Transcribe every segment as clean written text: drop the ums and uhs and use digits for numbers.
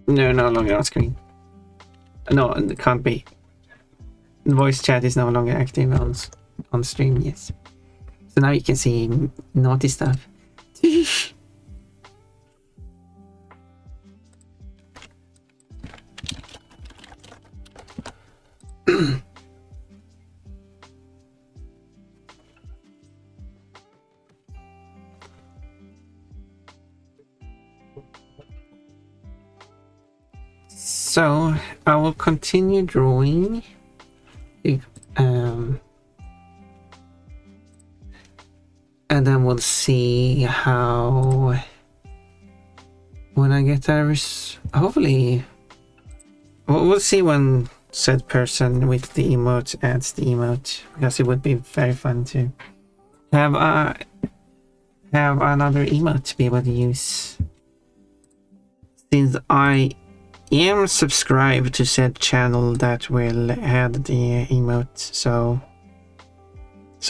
No, no longer on screen. No, it can't be. Voice chat is no longer active on stream, yes. So now you can see naughty stuff. So I will continue drawing. And then we'll see how when I get there is hopefully we'll see when said person with the emote adds the emote, because it would be very fun to have another emote to be able to use, since I am subscribed to said channel that will add the emote, so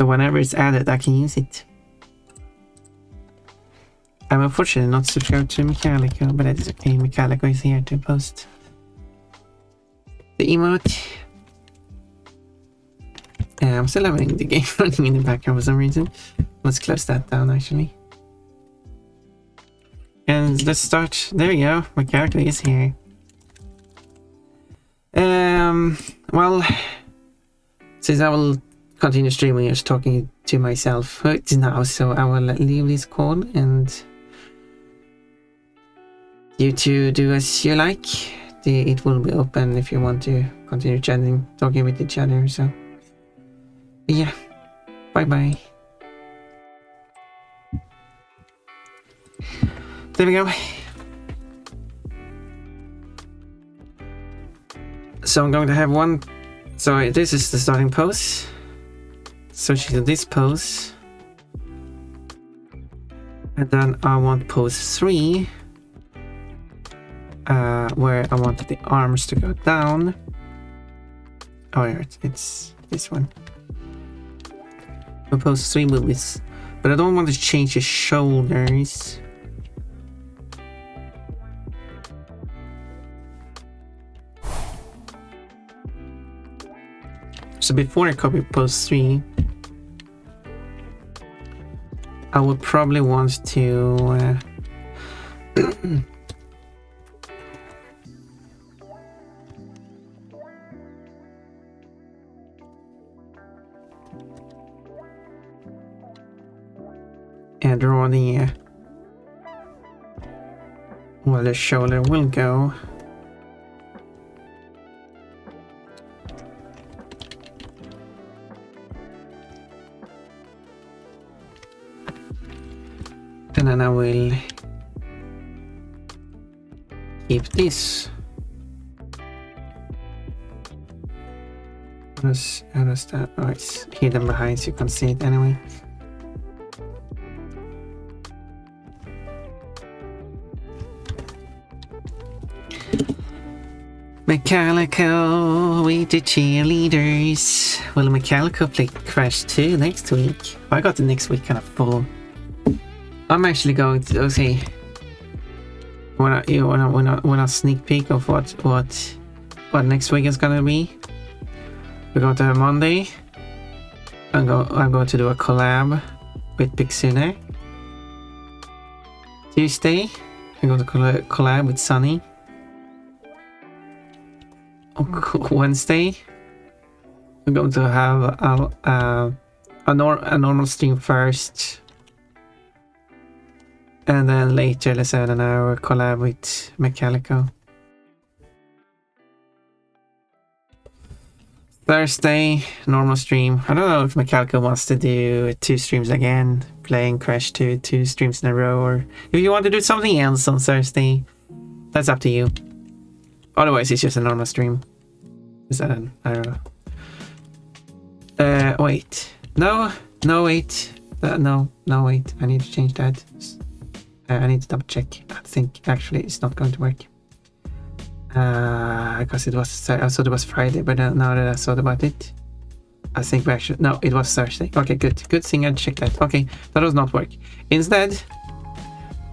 whenever it's added I can use it. I'm unfortunately not subscribed to Mechanico, but that is okay. Mechanico is here to post the emote. I'm still having the game running in the background for some reason. Let's close that down actually. And let's start. There we go. My character is here. Well, since I will continue streaming just talking to myself right now, so I will leave this call and you two do as you like. It will be open if you want to continue chatting, talking with each other. So yeah, bye bye. There we go. So I'm going to have one. So this is the starting pose. Switch to this pose, and then I want pose 3, where I want the arms to go down. Oh, yeah, it's this one. So pose 3 will be, but I don't want to change the shoulders. So before I copy pose 3, I would probably want to and draw the where the shoulder will go. And then I will keep this. How does that? Oh, it's hidden behind, so you can see it anyway. Mechanical with the cheerleaders. Will Mechanical play Crash 2 next week? I got the next week kind of full. I'm actually going to see when I sneak peek of what next week is gonna be. We go to Monday. I'm going to do a collab with Pixabay. Tuesday, I'm going to collab with Sunny. Wednesday, I'm going to have a normal stream first. And then later, let's have an hour collab with Mechanico. Thursday, normal stream. I don't know if Mechanico wants to do 2 streams again, playing Crash 2 streams in a row, or if you want to do something else on Thursday, that's up to you. Otherwise, it's just a normal stream. Is that I don't know. Wait. No, wait. No, wait. I need to change that. I need to double check. I think actually it's not going to work. Because I thought it was Friday, but now that I thought about it, I think we actually, no, it was Thursday. Okay, good thing I checked that. Okay, that does not work. Instead,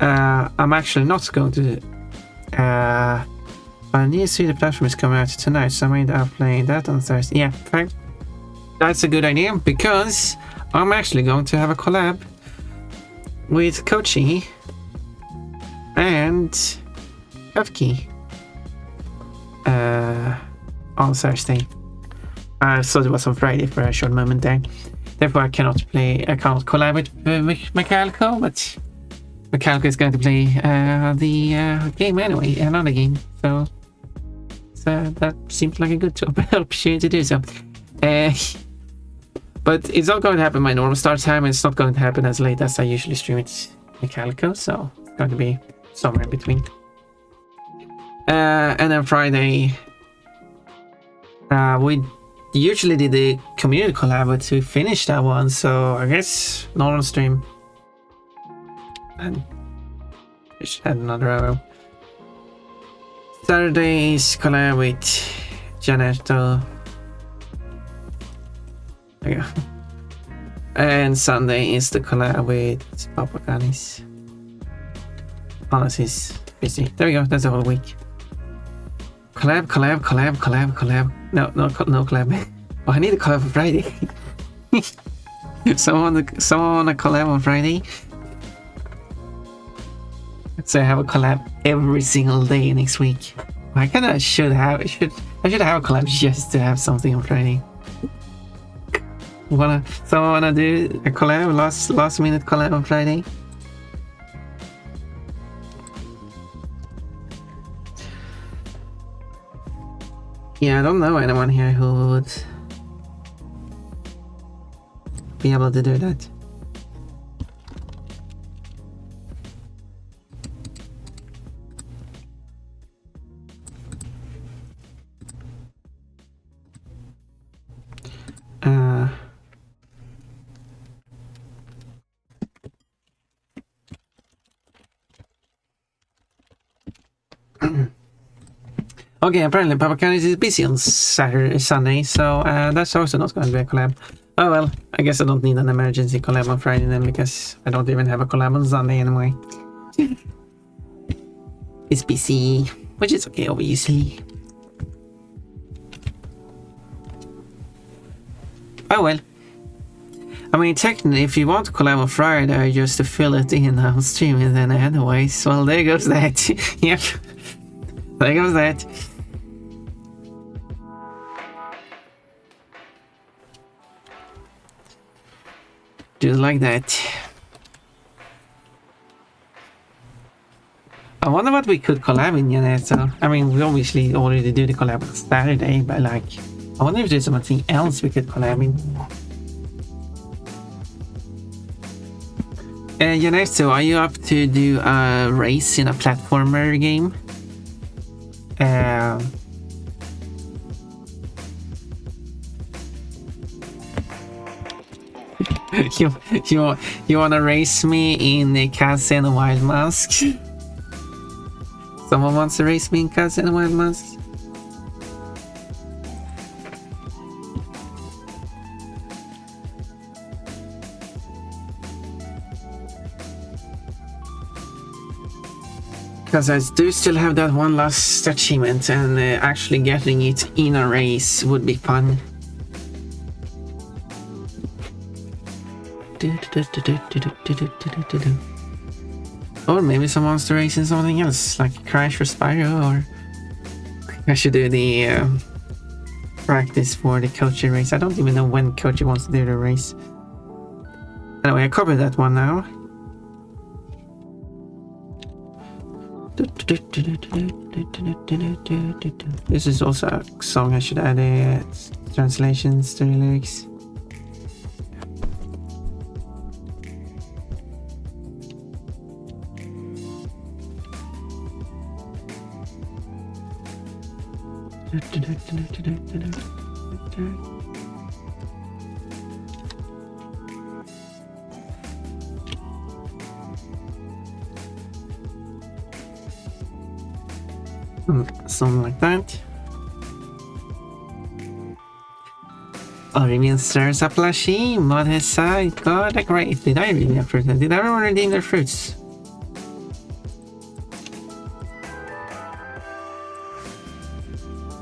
I'm actually not going to A new CD platform is coming out tonight, so I might end up playing that on Thursday. Yeah, fine. That's a good idea, because I'm actually going to have a collab with Kochi and Kafki on Thursday. I thought it was on Friday for a short moment there. Therefore, I cannot collab with Mechalico, but Mechalico is going to play the game anyway, another game. So that seems like a good opportunity to do so. But it's not going to happen my normal start time, and it's not going to happen as late as I usually stream it Mechalico, so it's going to be somewhere in between. And then Friday, we usually did the community collab, but we finished that one, so I guess normal stream. And we should add another hour. Saturday's collab with Janetto. There you go. And Sunday is the collab with Papaganis. Honestly, is busy. There we go, that's the whole week. Collab. No collab. Oh, I need a collab for Friday. someone want a collab on Friday? So I have a collab every single day next week. I kinda should have a collab just to have something on Friday. Someone wanna do a collab, last minute collab on Friday? Yeah, I don't know anyone here who would be able to do that. Okay, apparently Papa Canis is busy on Sunday, so that's also not going to be a collab. Oh well, I guess I don't need an emergency collab on Friday then, because I don't even have a collab on Sunday anyway. It's busy, which is okay, obviously. Oh well. I mean, technically, if you want to collab on Friday, just to fill it in on stream, and then anyways, well, there goes that. Yep. There goes that. Just like that. I wonder what we could collab in Janetto. I mean, we obviously already do the collab on Saturday, but like, I wonder if there's something else we could collab in. Janetto, are you up to do a race in a platformer game? You wanna race me in the Cats and the Wild Mask? Someone wants to race me in Cats and the Wild Mask? Because I do still have that one last achievement, and actually getting it in a race would be fun. Or maybe someone wants to race in something else, like Crash or Spyro, or I should do the practice for the Kochi race. I don't even know when Kochi wants to do the race. Anyway, I covered that one now. This is also a song I should add translations to the lyrics. Something like that. Orimian stirs up Lashim on his side. God, great. Did I redeem their fruits? Did everyone redeem their fruits?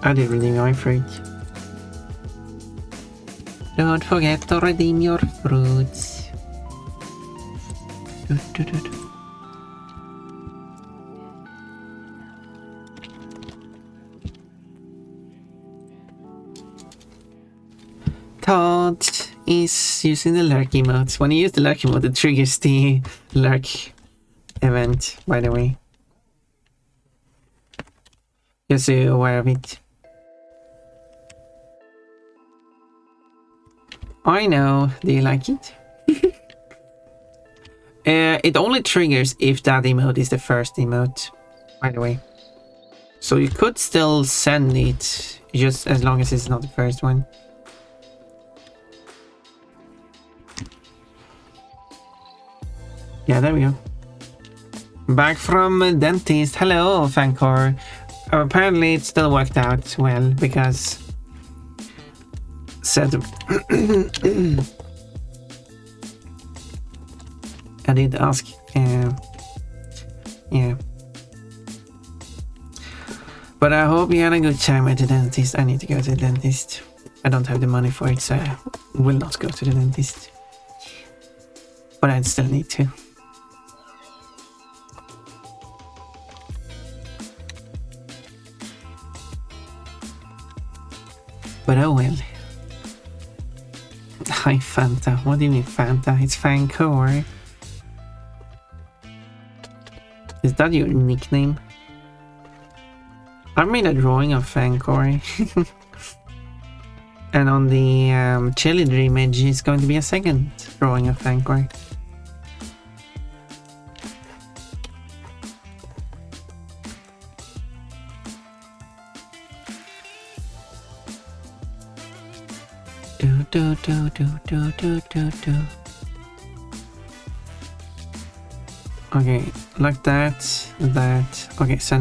I did redeem my fruit. Don't forget to redeem your fruits. Todd is using the lurk emote. When you use the lurk emote, it triggers the lurk event, by the way. Just so you're aware of it. I know. Do you like it? It only triggers if that emote is the first emote, by the way. So you could still send it, just as long as it's not the first one. Yeah, there we go. Back from dentist. Hello, Fancor. Apparently it still worked out well because said I did ask. Yeah. But I hope you had a good time at the dentist. I need to go to the dentist. I don't have the money for it, so I will not go to the dentist. But I still need to. But oh well. Hi Fanta. What do you mean Fanta? It's Fancor. Is that your nickname? I made a drawing of Fancor. And on the Chili Dream image is going to be a second drawing of Fancor. Okay, like that. Okay, so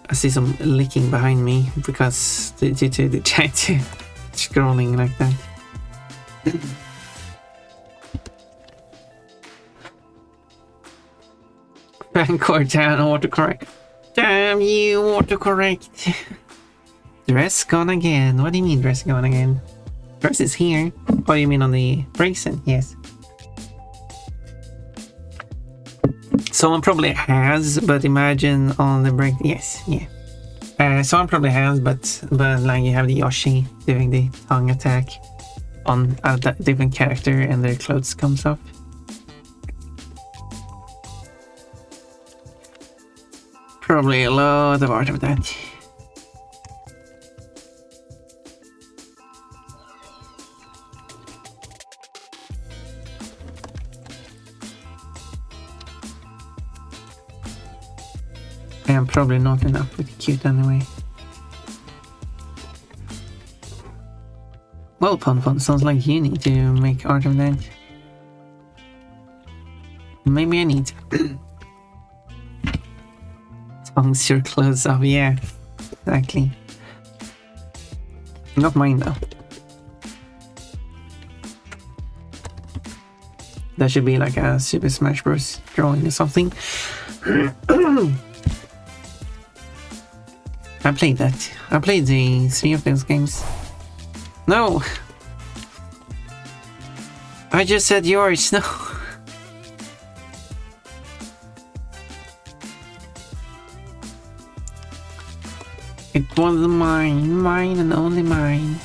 I see some licking behind me because due to the chat scrolling like that. Fancor down, autocorrect. Damn you, autocorrect. Dress gone again. What do you mean dress gone again? Dress is here. Oh, you mean on the bracelet? Yes. Someone probably has, but imagine on the break. Yes, yeah. Someone probably has, but like you have the Yoshi doing the tongue attack on a different character, and their clothes comes off. Probably a lot of art of that. I am probably not enough with cute anyway. Well, Pon, sounds like you need to make art of that. Maybe I need to. Tongues your clothes off, yeah. Exactly. Not mine though. That should be like a Super Smash Bros. Drawing or something. I played that. I played the 3 of those games. No! I just said yours, no! It was mine and only mine.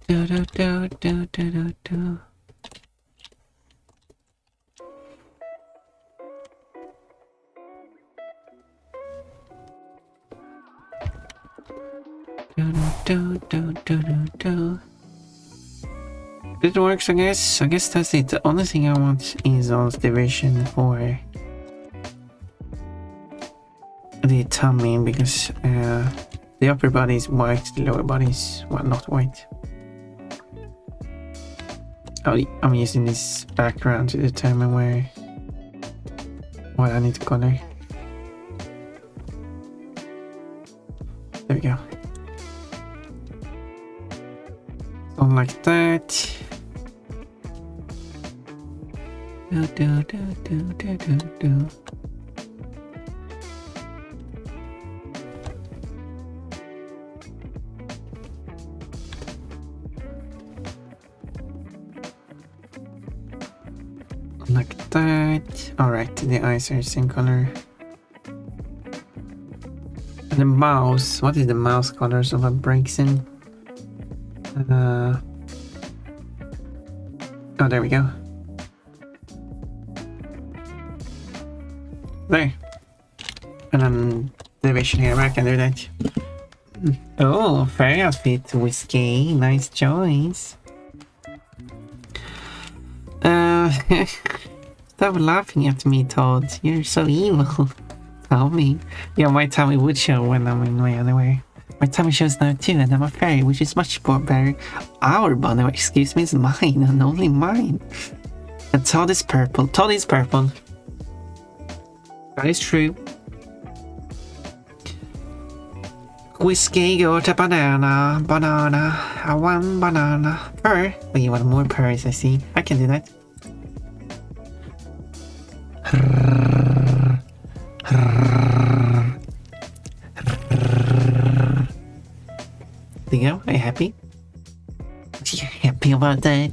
Do do do do do do do. It works, I guess. I guess that's it. The only thing I want is on division for the tummy, because the upper body is white, the lower body is, well, not white. I'm using this background to determine what I need to color. There we go. So like that. Do. Like that. Alright, the eyes are the same color. And the mouse. What is the mouse color so that breaks in? Oh, there we go. There. And then the vision here, I can do that. Oh, fairy outfit, whiskey, nice choice. Stop laughing at me, Todd. You're so evil. Tell me. Yeah, my tummy would show when I'm in my underwear. My tummy shows now too, and I'm a fairy, which is much better. Our underwear, excuse me, is mine, and only mine. And Todd is purple. Todd is purple. That is true. Whiskey, go to banana, banana. I want banana. Purr. Oh, you want more purrs, I see. I can do that. There you go. Are you happy? Are you happy about that?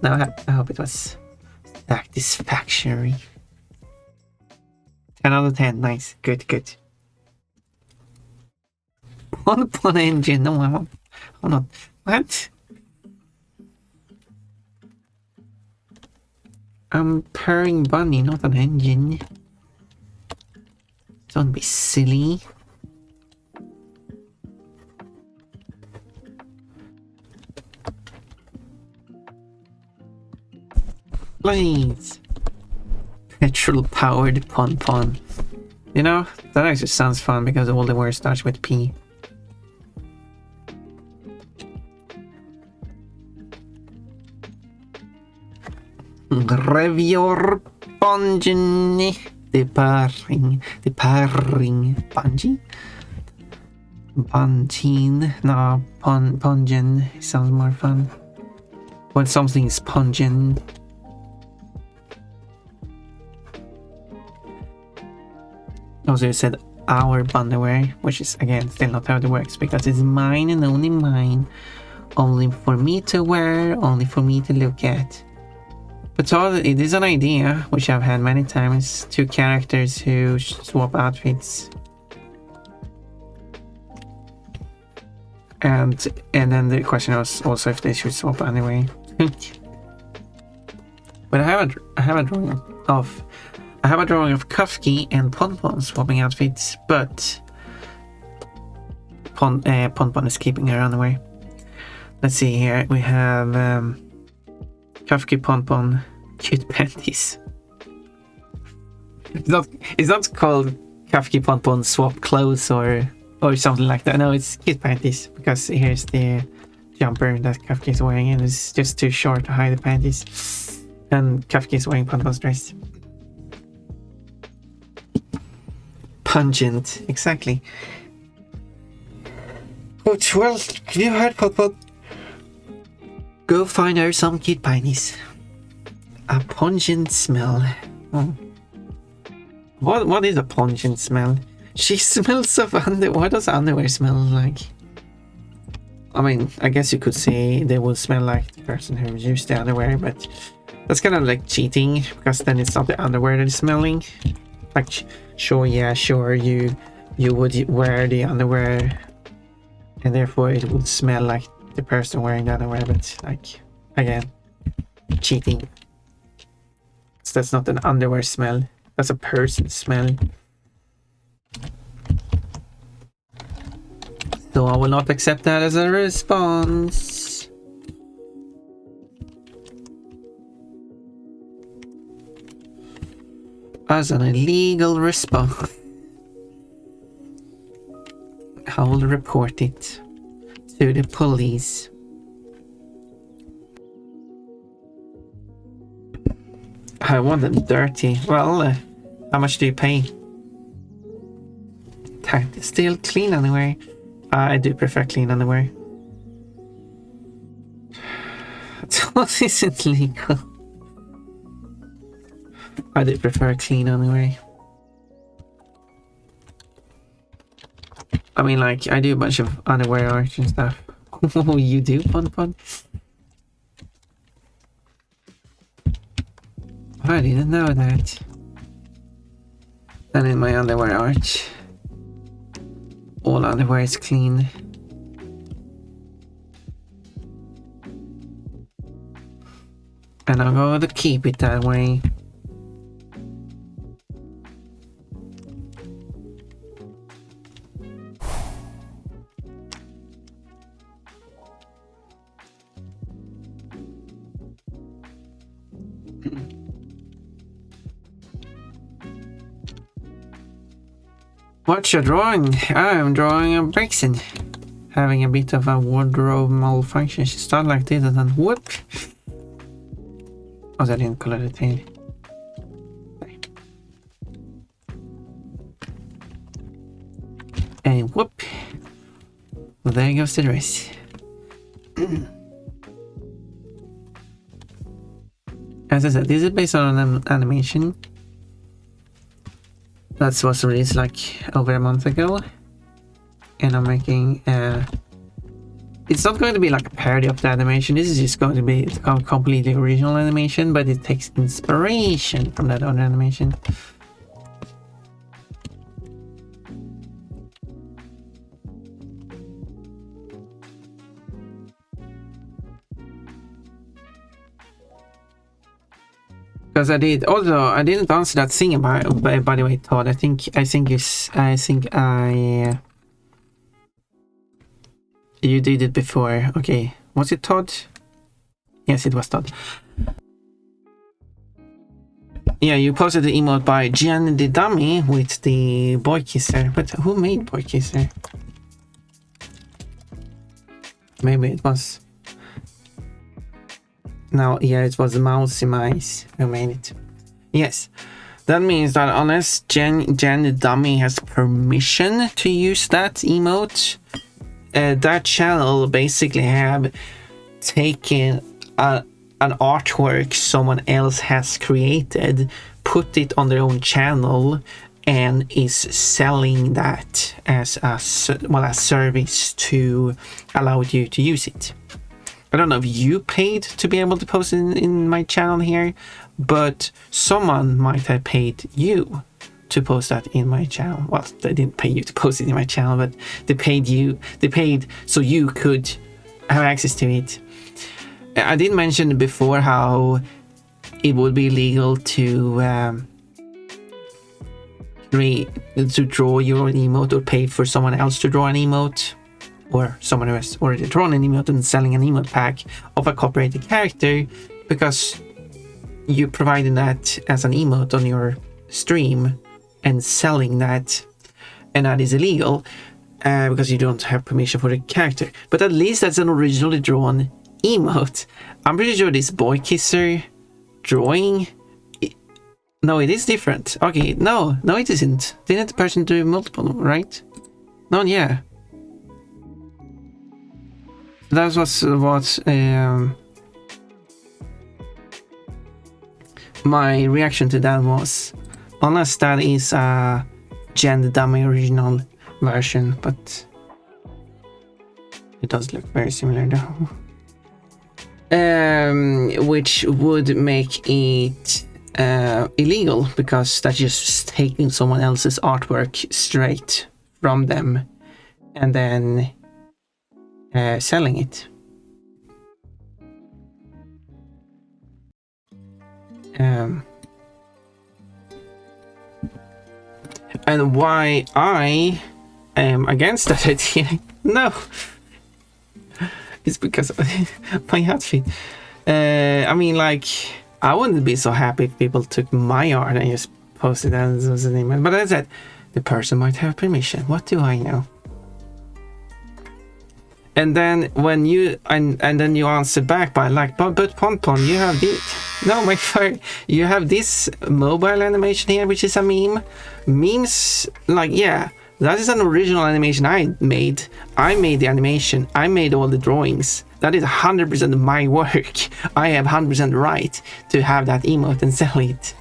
No, I hope it was satisfactory. 10 out of 10. Nice. Good, good. Pon engine. No, I'm not. What? I'm purring bunny, not an engine. Don't be silly. Please. Petrol powered pon. You know, that actually sounds fun because all the words starts with P. Revior Pongin. Deparring. Pungy? Pungin. No, pungin sounds more fun. When something is pungent. Also, you said our underwear, which is again still not how it works because it's mine and only mine. Only for me to wear, only for me to look at. But so it is an idea, which I've had many times, two characters who swap outfits. And then the question was also if they should swap anyway. But I have a drawing of Kafki and Ponpon swapping outfits, but Ponpon is keeping her underwear. Let's see here. We have Kafki, Ponpon, cute panties. It's not called Kafki, Ponpon swap clothes or something like that. No, it's cute panties because here's the jumper that Kafki is wearing and it's just too short to hide the panties. And Kafki is wearing Ponpon's dress. Pungent, exactly. But well, have you heard Ponpon? Go find her some cute panties. A pungent smell. Oh. What is a pungent smell? She smells of underwear. What does underwear smell like? I mean, I guess you could say they will smell like the person who used the underwear, but that's kind of like cheating because then it's not the underwear that is smelling. Like, sure, you would wear the underwear, and therefore it would smell like the person wearing the underwear, but like, again, cheating. So that's not an underwear smell, that's a person smell. So I will not accept that as a response. As an illegal response. I will report it to the police. I want them dirty. Well, how much do you pay? Time to steal clean underwear. I do prefer clean underwear. What isn't legal? I do prefer clean underwear. I mean, like, I do a bunch of underwear art and stuff. Oh, you do, Ponpon? I didn't know that. And in my underwear art, all underwear is clean. And I'm going to keep it that way. What you drawing? I'm drawing a Brixen. Having a bit of a wardrobe malfunction. She started like this and then whoop. Oh, I didn't color the tail. And whoop. Well, there goes the dress. As I said, this is based on an animation. That was released like over a month ago. And I'm making it's not going to be like a parody of the animation. This is just going to be a completely original animation, but it takes inspiration from that other animation. Because I did, although I didn't answer that thing by the way, Todd. I think you did it before. Okay, was it Todd? Yes, it was Todd. Yeah, you posted the emote by Jen the Dummy with the boy kisser. But who made boy kisser? Maybe it was. No, yeah, it was Mousy Mice who made it. Yes, that means that unless Jen the Dummy has permission to use that emote, that channel basically have taken an artwork someone else has created, put it on their own channel, and is selling that as a service to allow you to use it. I don't know if you paid to be able to post it in my channel here, but someone might have paid you to post that in my channel. Well, they didn't pay you to post it in my channel, but they paid so you could have access to it. I did mention before how it would be illegal to draw your own emote or pay for someone else to draw an emote, or someone who has already drawn an emote and selling an emote pack of a copyrighted character, because you provided that as an emote on your stream and selling that, and that is illegal because you don't have permission for the character. But at least that's an originally drawn emote. I'm pretty sure this boy kisser drawing, no, it is different. Okay, no it isn't. Didn't the person do multiple, right? No, yeah. That was what my reaction to that was. Unless that is a Jen the Dummy original version, but it does look very similar though. Which would make it illegal, because that's just taking someone else's artwork straight from them and then selling it. And why I am against that idea? No, it's because of my outfit. I mean, like, I wouldn't be so happy if people took my art and just posted that as an image. But as I said, the person might have permission. What do I know? And then when you and then you answer back by like, but Ponpon, you have this. No, my friend, you have this mobile animation here, which is a meme. Memes, like, yeah, that is an original animation I made. I made the animation. I made all the drawings. That is 100% my work. I have 100% right to have that emote and sell it.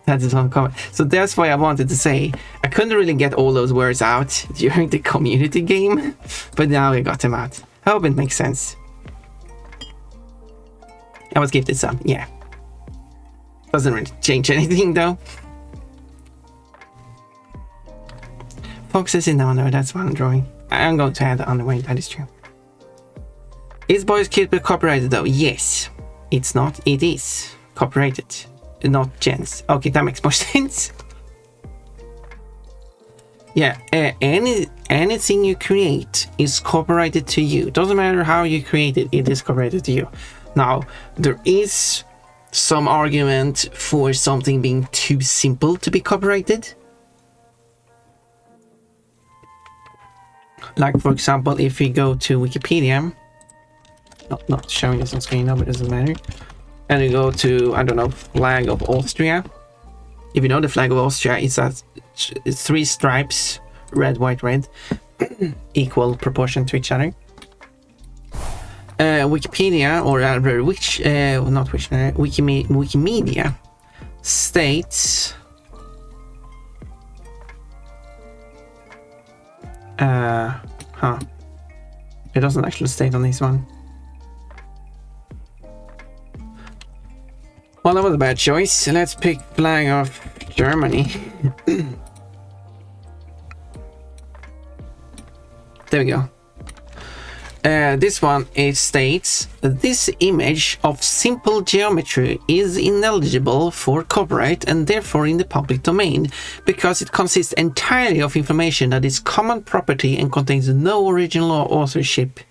That is one comment. So that's why I wanted to say I couldn't really get all those words out during the community game, but now I got them out. I hope it makes sense. I was gifted some, yeah. Doesn't really change anything though. Foxes in the underwear, that's what I'm drawing. I'm going to add the underwear, that is true. Is Boys Cute copyrighted though? Yes. It's not, it is copyrighted. Not Jen's. Okay, that makes more sense. Yeah, anything you create is copyrighted to you. Doesn't matter how you create it, it is copyrighted to you. Now, there is some argument for something being too simple to be copyrighted. Like, for example, if we go to Wikipedia, not showing this on screen now, but it doesn't matter. And we go to, I don't know, flag of Austria. If you know the flag of Austria, it's 3 stripes, red, white, red, equal proportion to each other. Wikipedia, or rather, Wikimedia states it doesn't actually state on this one. Well, that was a bad choice. Let's pick flag of Germany. There we go. This one, it states, this image of simple geometry is ineligible for copyright and therefore in the public domain because it consists entirely of information that is common property and contains no original authorship.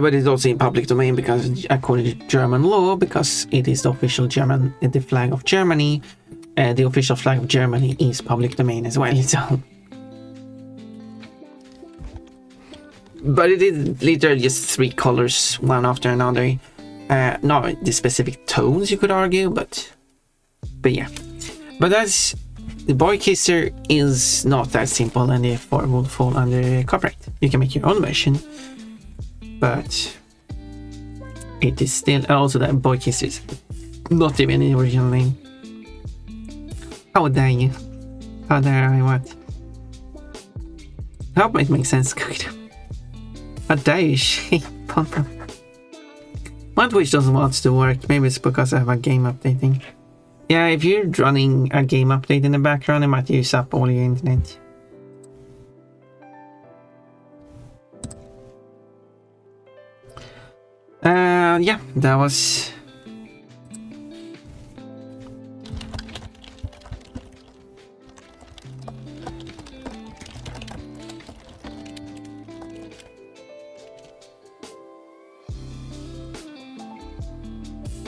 But it's also in public domain because according to German law, because it is the official German, the flag of Germany, the official flag of Germany is public domain as well. So, but it is literally just 3 colors, one after another. Not the specific tones, you could argue, but yeah. But that's the boy kisser is not that simple, and therefore will fall under copyright. You can make your own version. But it is still also that boy kisses, not even the original name. How dare you? How dare I what? I hope it makes sense. How dare you, shit, Pumper? My Twitch doesn't want to work. Maybe it's because I have a game updating. Yeah, if you're running a game update in the background, it might use up all your internet. Yeah, that was...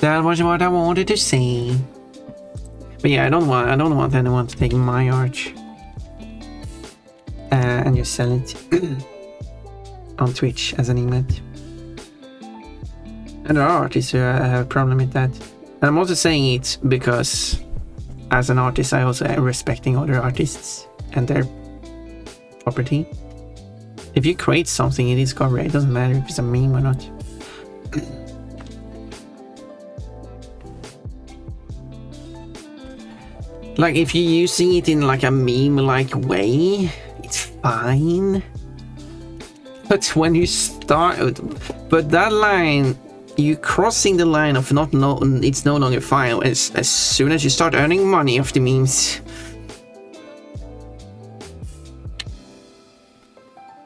That was what I wanted to say. But yeah, I don't want anyone to take my art and just sell it on Twitch as an emote. And there are artists who have a problem with that. And I'm also saying it because as an artist I also am respecting other artists and their property. If you create something, it is copyright. It doesn't matter if it's a meme or not. Like if you're using it in like a meme-like way, it's fine. But when you start, but that line, you crossing the line of it's no longer fine as soon as you start earning money off the memes.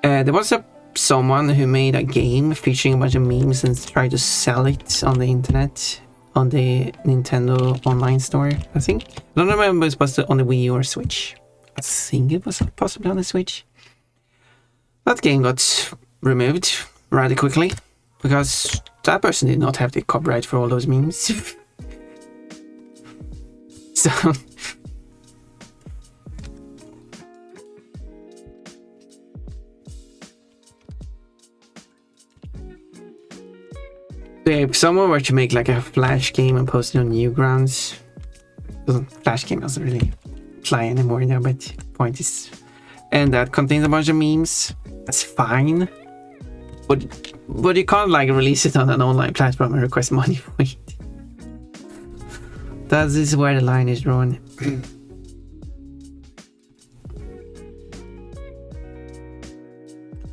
There was someone who made a game featuring a bunch of memes and tried to sell it on the internet, on the Nintendo online store, I think. I don't remember if it was on the Wii U or Switch. I think it was possibly on the Switch. That game got removed rather quickly because that person did not have the copyright for all those memes. So if someone were to make like a Flash game and post it on Newgrounds, Flash game doesn't really fly anymore now, but point is, and that contains a bunch of memes, that's fine. But you can't like release it on an online platform and request money for it. That is where the line is drawn.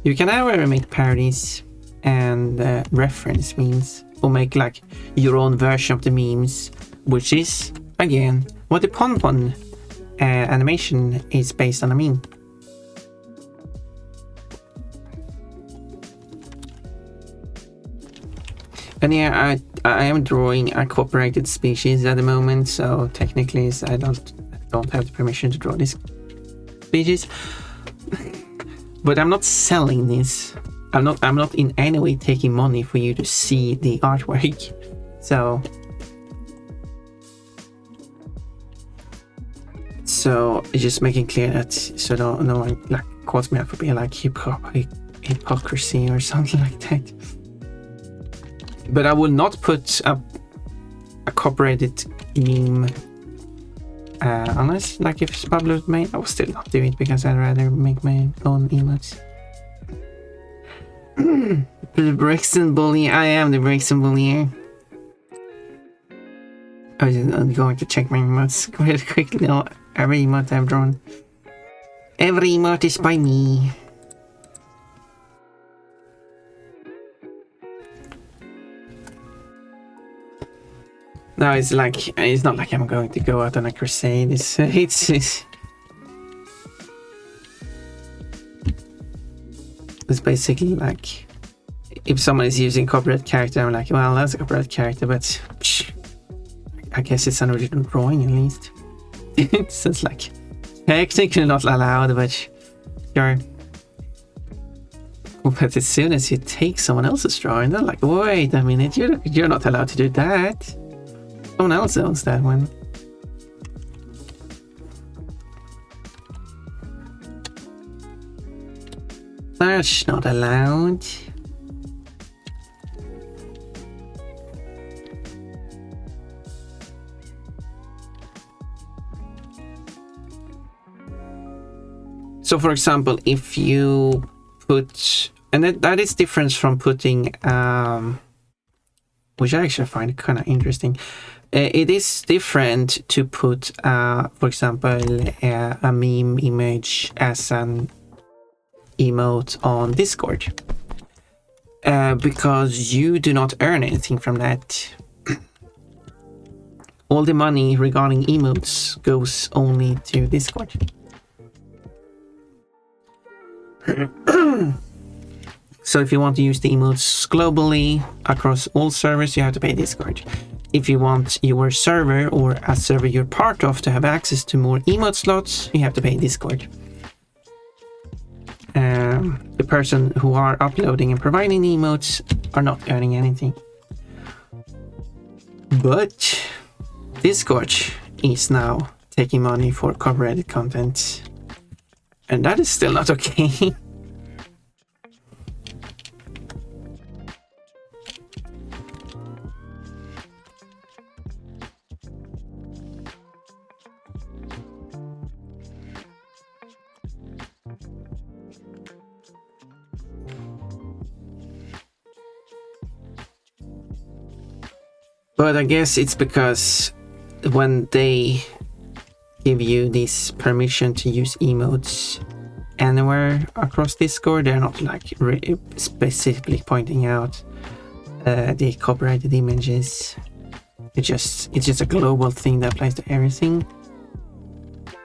You can however make parodies and reference memes, or make like your own version of the memes, which is again what the pon animation is based on a meme. And yeah, I am drawing a cooperated species at the moment, so technically I don't have the permission to draw this species. But I'm not selling this. I'm not in any way taking money for you to see the artwork. So just making clear that so no one like calls me out for being like hypocrisy or something like that. But I will not put up a copyrighted meme unless like if it's published made. I will still not do it because I'd rather make my own emotes. The Brixton Bully. I am the Brixton Bully here. I'm going to check my emotes quite quickly. No, every emote I've drawn. Every emote is by me. No, it's not like I'm going to go out on a crusade. It's basically like if someone is using copyright character, I'm like, well, that's a copyright character, but I guess it's an original drawing at least. It's just like technically not allowed, but sure. But as soon as you take someone else's drawing, they're like, wait a minute, you're not allowed to do that. Someone else owns that one. That's not allowed. So for example, if you put, and that is different from putting, which I actually find kind of interesting. It is different to put, for example, a meme image as an emote on Discord, because you do not earn anything from that. All the money regarding emotes goes only to Discord. So if you want to use the emotes globally across all servers, you have to pay Discord. If you want your server or a server you're part of to have access to more emote slots, you have to pay Discord. The person who are uploading and providing the emotes are not earning anything. But Discord is now taking money for copyrighted content. And that is still not okay. But I guess it's because when they give you this permission to use emotes anywhere across Discord, they're not like specifically pointing out the copyrighted images. It's just a global thing that applies to everything,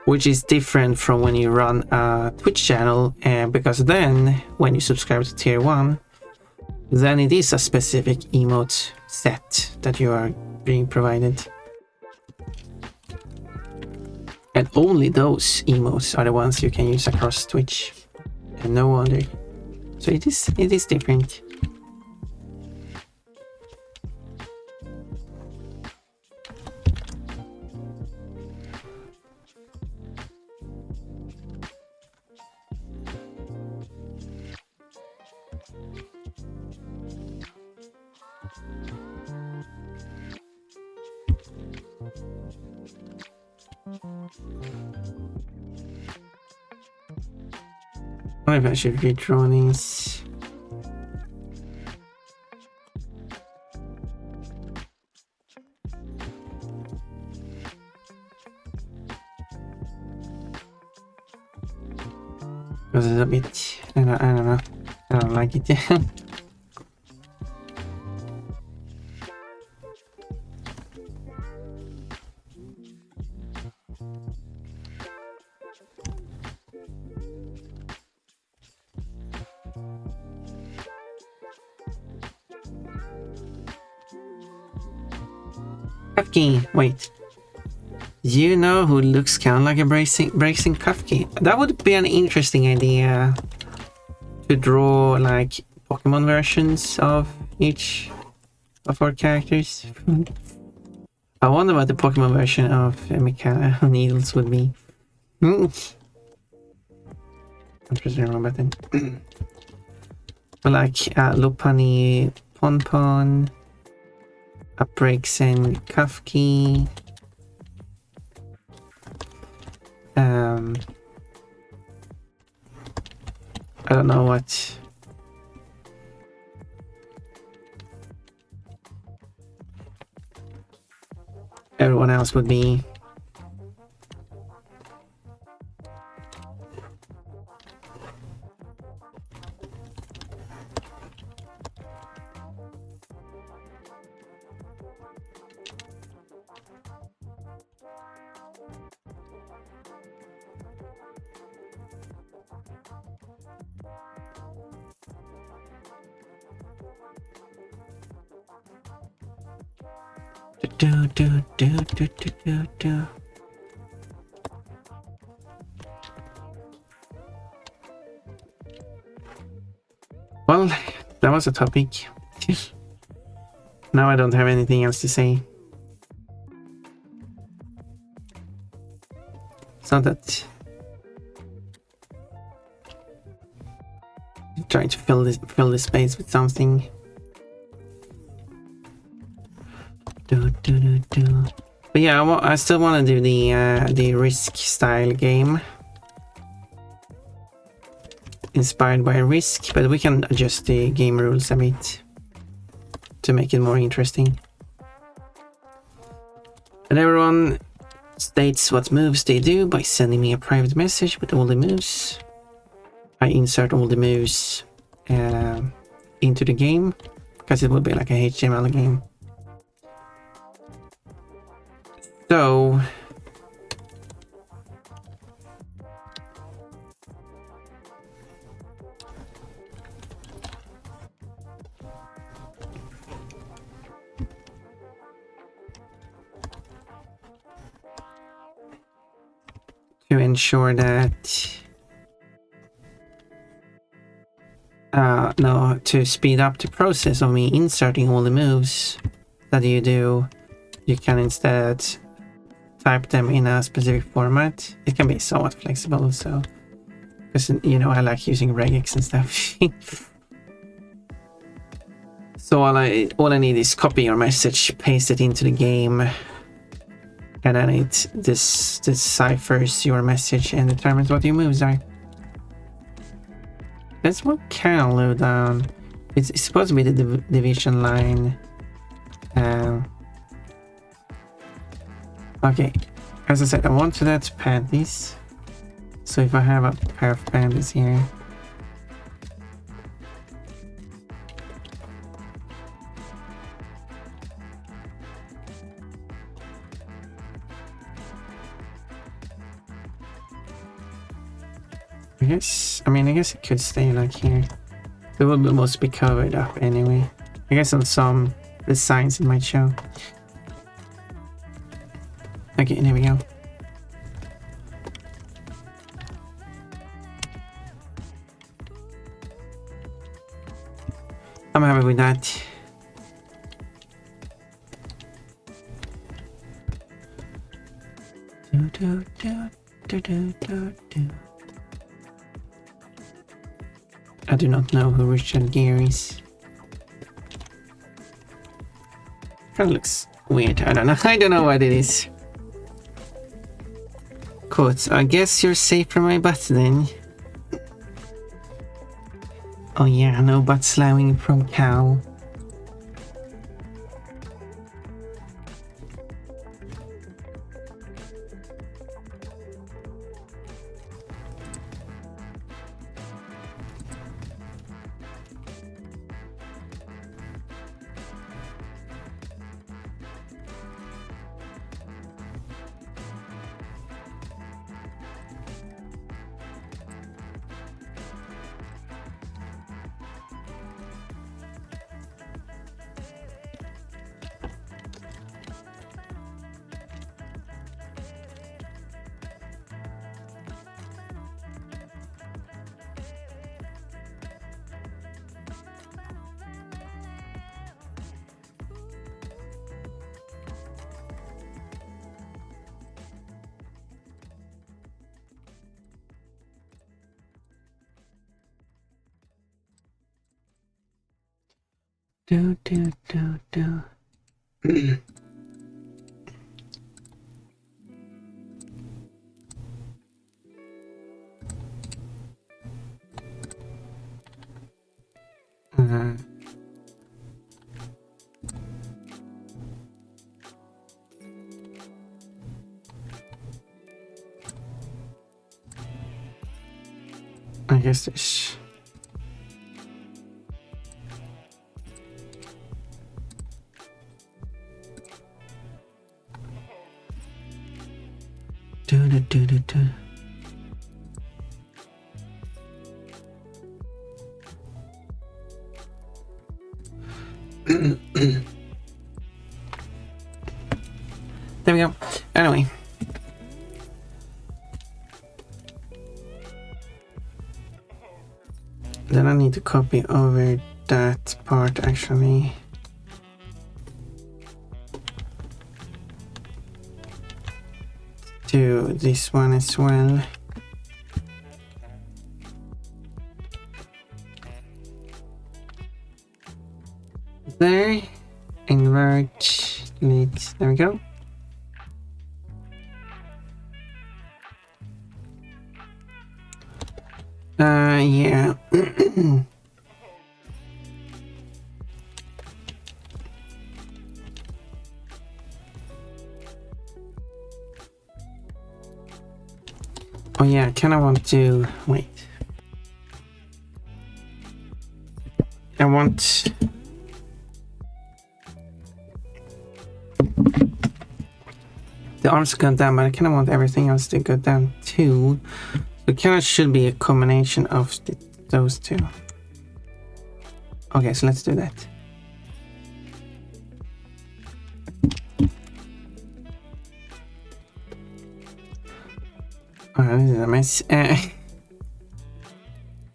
which is different from when you run a Twitch channel, because then when you subscribe to tier 1, then it is a specific emote set that you are being provided. And only those emotes are the ones you can use across Twitch, and no other. So it is different. I wonder if I should redraw these. Because it's a bit, I don't know. I don't like it. Kafki, wait. You know who looks kind of like a bracing Kafki? That would be an interesting idea to draw like Pokemon versions of each of our characters. I wonder what the Pokemon version of Mechanical Needles would be. I'm pressing the wrong button. But like Lopunny, Ponpon, Upraxen, Kafki. I don't know what. Everyone else would be. Do. Well, that was a topic. Now I don't have anything else to say. It's not that I'm trying to fill this space with something. But yeah, I still want to do the Risk style game, inspired by Risk, but we can adjust the game rules a bit to make it more interesting. And everyone states what moves they do by sending me a private message with all the moves. I insert all the moves into the game, because it will be like a HTML game. So to ensure that to speed up the process of me inserting all the moves that you do, you can instead type them in a specific format. It can be somewhat flexible, so because you know I like using regex and stuff. So all I need is copy your message, paste it into the game, and then it deciphers your message and determines what your moves are. That's what can load down. It's supposed to be the division line. Okay, as I said, I want to add panties. So if I have a pair of panties here, I guess it could stay like here. They will mostly be covered up anyway. I guess on some designs it might show. Okay, there we go. I'm happy with that. I do not know who Richard Gere is. Kind of looks weird. I don't know. I don't know what it is. Quote, I guess you're safe from my butt then. Oh yeah, no butt slamming from cow. Do do do do. I guess this. Do do do do do. There we go. Anyway. Then I need to copy over that part actually. To this one as well. There. Invert. Delete. There we go. Yeah. Oh yeah, I kinda want to wait. I want the arms to go down, but I kinda want everything else to go down too. So it kinda should be a combination of those two. Okay, so let's do that. Oh, this is a mess.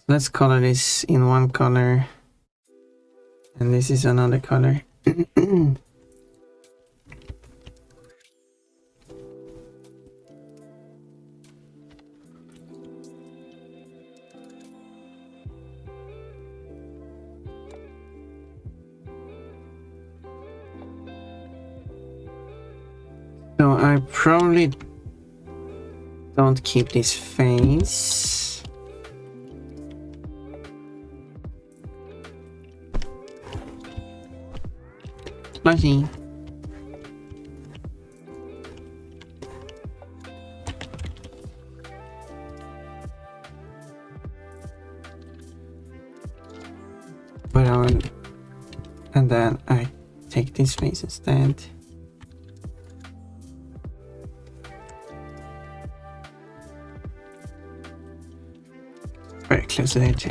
Let's color this in one color. And this is another color. So I probably don't keep this face. Flashy. But and then I take this face instead. Very close to the edge.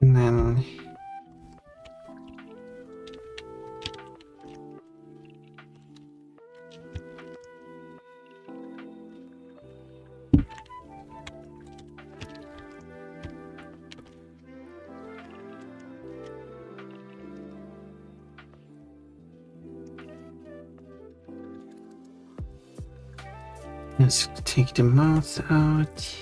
And then let's take the mouth out.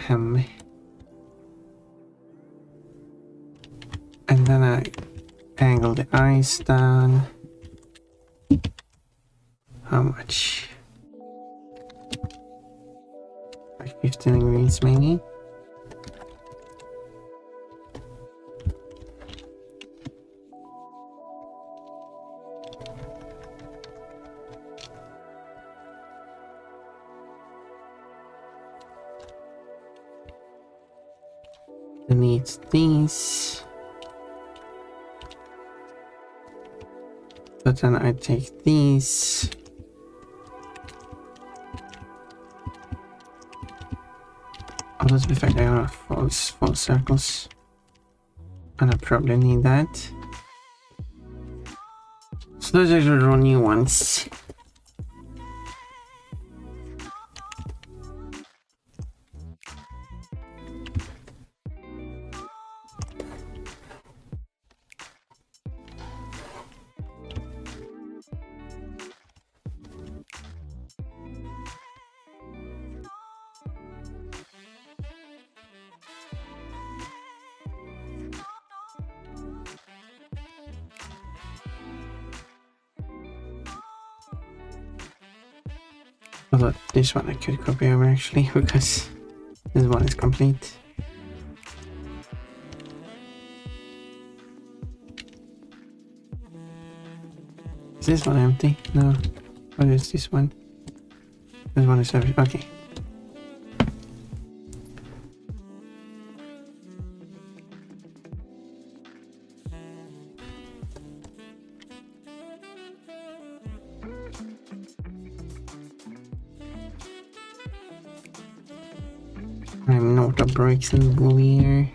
Hum. And then I angle the eyes down. How much? Like 15 ingredients maybe? I need these. But then I take these. Oh, let's be fair, they are full circles. And I probably need that. So those are the new ones. Although this one I could copy over actually, because this one is complete. Is this one empty? No. What is this one? This one is empty. Okay. I'm not a breaks in here.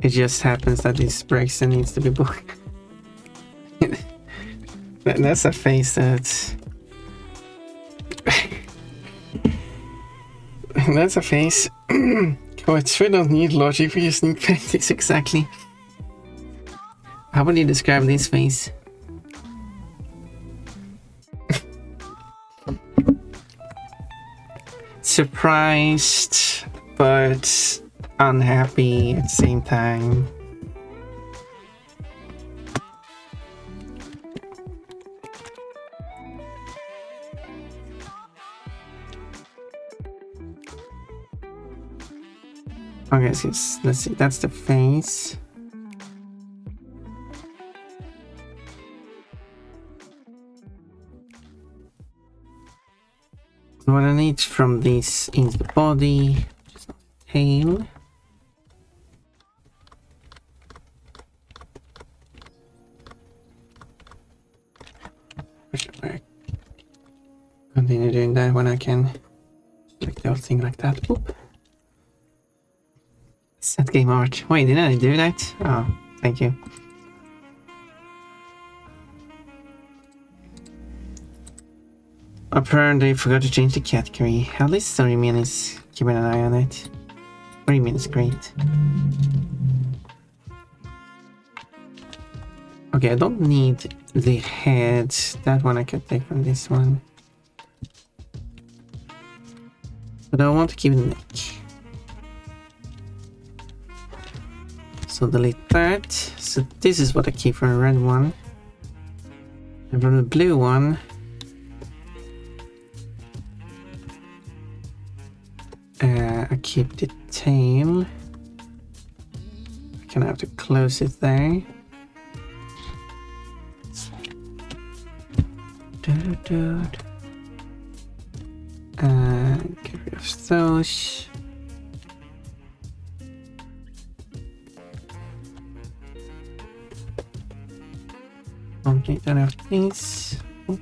It just happens that this breaks and needs to be booked. That's a face that... That's a face. Quite we don't need logic, we just need practice, exactly. How would you describe this face? Surprised, but unhappy at the same time. Okay, so let's see, that's the face. What I need from this is the body, tail. I continue doing that when I can select the whole thing like that. Oop. Set game art. Wait, didn't I do that? Oh, thank you. Apparently I forgot to change the category. At least Storyman is keeping an eye on it. Storyman is great. Okay, I don't need the head. That one I could take from this one. But I want to keep the neck. So delete that. So this is what I keep from the red one. And from the blue one, I keep the tail. I kind of have to close it there. And get rid of those. Don't need any of these. Oop.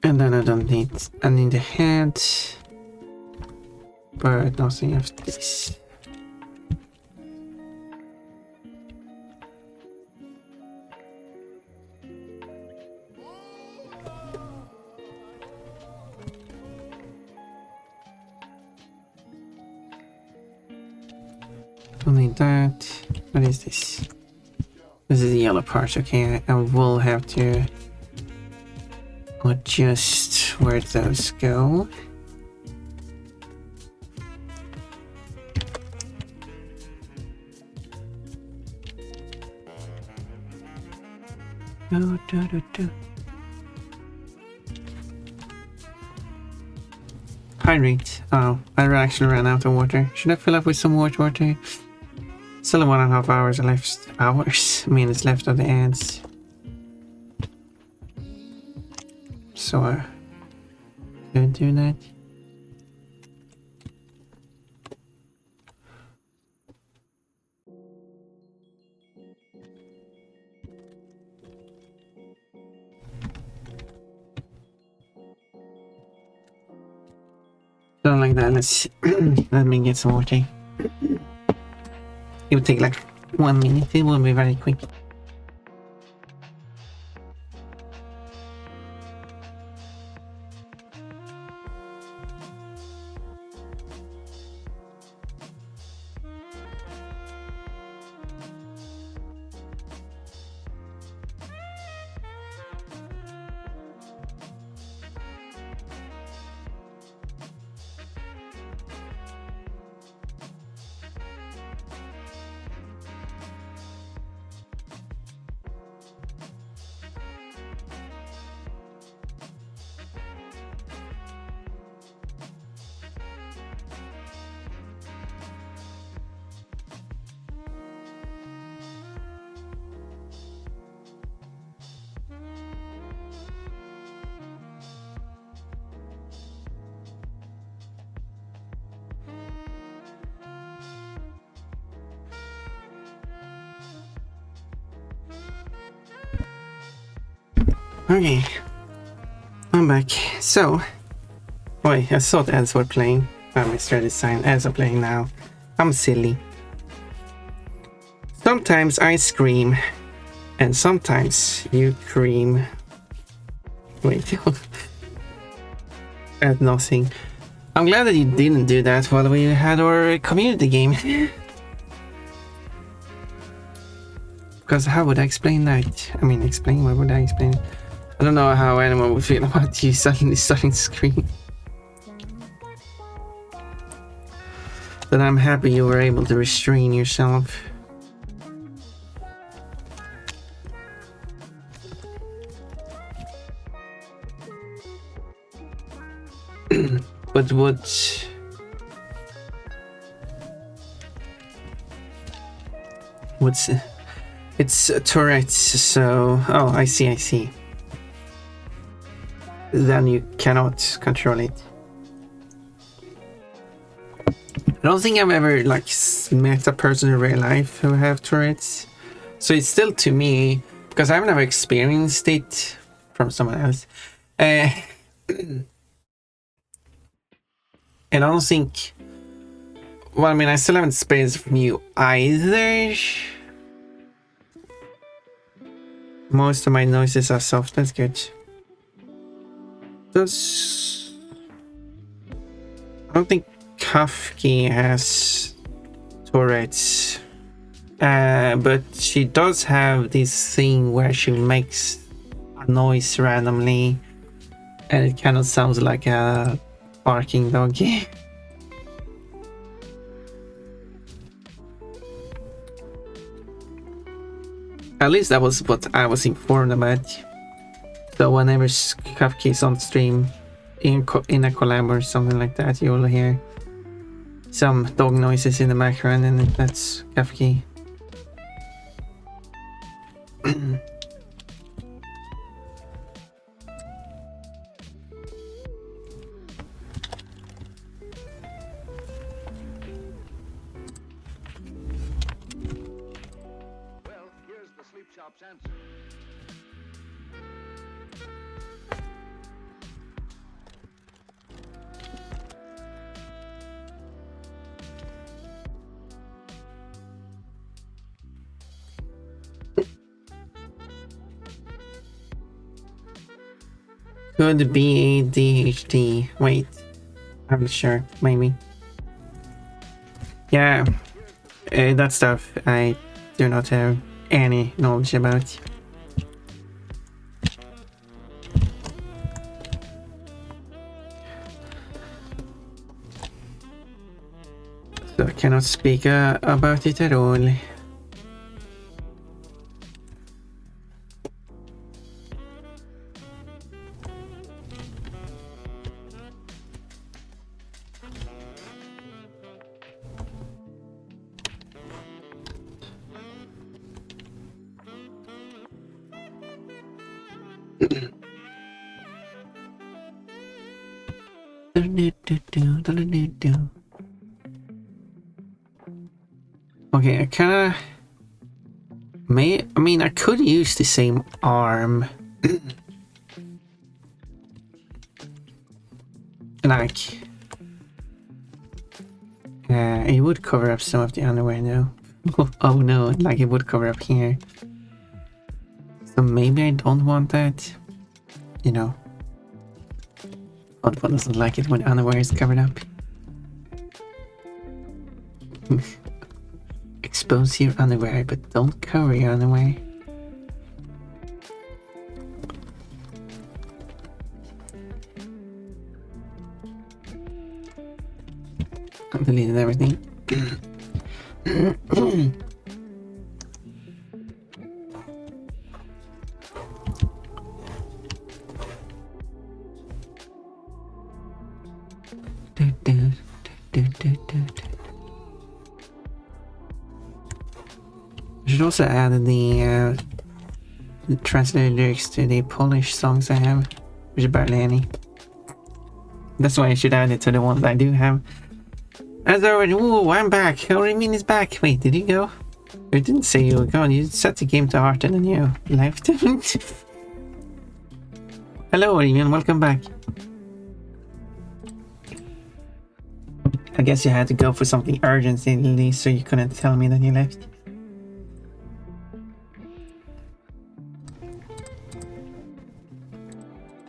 And then I don't need any in the head, but nothing of this. Don't need that. What is this? This is the yellow part. Okay, I will have to adjust where those go. Hydrate. Oh, I actually ran out of water. Should I fill up with some more water? Still 1.5 hours left. Minutes left of the ads. So I could do that. Don't like that. Let's let me get some water. It would take like 1 minute. It will be very quick. Okay, I'm back. So, wait, I thought ads were playing. I misread the sign. Ads are playing now. I'm silly. Sometimes I scream, and sometimes you cream. Wait, add nothing. I'm glad that you didn't do that while we had our community game. Because how would I explain that? I mean, explain, what would I explain? I don't know how anyone would feel about you suddenly starting to scream. But I'm happy you were able to restrain yourself. But what... What's... It's Tourette's, so... Oh, I see. Then you cannot control it. I don't think I've ever like met a person in real life who have Tourette's, so it's still to me, because I've never experienced it from someone else. And I don't think, well, I mean, I still haven't experienced it from you either. Most of my noises are soft. That's good. I don't think Kafki has Tourette's, but she does have this thing where she makes a noise randomly, and it kind of sounds like a barking doggy. At least that was what I was informed about. So whenever Kafki is on stream in a collab or something like that, you'll hear some dog noises in the background, and that's Kafki. Well, here's the sleep shop's answer. Could be ADHD. Wait, I'm not sure. Maybe. Yeah, that stuff I do not have any knowledge about. So I cannot speak about it at all. Okay, I kinda I mean, I could use the same arm. Like, it would cover up some of the underwear now. Oh no, like it would cover up here. So maybe I don't want that. You know. Oddball doesn't like it when underwear is covered up. Expose your underwear, but don't cover your underwear. I deleted everything. I should also add the translated lyrics to the Polish songs I have, which is barely any. That's why I should add it to the ones I do have. As already, ooh, I'm back. How do you mean he's back? Wait, did you go? You didn't say you were gone. You set the game to heart and then you left. Hello, Orion. Welcome back. I guess you had to go for something urgently, so you couldn't tell me that you left.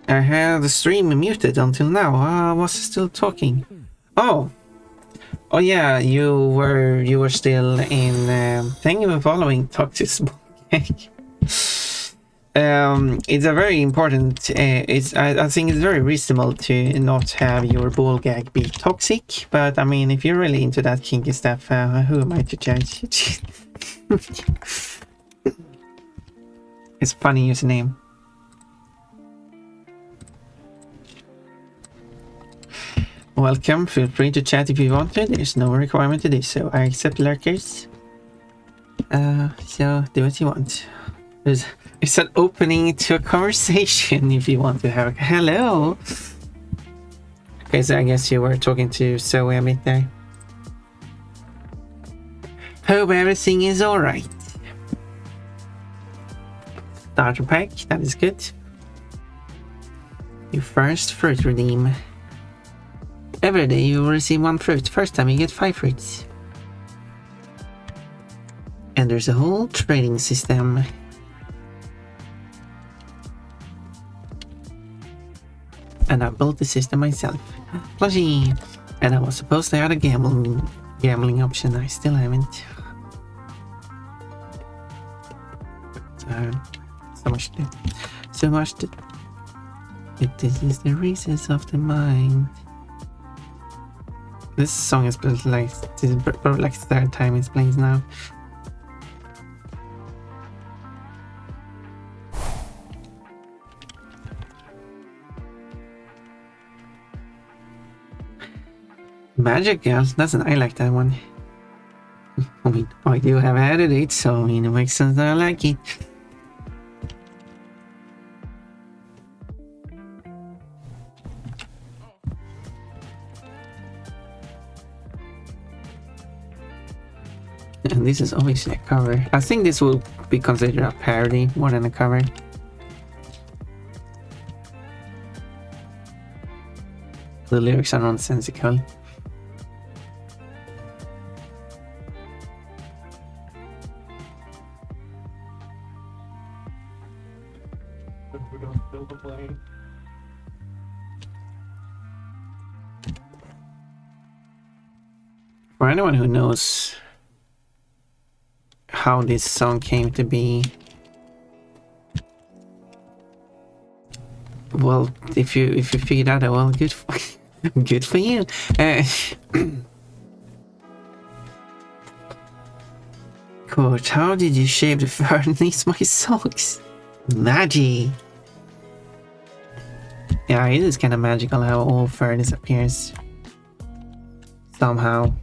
I had the stream muted until now. I was still talking. Oh yeah, you were still in. Thank you for following. Talk to Small Cake. It's a very important. I think it's very reasonable to not have your ball gag be toxic. But I mean, if you're really into that kinky stuff, who am I to judge? It's a funny username. Welcome, feel free to chat if you want to. There's no requirement to do so. I accept lurkers. So do what you want. It's an opening to a conversation if you want to have a hello. Okay, so I guess you were talking to Zoe a bit there. Hope everything is alright. Starter pack, that is good. Your first fruit redeem. Every day you will receive 1 fruit. First time you get 5 fruits. And there's a whole trading system. And I built the system myself. Plushy! And I was supposed to add a gambling option. I still haven't. So much to do. So much to do. But this is the recess of the mind. This song is like, this is probably like the 3rd time it's playing now. Magic Girls, I like that one. I mean, I do have added it, so I mean, it makes sense that I like it. And this is obviously a cover. I think this will be considered a parody more than a cover. The lyrics are nonsensical. For anyone who knows how this song came to be, well, if you figured out, well, good for you. Coach, how did you shave the fur underneath my socks? Magic. Yeah, it is kind of magical how all fur disappears somehow.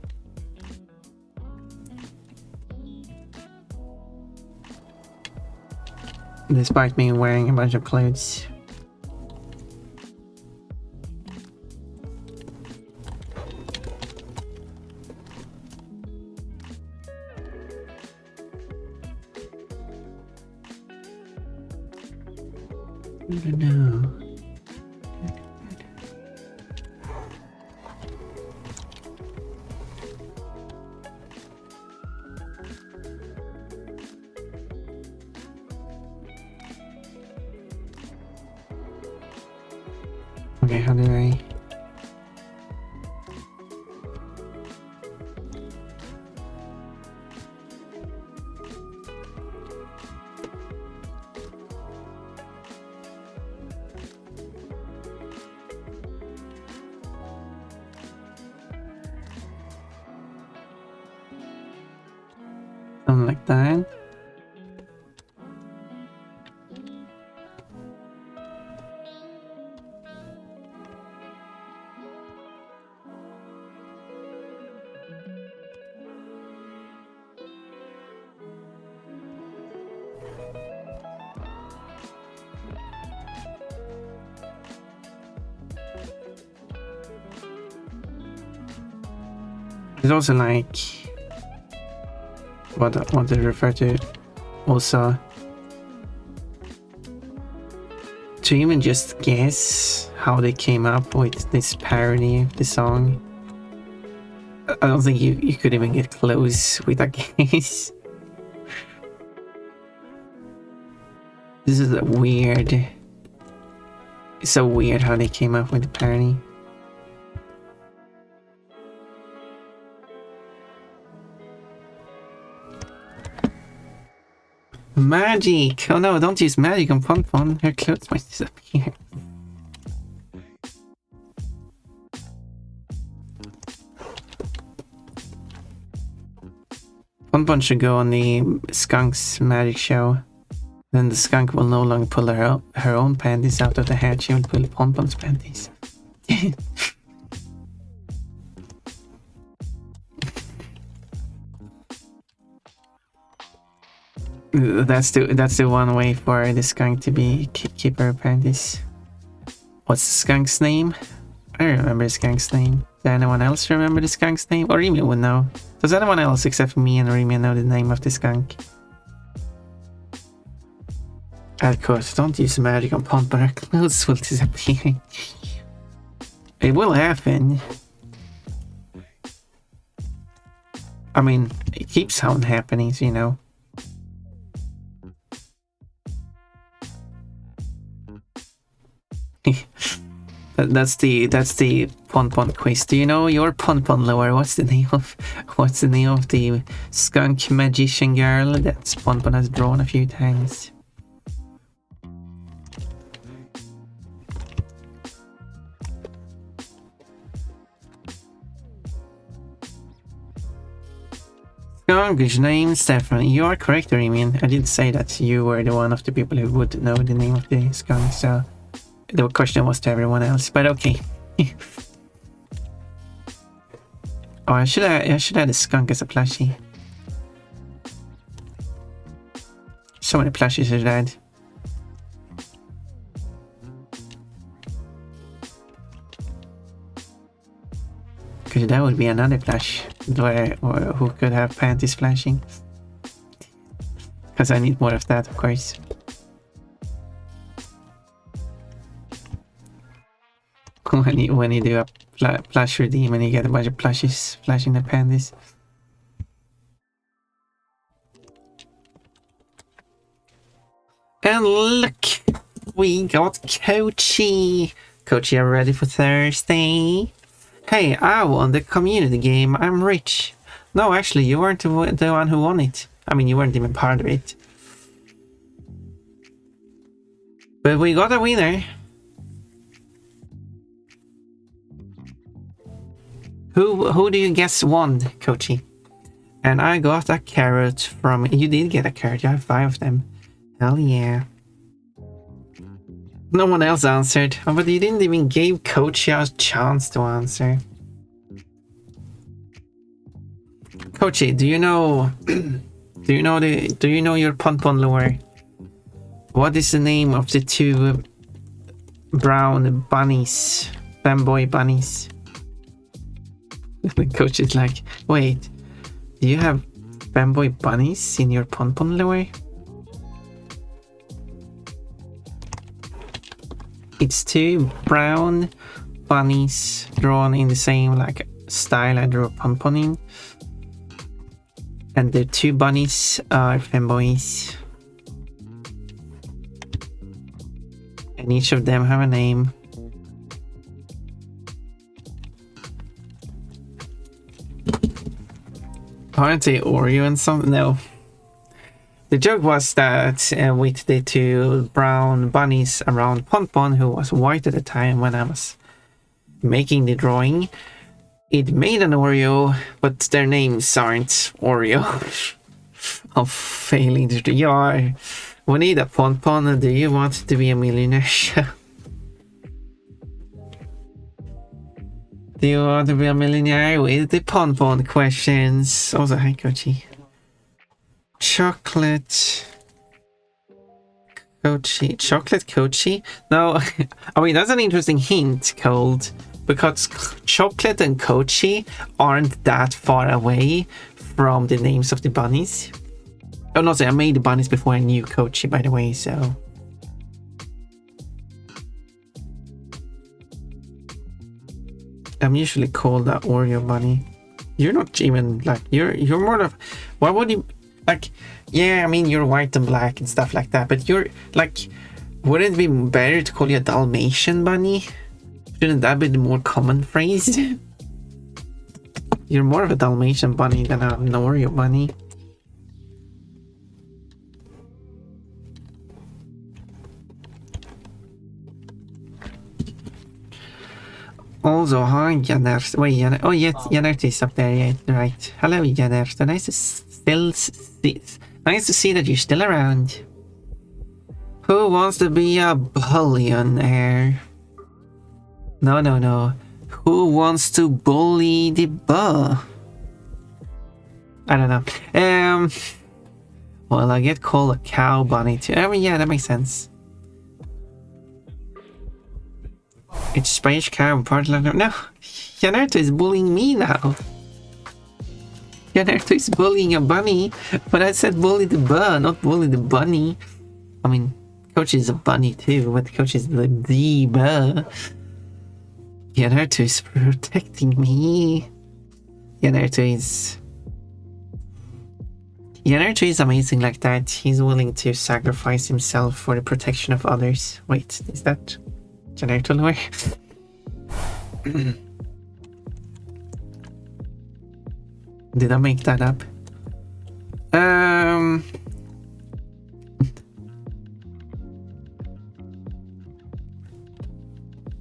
despite me wearing a bunch of clothes. I don't know. Okay, how do I... Something like that. It's also like what they refer to also to even just guess how they came up with this parody of the song. I don't think you could even get close with that guess. This is a weird. It's so weird how they came up with the parody. Magic! Oh no, don't use magic on Pon. Her clothes might disappear. Pon should go on the skunk's magic show. Then the skunk will no longer pull her own panties out of the hat, she will pull Pon's panties. That's the one way for the skunk to be keep her panties. What's the skunk's name? I don't remember the skunk's name. Does anyone else remember the skunk's name? Or Remy would know. Does anyone else except for me and Remy know the name of the skunk? Of course, don't use magic on Pon, but her clothes will disappear. It will happen. I mean, it keeps on happening, you know. That's the Pon quiz. Do you know your Pon lore? What's the name of the skunk magician girl that Pon has drawn a few times? Skunk's name, Stefan. You are correct, Remy. I did say that you were the one of the people who would know the name of the skunk, so the question was to everyone else, but okay. Oh, I should add a skunk as a plushie. So many plushies I should add. Because that would be another plush who could have panties flashing. Because I need more of that, of course. when you do a plush redeem and you get a bunch of plushies flashing the panties. And look, we got Coachy. Coachy, are you ready for Thursday? Hey, I won the community game. I'm rich. No, actually, you weren't the one who won it. I mean, you weren't even part of it. But we got a winner. Who do you guess won, Coachy? And I got a carrot from... You did get a carrot. You have 5 of them. Hell yeah. No one else answered. Oh, but you didn't even give Coachy a chance to answer. Coachy, do you know... do you know your Pon lore? What is the name of the two brown bunnies? Fanboy bunnies. The coach is like, wait, do you have fanboy bunnies in your pon-pon lure? It's two brown bunnies drawn in the same like style I drew a pon-pon in. And the two bunnies are fanboys. And each of them have a name. Aren't they Oreo and something? No. The joke was that with the two brown bunnies around Pon-Pon, who was white at the time when I was making the drawing, it made an Oreo, but their names aren't Oreo. I'm failing to do. Yeah, we need a Pon-Pon. Do you want to be a millionaire? Do you want to be a millionaire with the Pon-Pon questions? Also, hi, Kochi. Chocolate Kochi? No, I mean, that's an interesting hint, Cold, because chocolate and Kochi aren't that far away from the names of the bunnies. Oh, no, sorry, I made the bunnies before I knew Kochi, by the way, so... I'm usually called the Oreo bunny. You're not even, like, you're more of... Why would you... Like, yeah, I mean, you're white and black and stuff like that, but you're, like... Wouldn't it be better to call you a Dalmatian bunny? Shouldn't that be the more common phrase? You're more of a Dalmatian bunny than an Oreo bunny. Also, hi, Janert. Wait, Janert. Oh, yes, Janert is up there. Yeah, right. Hello, Janert. Nice to see that you're still around. Who wants to be a billionaire? No. Who wants to bully the bull? I don't know. Well, I get called a cow bunny too. I mean, yeah, that makes sense. It's Spanish cow part of no. Yanerto is bullying me now. Yanerto is bullying a bunny, but I said bully the bull, not bully the bunny. I mean, Coach is a bunny too, but Coach is the bull. Yanerto is protecting me. Yanerto is amazing like that. He's willing to sacrifice himself for the protection of others. Wait, is that Yanerto lore? Did I make that up?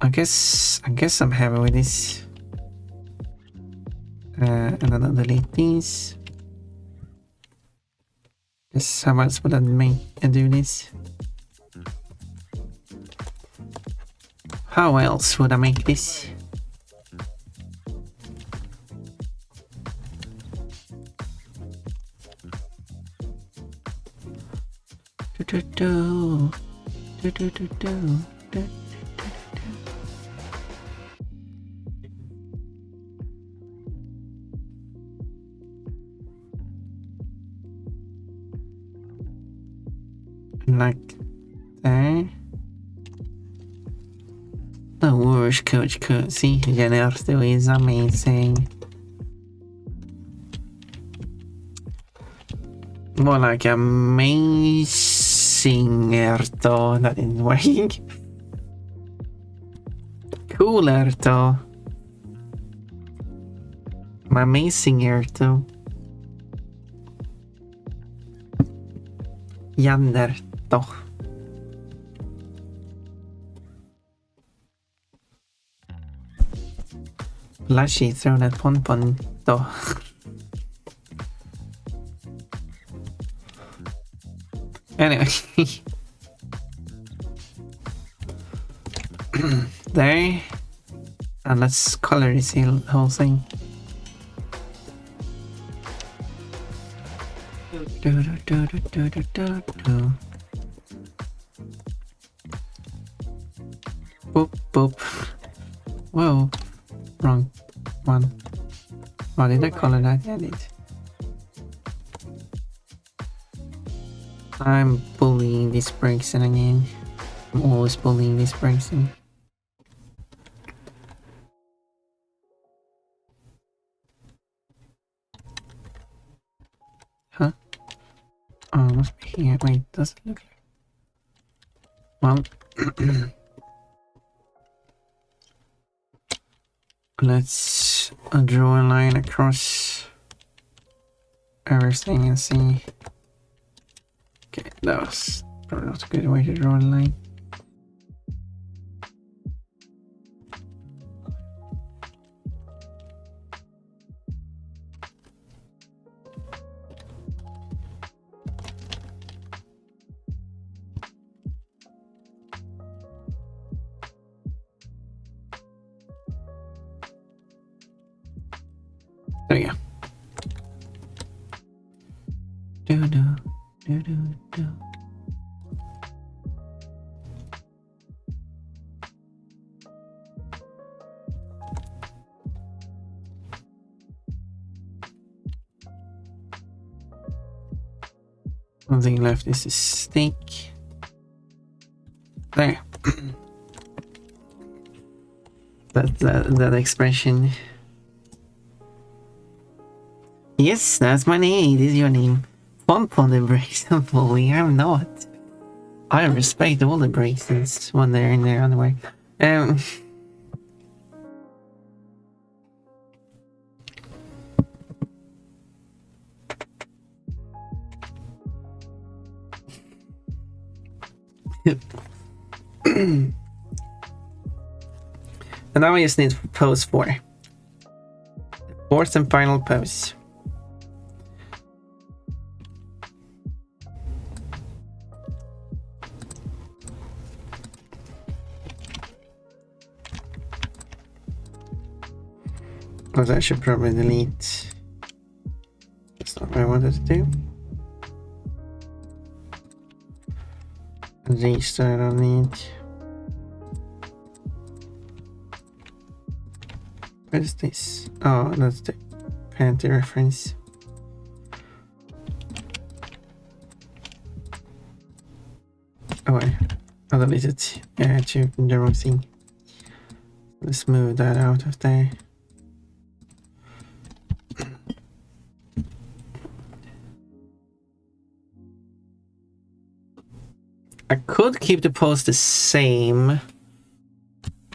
I guess I'm happy with this. And then I'll delete these. Yes, how else would I make and do this? How else would I make this? Like that. The worst Coach could see. Yanerto is amazing. More like amazing Erto. That isn't working. Cool Erto. Amazing Erto. Yanerto. Lashy thrown at Pon-Pon though. Anyway. There. And let's color this whole thing. Boop. Whoa. Wrong one. Oh, did I call it that? Yeah, I did. I'm bullying this Brigson again. I'm always bullying this Brigson. Huh? Oh, it must be here. Wait, does it look like... Well... Let's draw a line across everything and see. Okay, that was probably not a good way to draw a line. There we go. Do. One thing left is a stick. There. that expression. Yes, that's my name. It is your name. Fun the Brixton bully. I'm not. I respect all the Brixtons when they're in their underwear. And now we just need pose 4. Fourth and final pose. Because I should probably delete. That's not what I wanted to do. And these I don't need. What is this? Oh, that's the panty reference. Oh, I deleted. Yeah, I achieved the wrong thing. Let's move that out of there. I could keep the pose the same,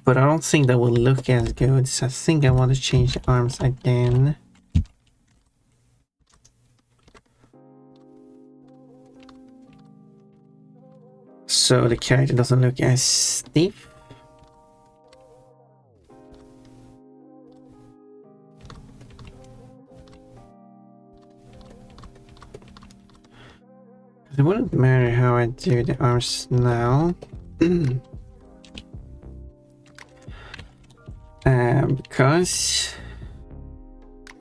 but I don't think that will look as good, so I think I want to change the arms again. So the character doesn't look as stiff. It wouldn't matter how I do the arms now. Because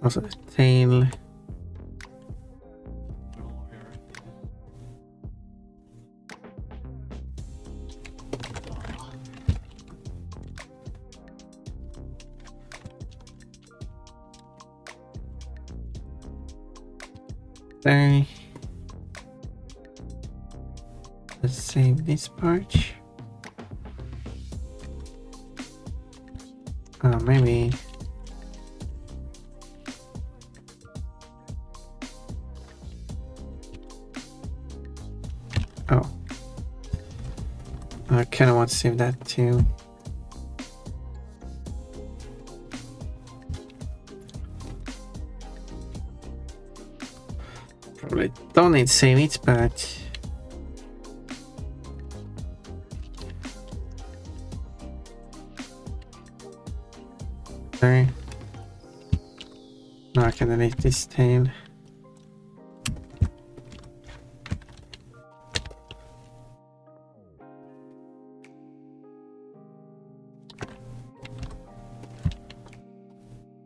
also the tail. There. Let's save this part. Oh, maybe. Oh. I kind of want to save that too. Probably don't need to save it, but sorry. Now I can delete this tail.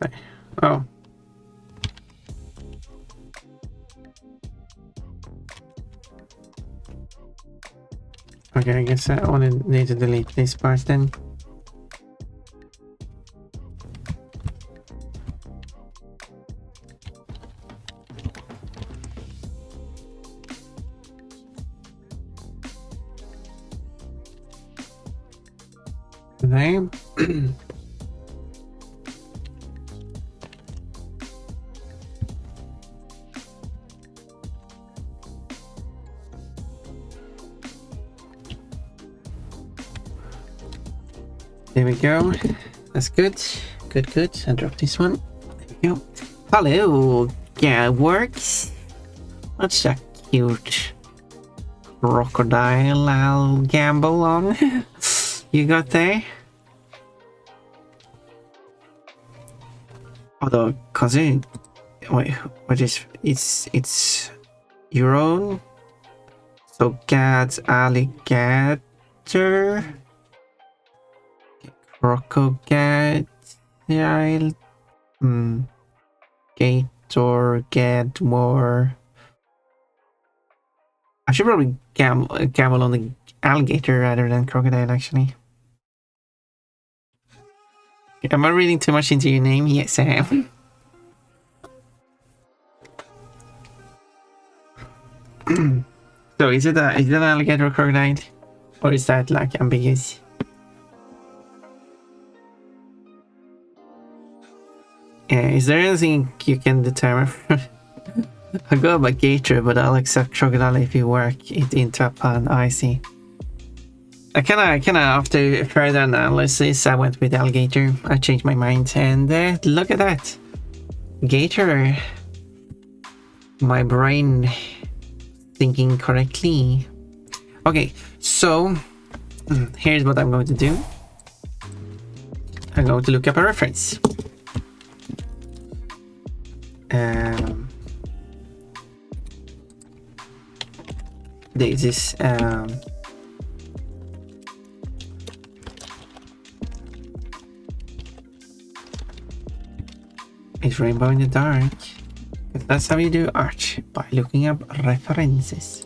There. Oh. Okay, I guess I only need to delete this part then. there. There we go. That's good. Good, good. And drop this one. There we go. Hello, yeah, works. What's that cute crocodile I'll gamble on? You got there? Although, cause it, wait, what is it's your own. So Gad's alligator, crocodile, gator, Gadmore. I should probably gamble on the alligator rather than crocodile, actually. Am I reading too much into your name? Yes, I am. So is it an alligator or crocodile? Or is that like ambiguous? Yeah, is there anything you can determine? I go by gator, but I'll accept crocodile if you work it into a pun. I see. I kinda after further analysis, I went with alligator. I changed my mind, and look at that, gator. My brain thinking correctly. Okay, so here's what I'm going to do. I'm going to look up a reference. This is it's Rainbow in the Dark. But that's how you do art, by looking up references.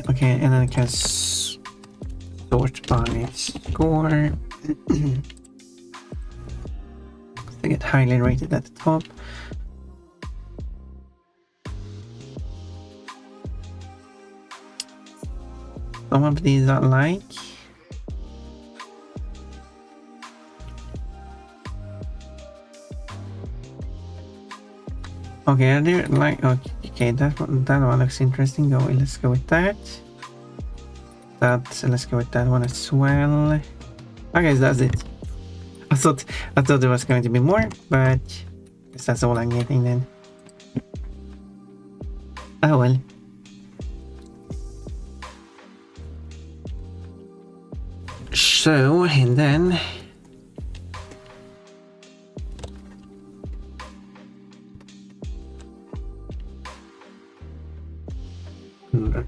Okay, and then I can sort by score. I get highly rated at the top. Some of these I like. Okay, I do like. Okay, that one looks interesting. Let's go with that. Let's go with that one as well. Okay, so that's it. I thought there was going to be more, but I guess that's all I'm getting then. Oh well. So, and then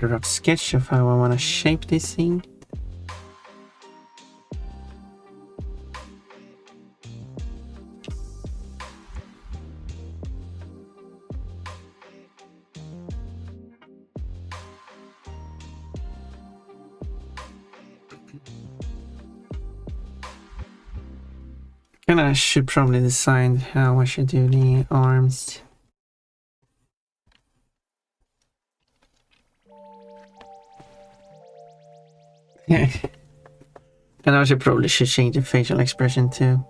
a rough sketch of how I want to shape this thing. And I should probably decide how I should do the arms. Yeah. And I probably should change the facial expression too.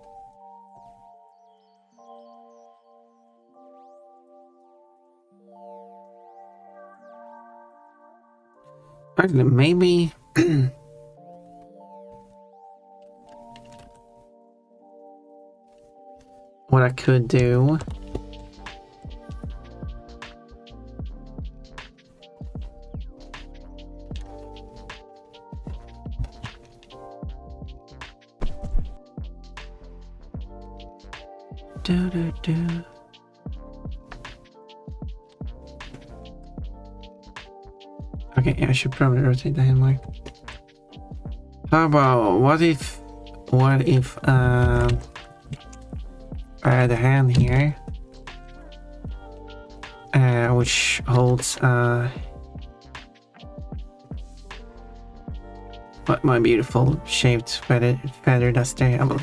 Actually, maybe what I could do Okay, I should probably rotate the hand more. How about what if I had a hand here, which holds my beautiful shaped feather duster. I will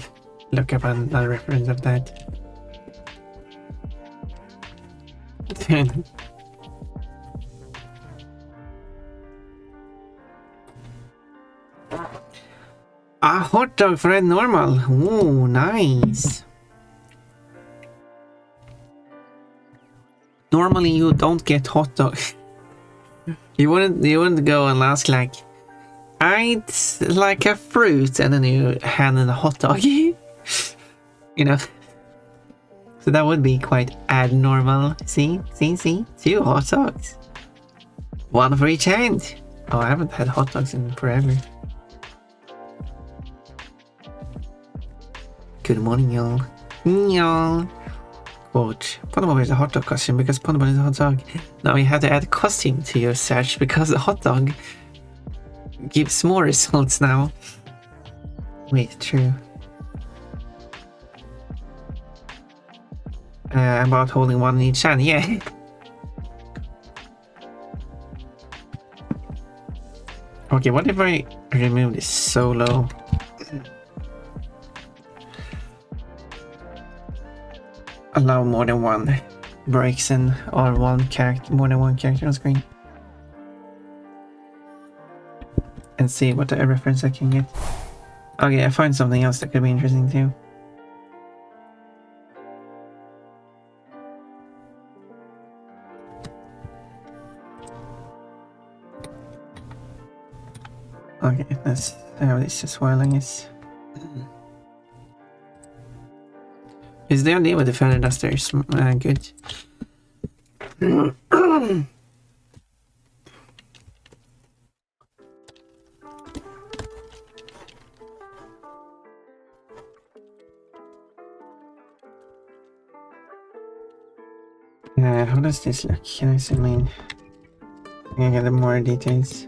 look up another reference of that. A hot dog for a normal. Oh, nice. Normally you don't get hot dog. you wouldn't go and ask like, I'd like a fruit, and then you hand in a hot dog. You know. So that would be quite abnormal. See, 2 hot dogs. 1 for each hand. Oh, I haven't had hot dogs in forever. Good morning, y'all. Y'all. Quote, Ponable wears a hot dog costume because Ponable is a hot dog. Now you have to add a costume to your search because a hot dog gives more results now. Wait, true. About holding 1 in each hand, yeah. Okay, what if I remove this solo? Allow more than 1 breaks in or more than one character on screen. And see what the reference I can get. Okay, I find something else that could be interesting too. Okay, let's have this just whiling is. Is the idea with the feather duster is good? How does this look? Can I zoom in? Can I get more details?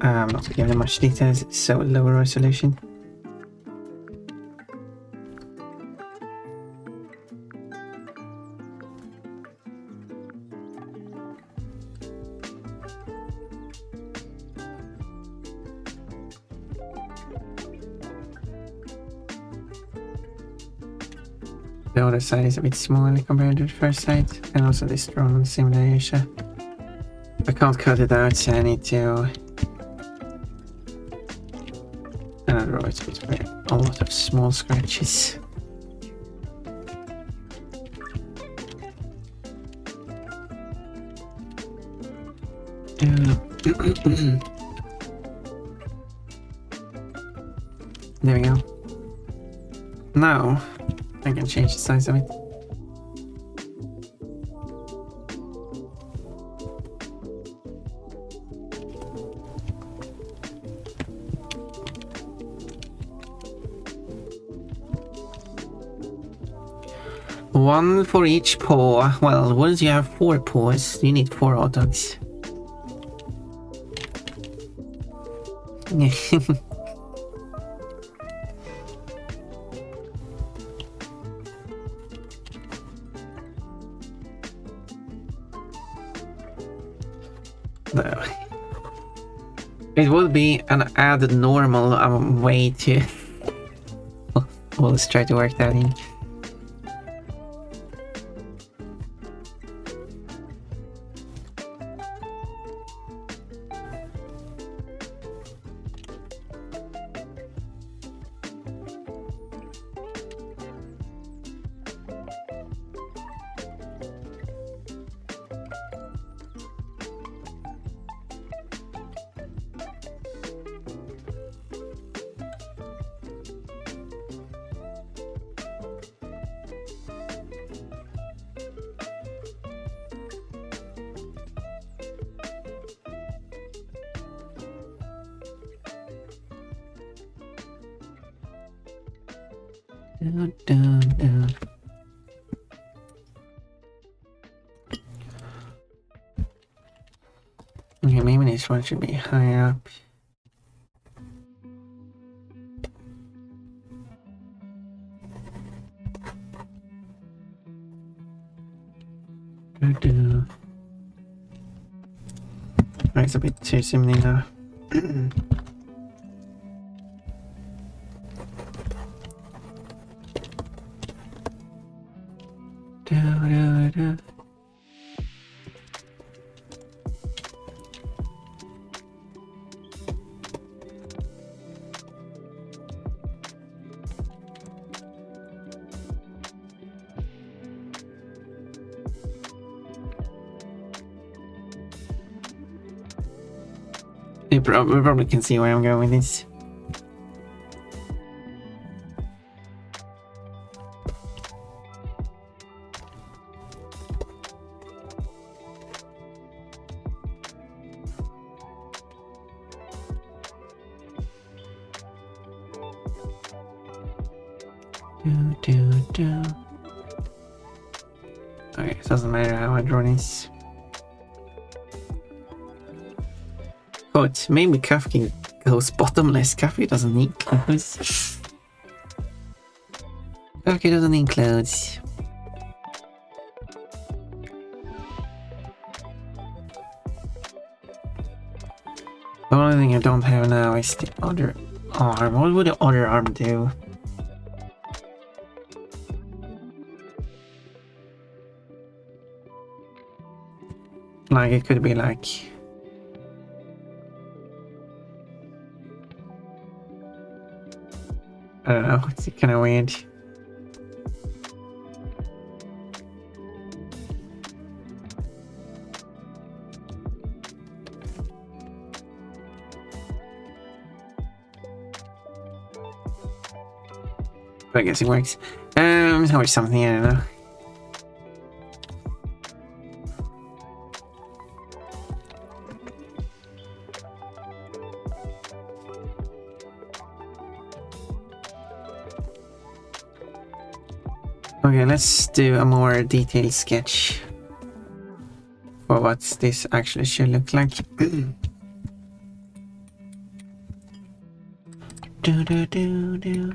Not giving much details, it's so low resolution. The other side is a bit smaller compared to the first side, and also this drone similar area. I can't cut it out, so I need to. It's with a lot of small scratches. There we go. Now I can change the size of it. One for each paw. Well, once you have 4 paws, you need 4 hot dogs. It would be an added normal way to. Well, let's try to work that in. Okay, maybe this one should be higher up. Do. Oh, it's a bit too similar now. Do. You probably can see where I'm going with this. Do. Okay, it doesn't matter how I draw this. But maybe Kafka goes bottomless. Kafka doesn't need clothes. Kafka doesn't need clothes. The only thing I don't have now is the other arm. What would the other arm do? Like, it could be like... I don't know, it's kind of weird. But I guess it works. Or something, I don't know. Okay, let's do a more detailed sketch for what this actually should look like. Do.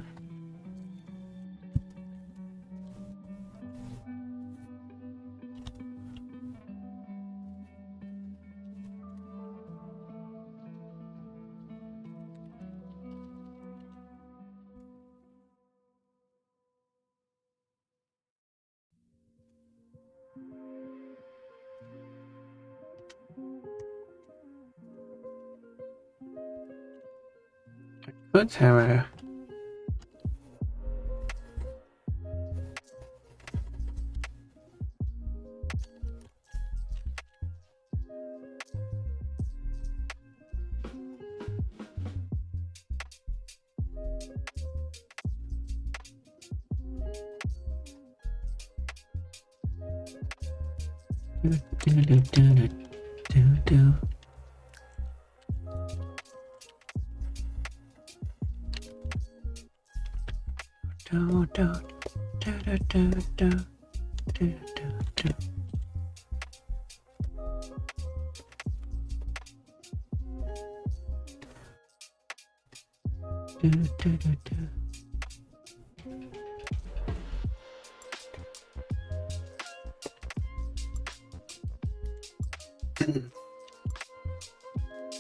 Could have a... Do.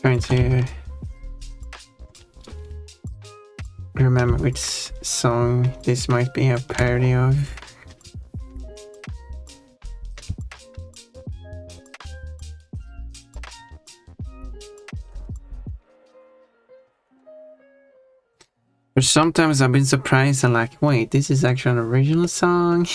Trying to remember which song this might be a parody of. But sometimes I've been surprised and like, wait, this is actually an original song.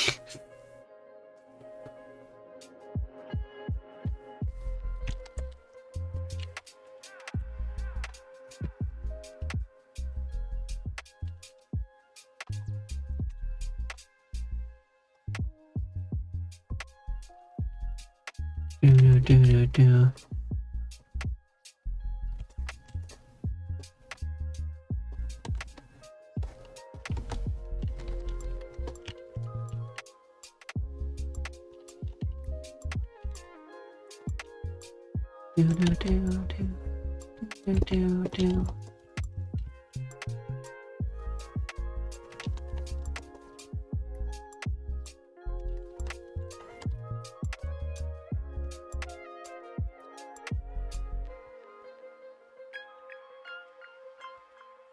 Do.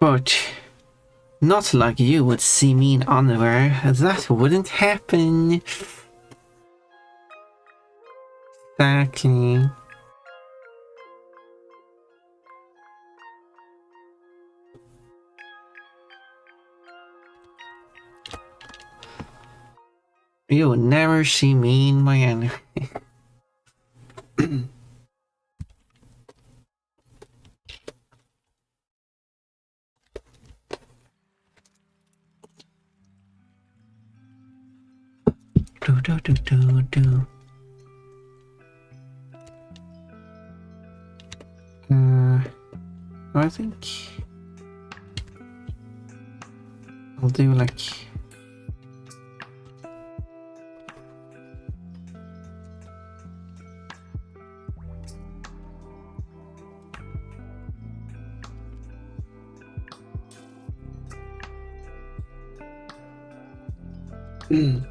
But not like you would see me in underwear. That wouldn't happen. Exactly. You would never see me in my underwear. Do. I think I'll do like okay,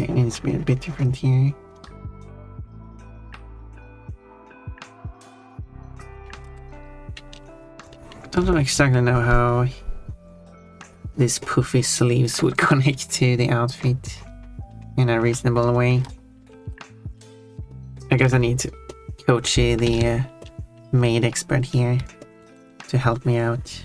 it needs to be a bit different here. Don't exactly know how these puffy sleeves would connect to the outfit in a reasonable way. I guess I need to coach the maid expert here to help me out.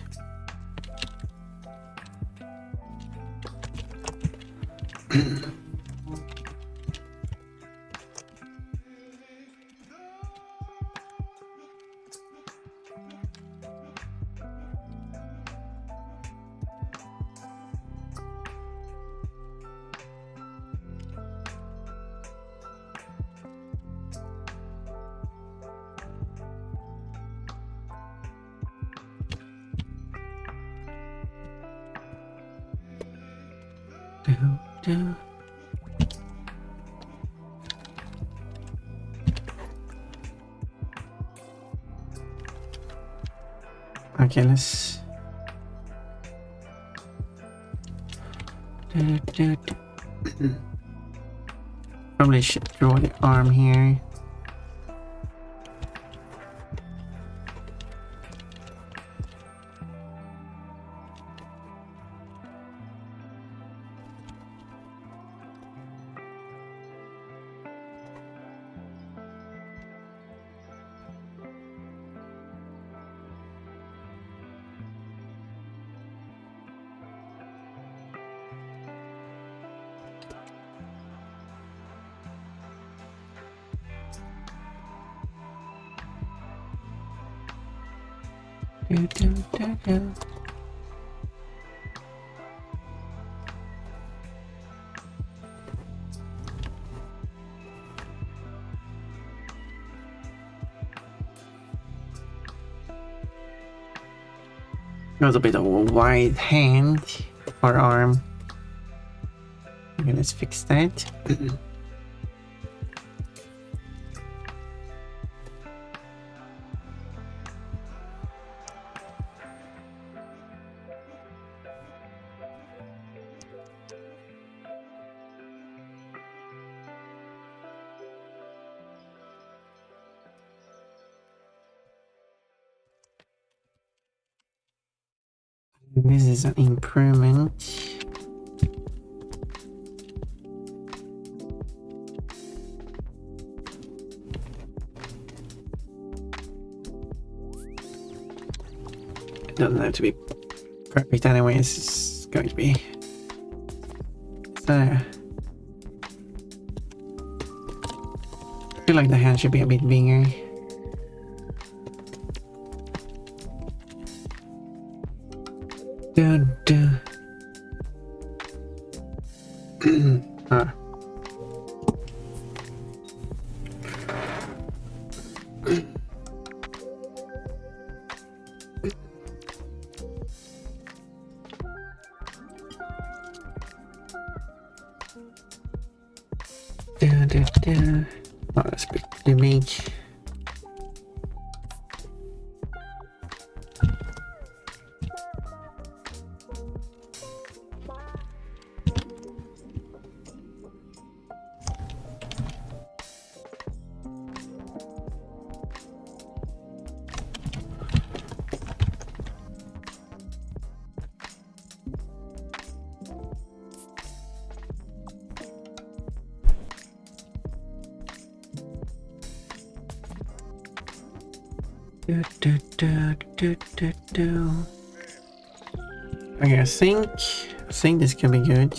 Okay, let's probably should draw the arm here. That was a bit of a wide hand or arm. Okay, let's fix that. This is an improvement. It doesn't have to be perfect anyway, it's going to be. So I feel like the hand should be a bit bigger. Ah. Oh, that's a bit too big. Okay, I think this can be good.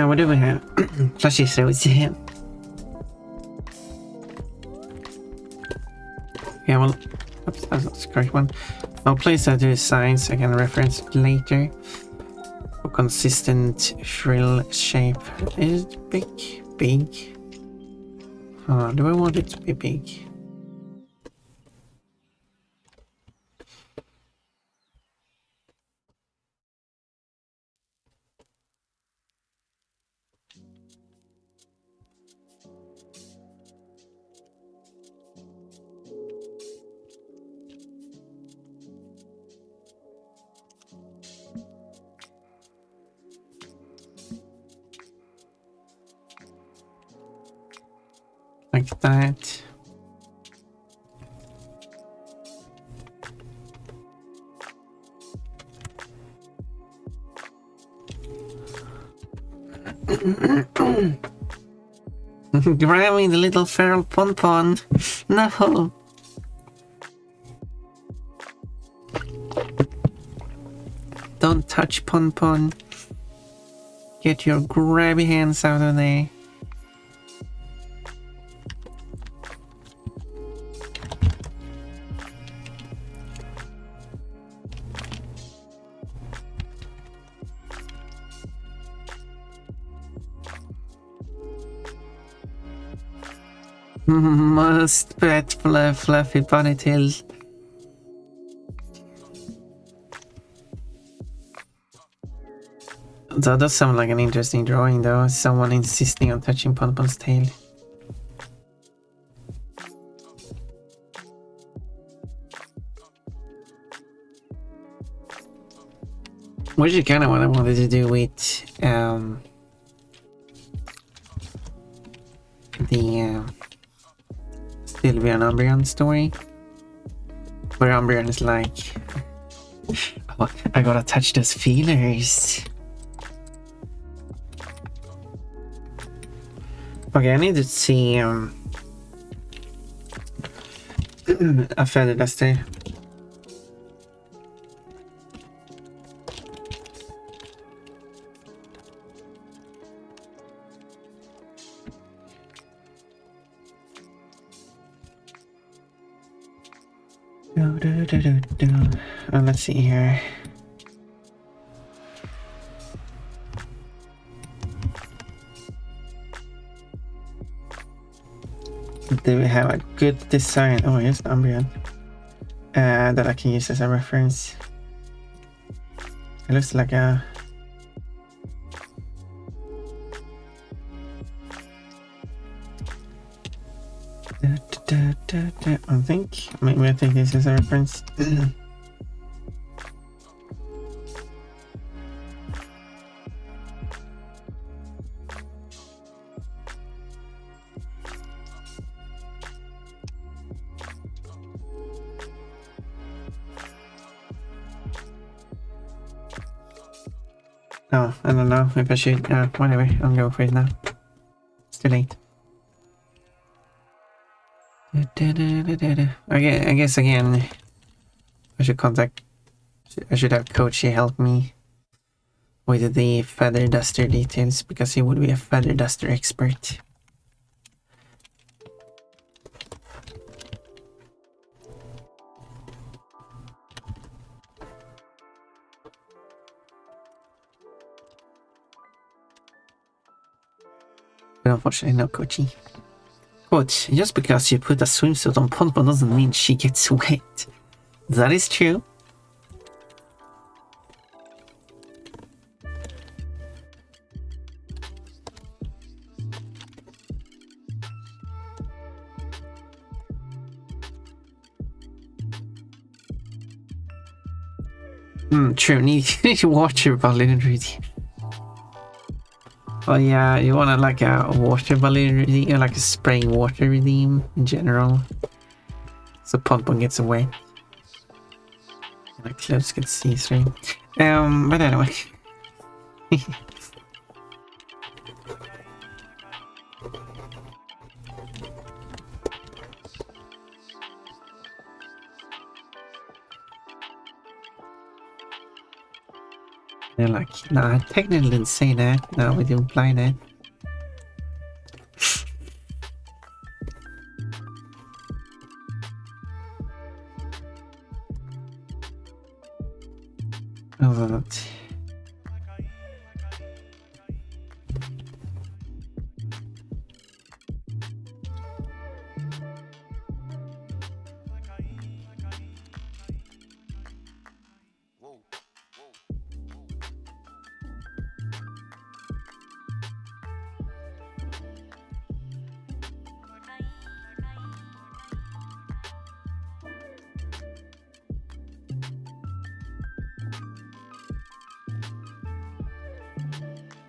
What do we have? Flashy throws here. Yeah, well, oops, that's not the correct one. I'll place that to the side so I can reference it later. For consistent frill shape. Is it big? Big? Do I want it to be big? Like that. Grabbing the little feral pon-pon. No. Don't touch pon-pon. Get your grabby hands out of there. Must pet fluffy ponytail. That does sound like an interesting drawing though, someone insisting on touching Pon-Pon's tail. Which is kind of what I wanted to do with the Sylvia and Umbreon story, where Umbreon is like, oh, I gotta touch those feelers. Okay, I need to see a feather duster. Let's see here. Do we have a good design? Oh, here's Umbreon. That I can use as a reference. It looks like a... I think maybe I take this as a reference. Oh, I don't know if I should. Whatever, I'll go for it now. It's too late. Okay, I guess again, I should have Kochi help me with the feather duster details, because he would be a feather duster expert. But unfortunately, no Kochi. But just because you put a swimsuit on Pon-Pon doesn't mean she gets wet. That is true. True, need to watch your balloon, Rudy. Oh yeah, you want like a water balloon redeem, or like a spraying water redeem in general. So Pompon gets away. And my clothes get see-through. But anyway. They're like, nah, I technically didn't say that. No, we didn't imply that. Oh, that.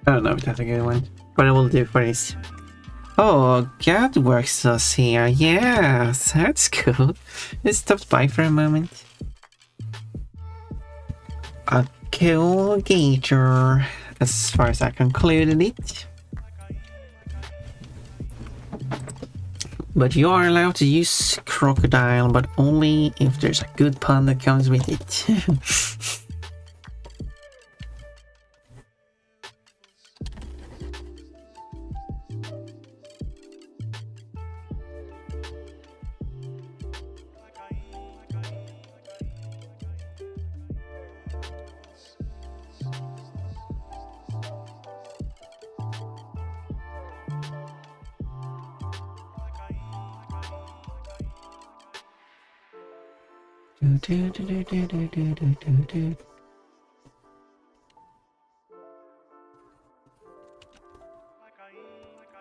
I don't know if that's a good one, but I will do for this. Oh, God works us here. Yes, that's cool. Let's stop by for a moment. A cool gator, as far as I concluded it. But you are allowed to use crocodile, but only if there's a good pun that comes with it.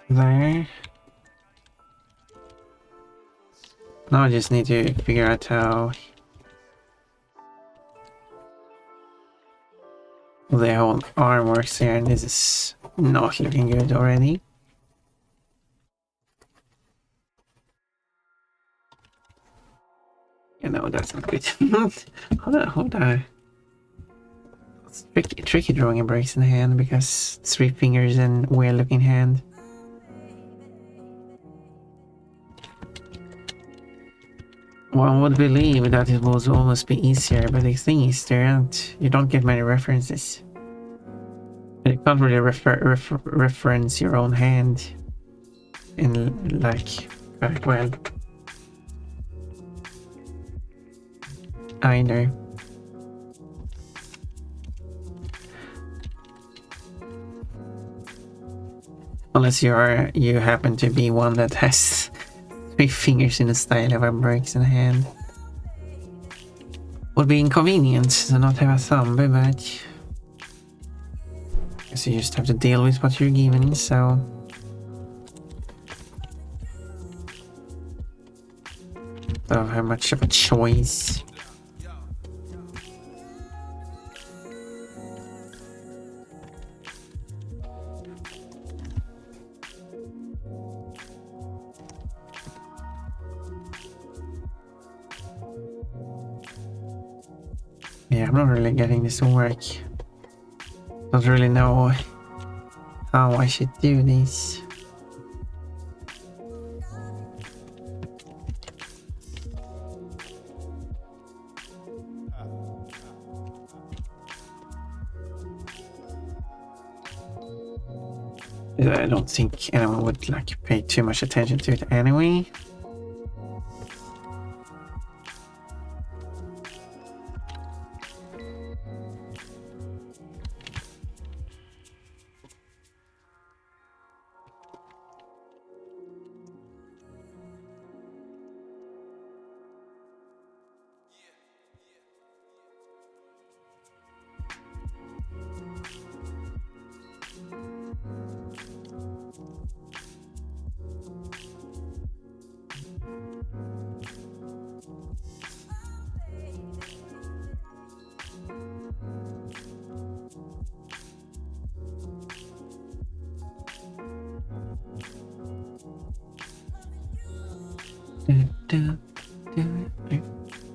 There. Now I just need to figure out how the whole arm works here, and this is not looking good already. You know, that's not good. Hold on. It's tricky drawing a breaks in the hand because 3 fingers and weird looking hand. One would believe that it will almost be easier, but the thing is, you don't get many references. And you can't really reference your own hand in like very well. I know. Unless you happen to be one that has 3 fingers in the style of a breaks in the hand. Would be inconvenient to not have a thumb, but guess you just have to deal with what you're given, so don't have much of a choice. Yeah, I'm not really getting this to work. Don't really know how I should do this. I don't think anyone would like pay too much attention to it anyway.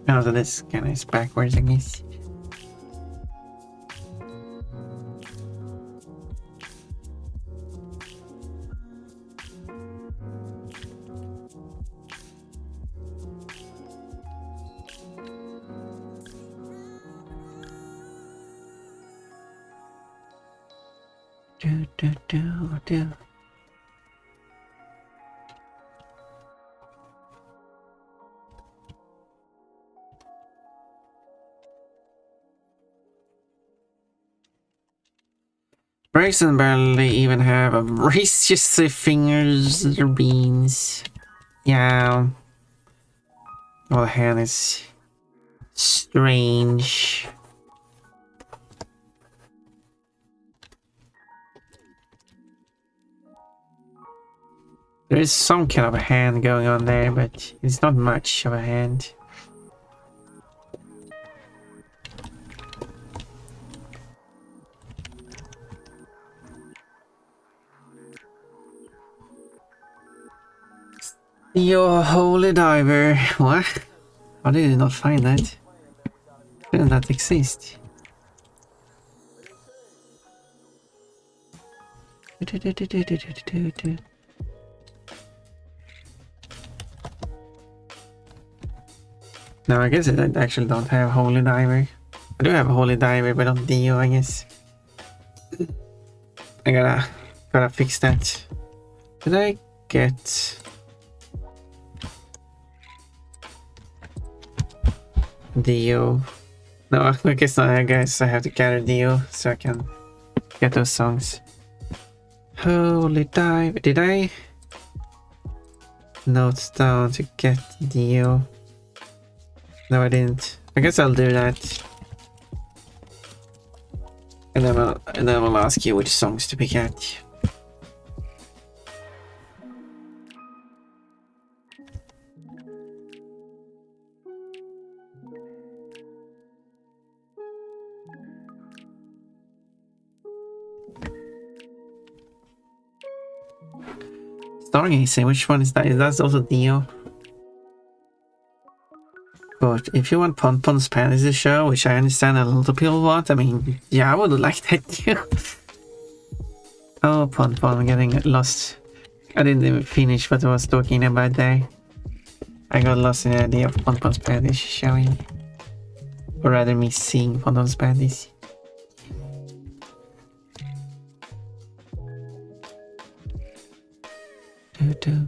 Oh, so this kind of is backwards, I guess. Do. Raisin barely even have a race, just the fingers, their beans. Yeah. Well, the hand is strange. There is some kind of a hand going on there, but it's not much of a hand. Your holy diver. What? How did you not find that? Didn't that exist? No, I guess I actually don't have holy diver. I do have a holy diver, but not Dio, I guess. I gotta fix that. Did I get Dio? No, I guess not. I guess I have to gather Dio so I can get those songs. Holy dive. Did I note down to get Dio? No, I didn't. I guess I'll do that. And then I'll ask you which songs to pick out. Stargazing, which one is that? That's also Dio. But if you want Pon Pon's Fantasy Show, which I understand a lot of people want, I mean, yeah, I would like that too. Oh, Pon Pon, getting lost. I didn't even finish what I was talking about there. I got lost in the idea of Pon Pon's Fantasy showing. Or rather, me seeing Pon Pon's Fantasy. Do.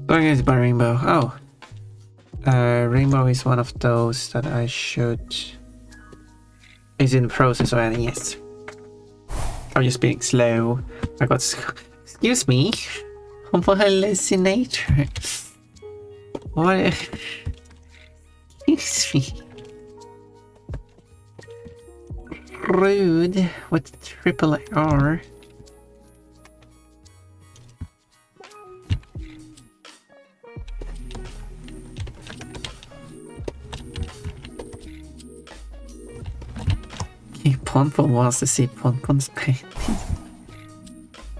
Stargaze by Rainbow. Oh. Rainbow is one of those that I should... is in the process of adding, yes. I'm just being slow. I got... Excuse me? I'm a hallucinator. What? Excuse me. Rude with triple R. Pon Pon wants to see Pon Pon's paintings.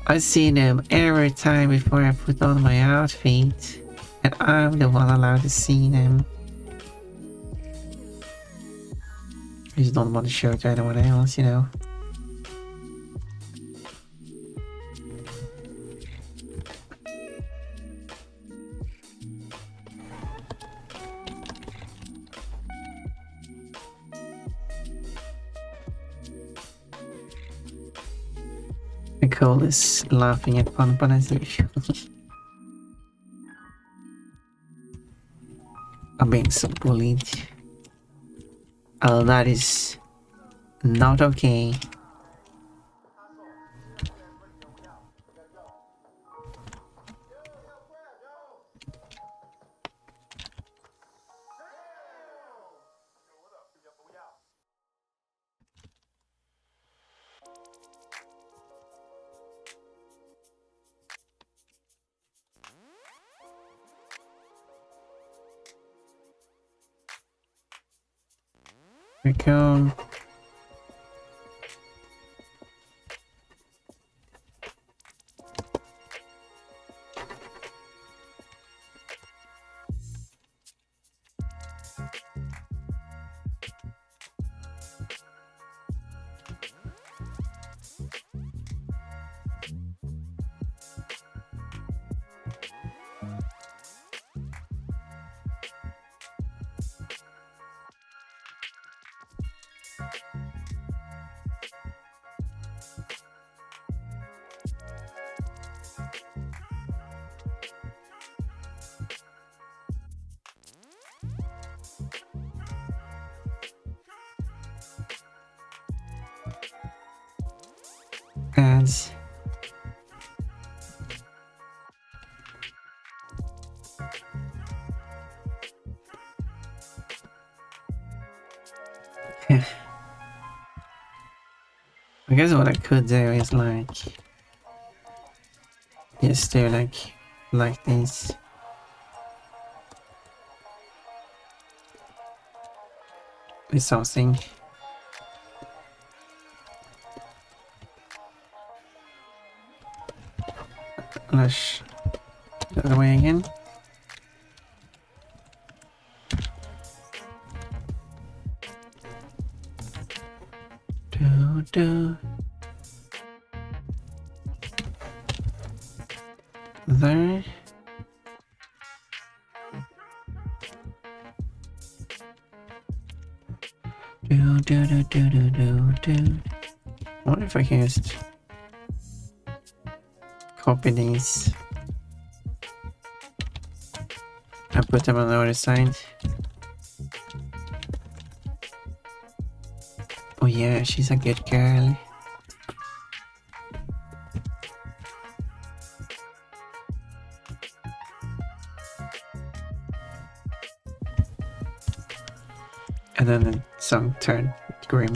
I see them every time before I put on my outfit, and I'm the one allowed to see them. I just don't want to show it to anyone else, you know. Nicole is laughing at Pon Pon as usual. I'm being so bullied. Oh, that is not okay. we go. Ads. I guess what I could do is like just do like this. With something. Let's the other way again. Do. There. Do. What if I can just copy these and put them on the other side? Oh yeah, she's a good girl. And then the song turned grim.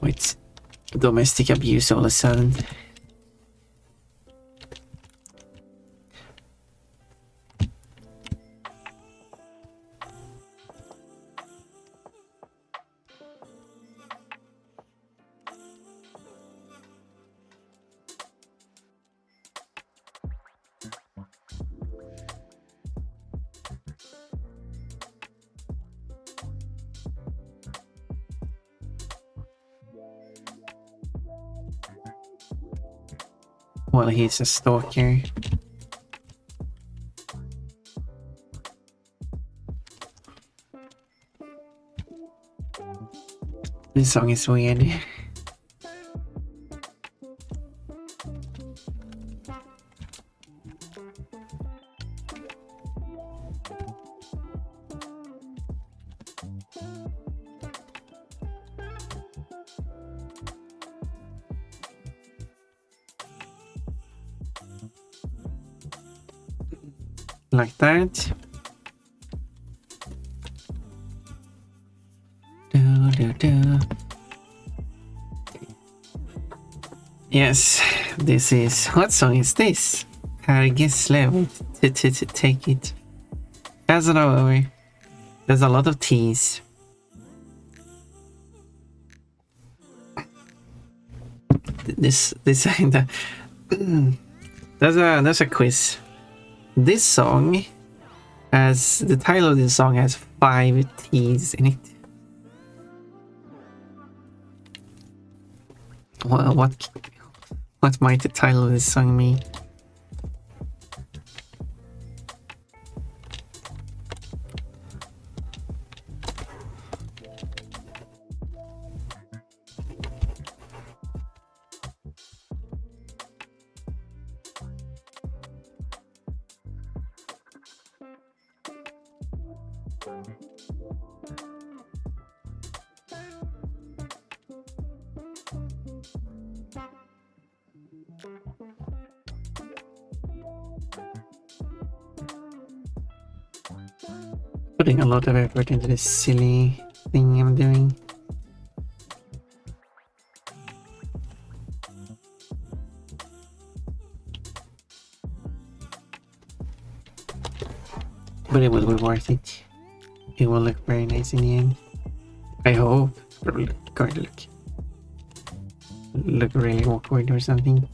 Wait, domestic abuse all of a sudden. Well, he's a stalker. This song is weird. Like that. Do. Yes, this is... What song is this? I guess level to take it. As an over. There's a lot of T's. This that's a quiz. This song has the title of this song has 5 T's in it. What might the title of this song mean? Putting a lot of effort into this silly thing I'm doing. But it will be worth it. It will look very nice in the end. I hope. Probably going to look really awkward or something.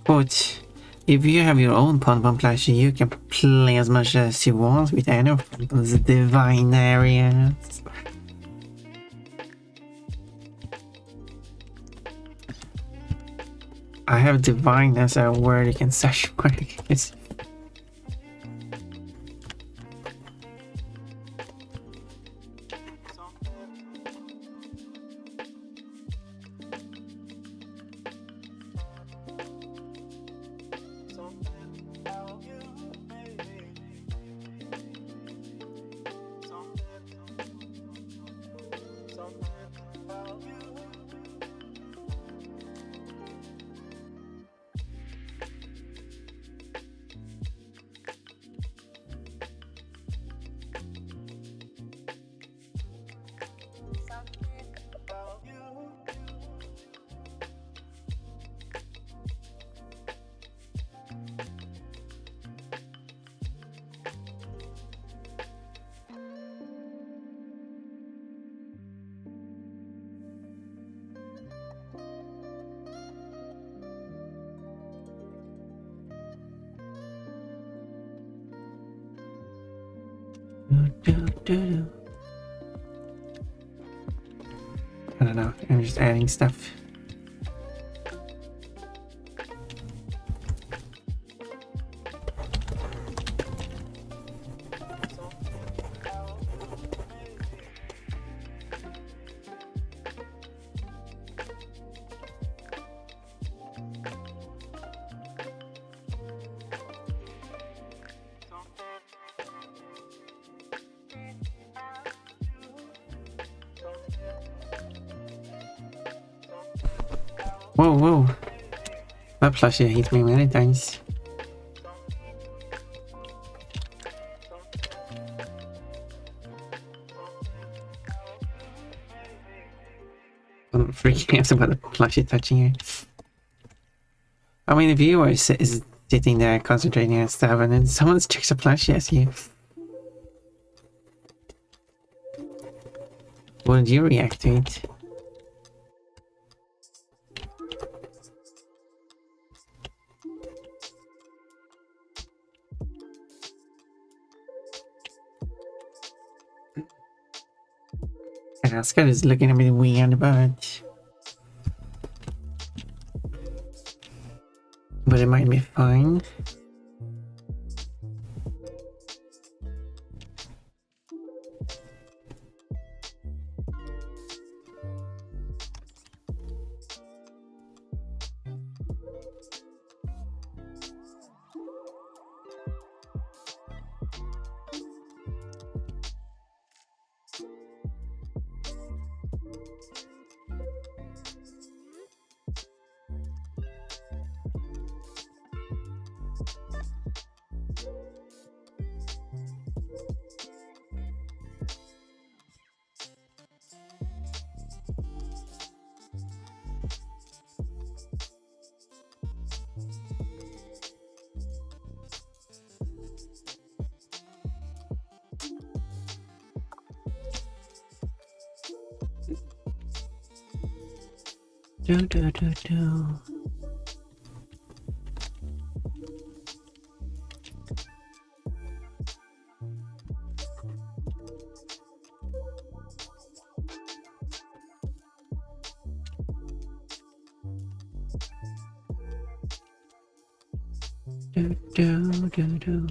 But if you have your own pom-pom plushie, you can play as much as you want with any of those divine areas. I have divine as a word you can search for. It's I don't know, I'm just adding stuff. Whoa, whoa. That plushie hit me many times. I'm freaking out about the plushie touching her. I mean, the viewer is sitting there concentrating on stuff, and then someone checks a plushie as you. Wouldn't you react to it? Oscar is looking a bit weird, but it might be fine. Do do do do. Do do do do.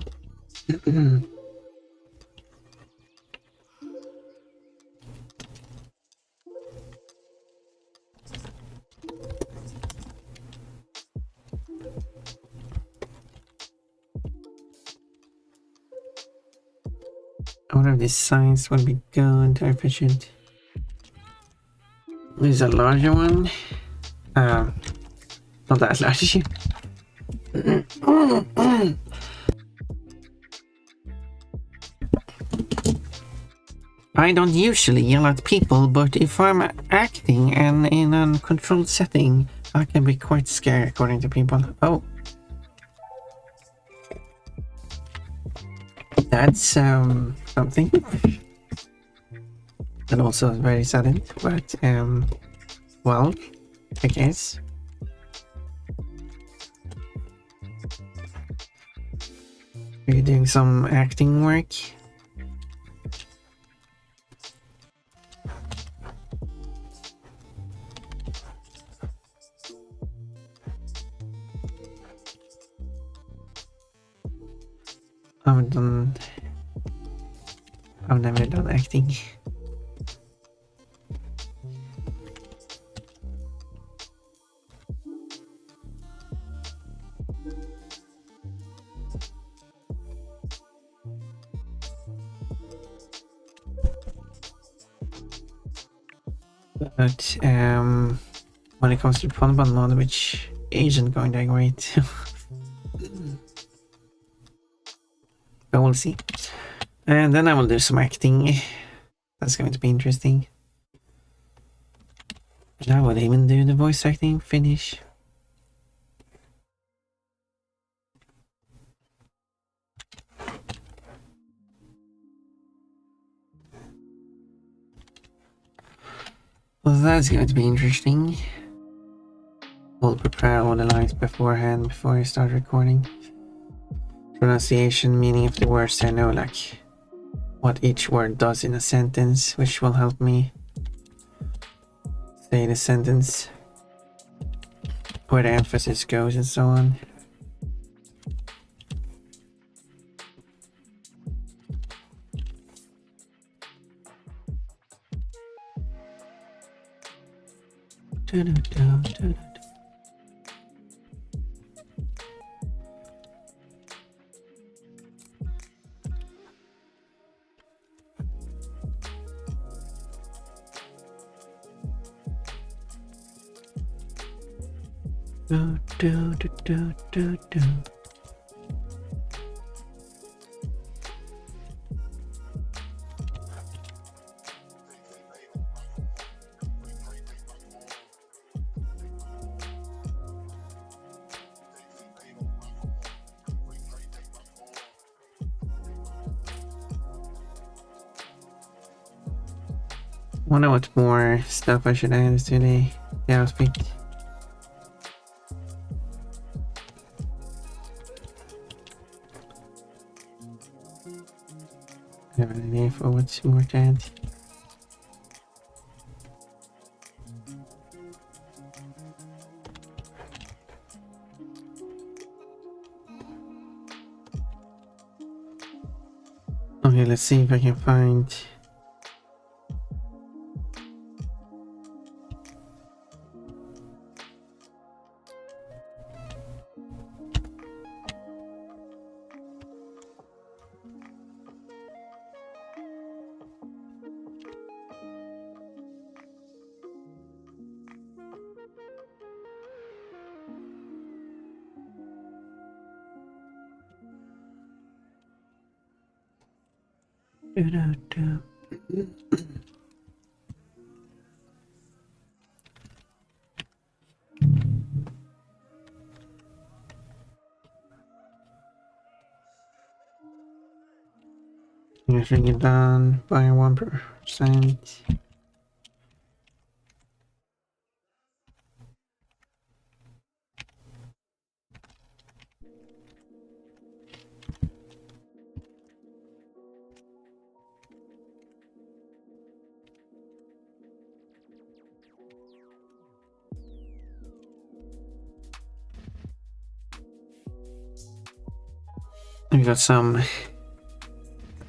I wonder if these signs will be good or efficient. There's a larger one. Not that large. I don't usually yell at people, but if I'm acting and in a controlled setting, I can be quite scary according to people. Oh. That's something. And also very sudden, but well, I guess. Are you doing some acting work? I've never done acting. But when it comes to fun mode, which isn't going that great. But we'll see. And then I will do some acting. That's going to be interesting. And I will even do the voice acting finish. Well, that's going to be interesting. We'll prepare all the lines beforehand before I start recording. Pronunciation, meaning of the words, I know like what each word does in a sentence, which will help me say the sentence, where the emphasis goes and so on. Wonder what more stuff I should add to the speak. I have an idea for what's more to add. Okay, let's see if I can find. Measuring it down by 1%. We got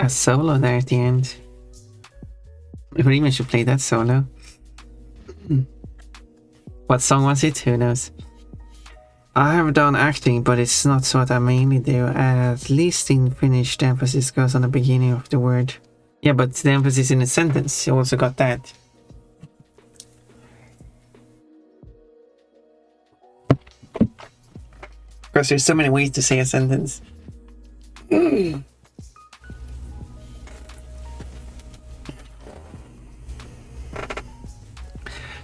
a solo there at the end. Rima should play that solo. What song was it? Who knows? I have done acting, but it's not what I mainly do. At least in Finnish, the emphasis goes on the beginning of the word. Yeah, but the emphasis in a sentence, you also got that. Because there's so many ways to say a sentence.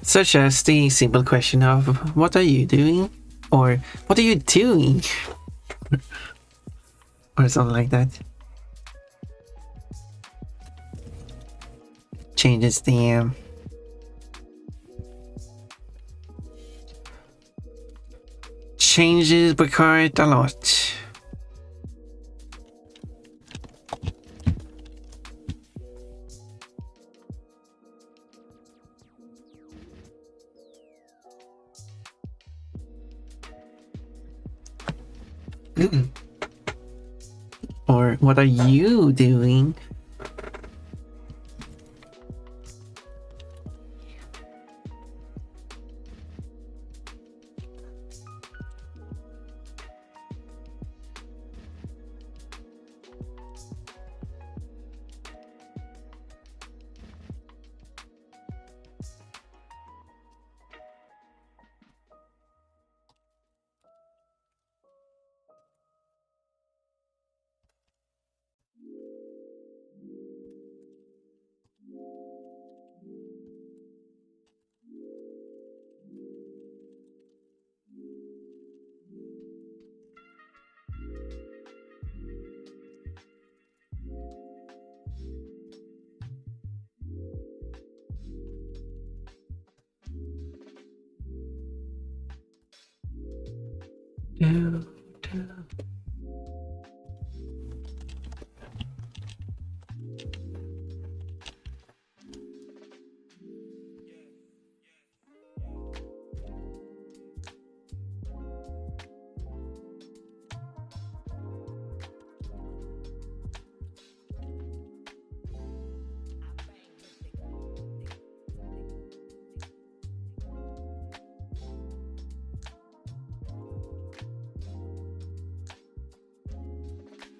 Such as the simple question of, what are you doing? Or, what are you doing? Or something like that. Changes the changes quite a lot. Or what are you doing?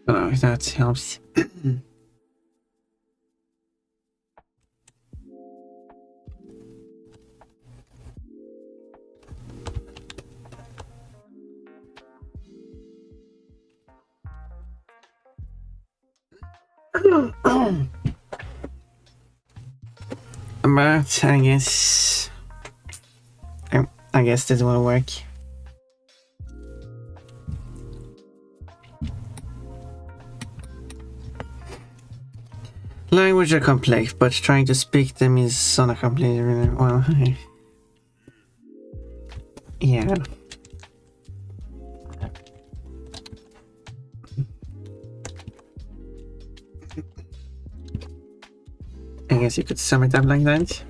Oh, that helps. But I guess this will work. Language are complex, but trying to speak them is on a completely well. Yeah. I guess you could sum it up like that.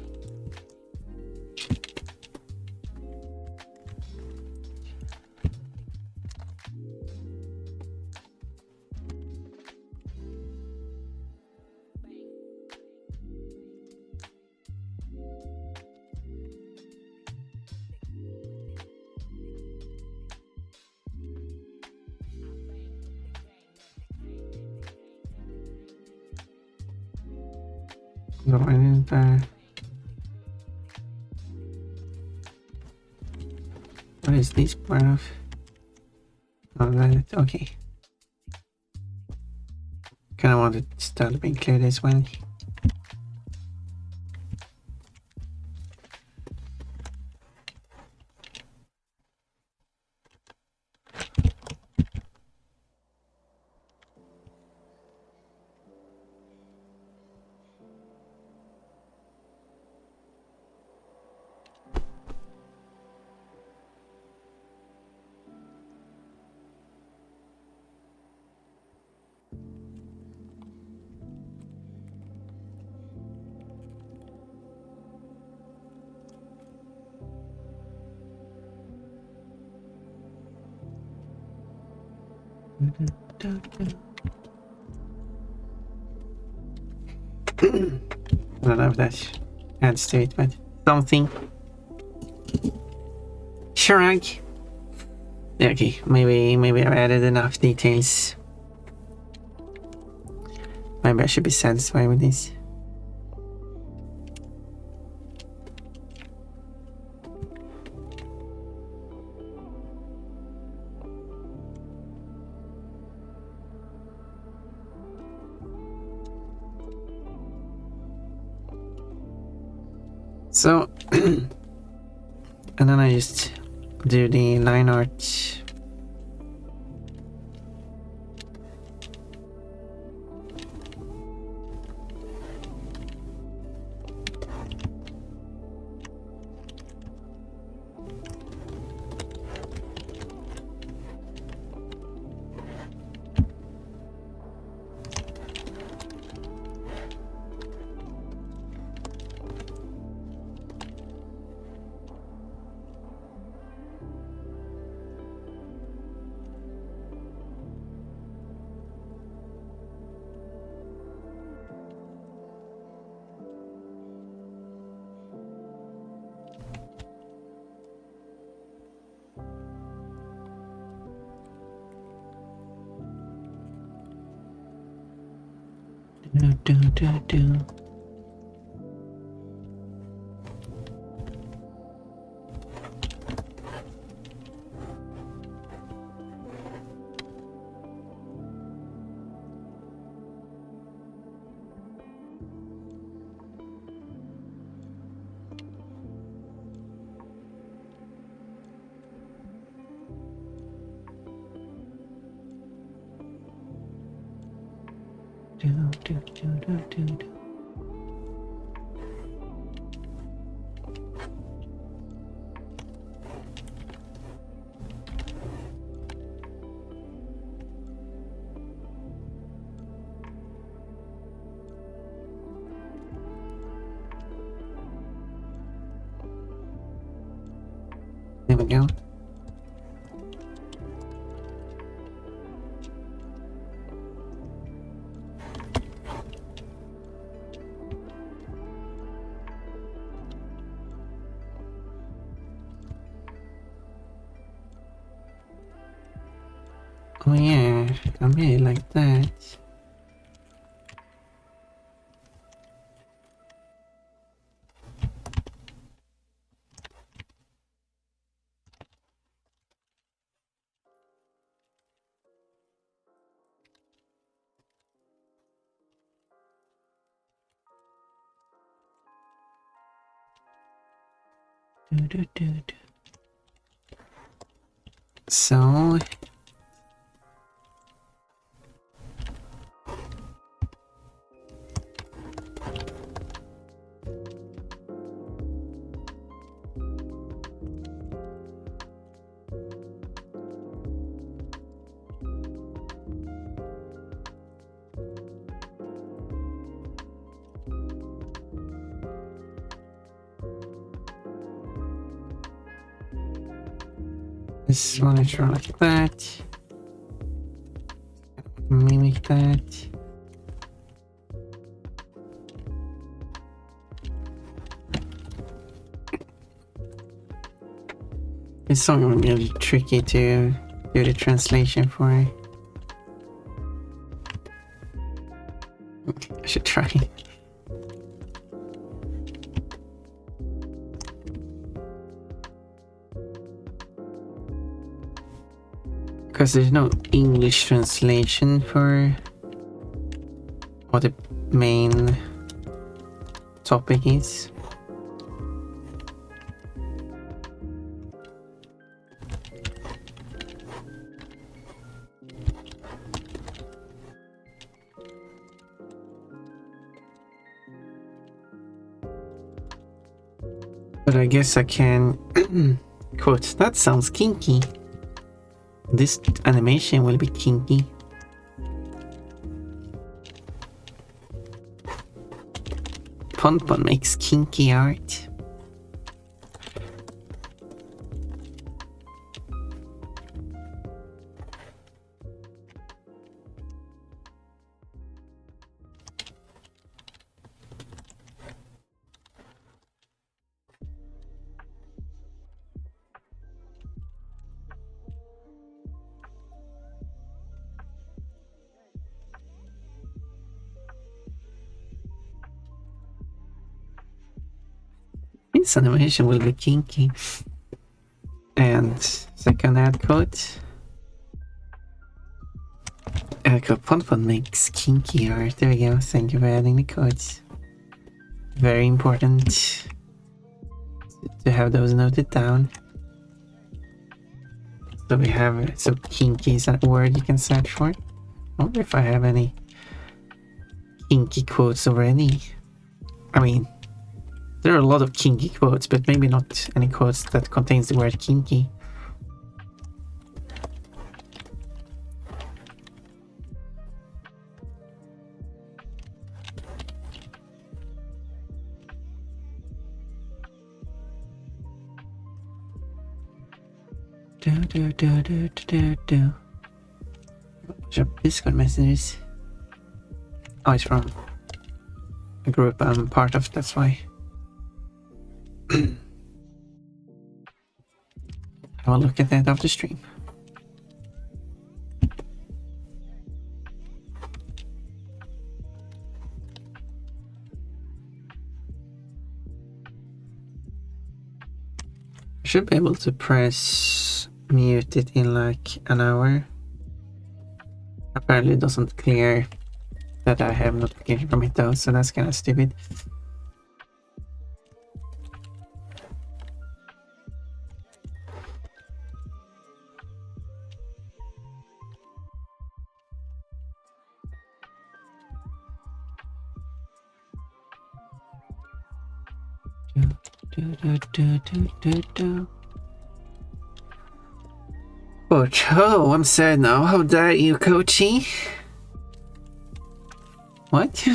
No, I didn't. What is this part of? Oh, that. Okay. Kind of wanted to start being clear this one. I don't know if that adds to it, but something. Shrug. Yeah, okay, maybe I've added enough details. Maybe I should be satisfied with this. So, and then I just do the line art. Do. Do. There we go. Oh yeah, I really like that. Do. So this one is drawn like that. Mimic that. This song would be really tricky to do the translation for. I should try. Because there's no English translation for what the main topic is. But I guess I can quote, that sounds kinky. This animation will be kinky. Ponpon makes kinky art. This animation will be kinky. And second ad code. Ponpon makes kinky art. There we go. Thank you for adding the codes. Very important to have those noted down. So we have, so kinky is that word you can search for. I wonder if I have any kinky quotes already. I mean, there are a lot of kinky quotes, but maybe not any quotes that contains the word kinky. Bunch of Discord messages. Oh, it's from a group I'm part of, that's why. I'll look at that after stream. I should be able to press mute it in like an hour. Apparently it doesn't clear that I have notification from it though, so that's kind of stupid. But oh, I'm sad now. How dare you, Coachy? What?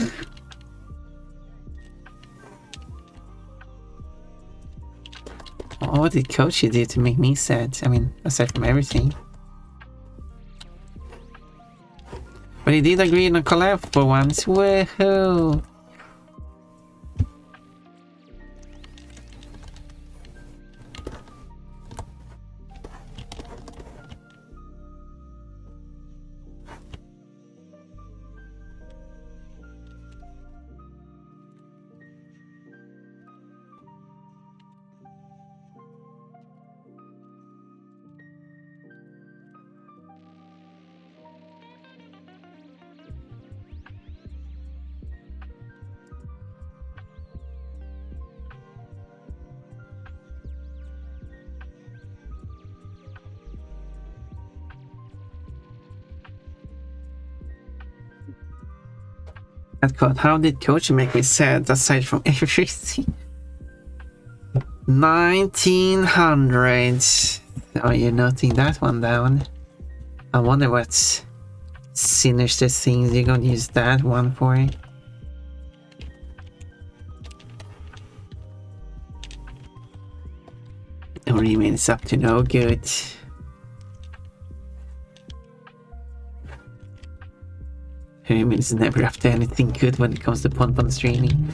What did Coachy do to make me sad? I mean, aside from everything. But he did agree on a collab for once. Woohoo! How did Coach make me sad aside from everything? 1900. Oh, you're noting that one down. I wonder what sinister things you're gonna use that one for. It remains up to no good. Human is never up to anything good when it comes to Ponpon streaming.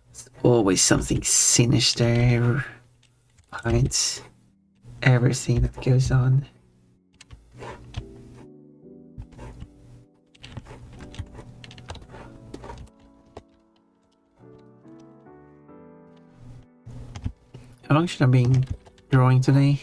There's always something sinister behind everything that goes on. How long should I be drawing today?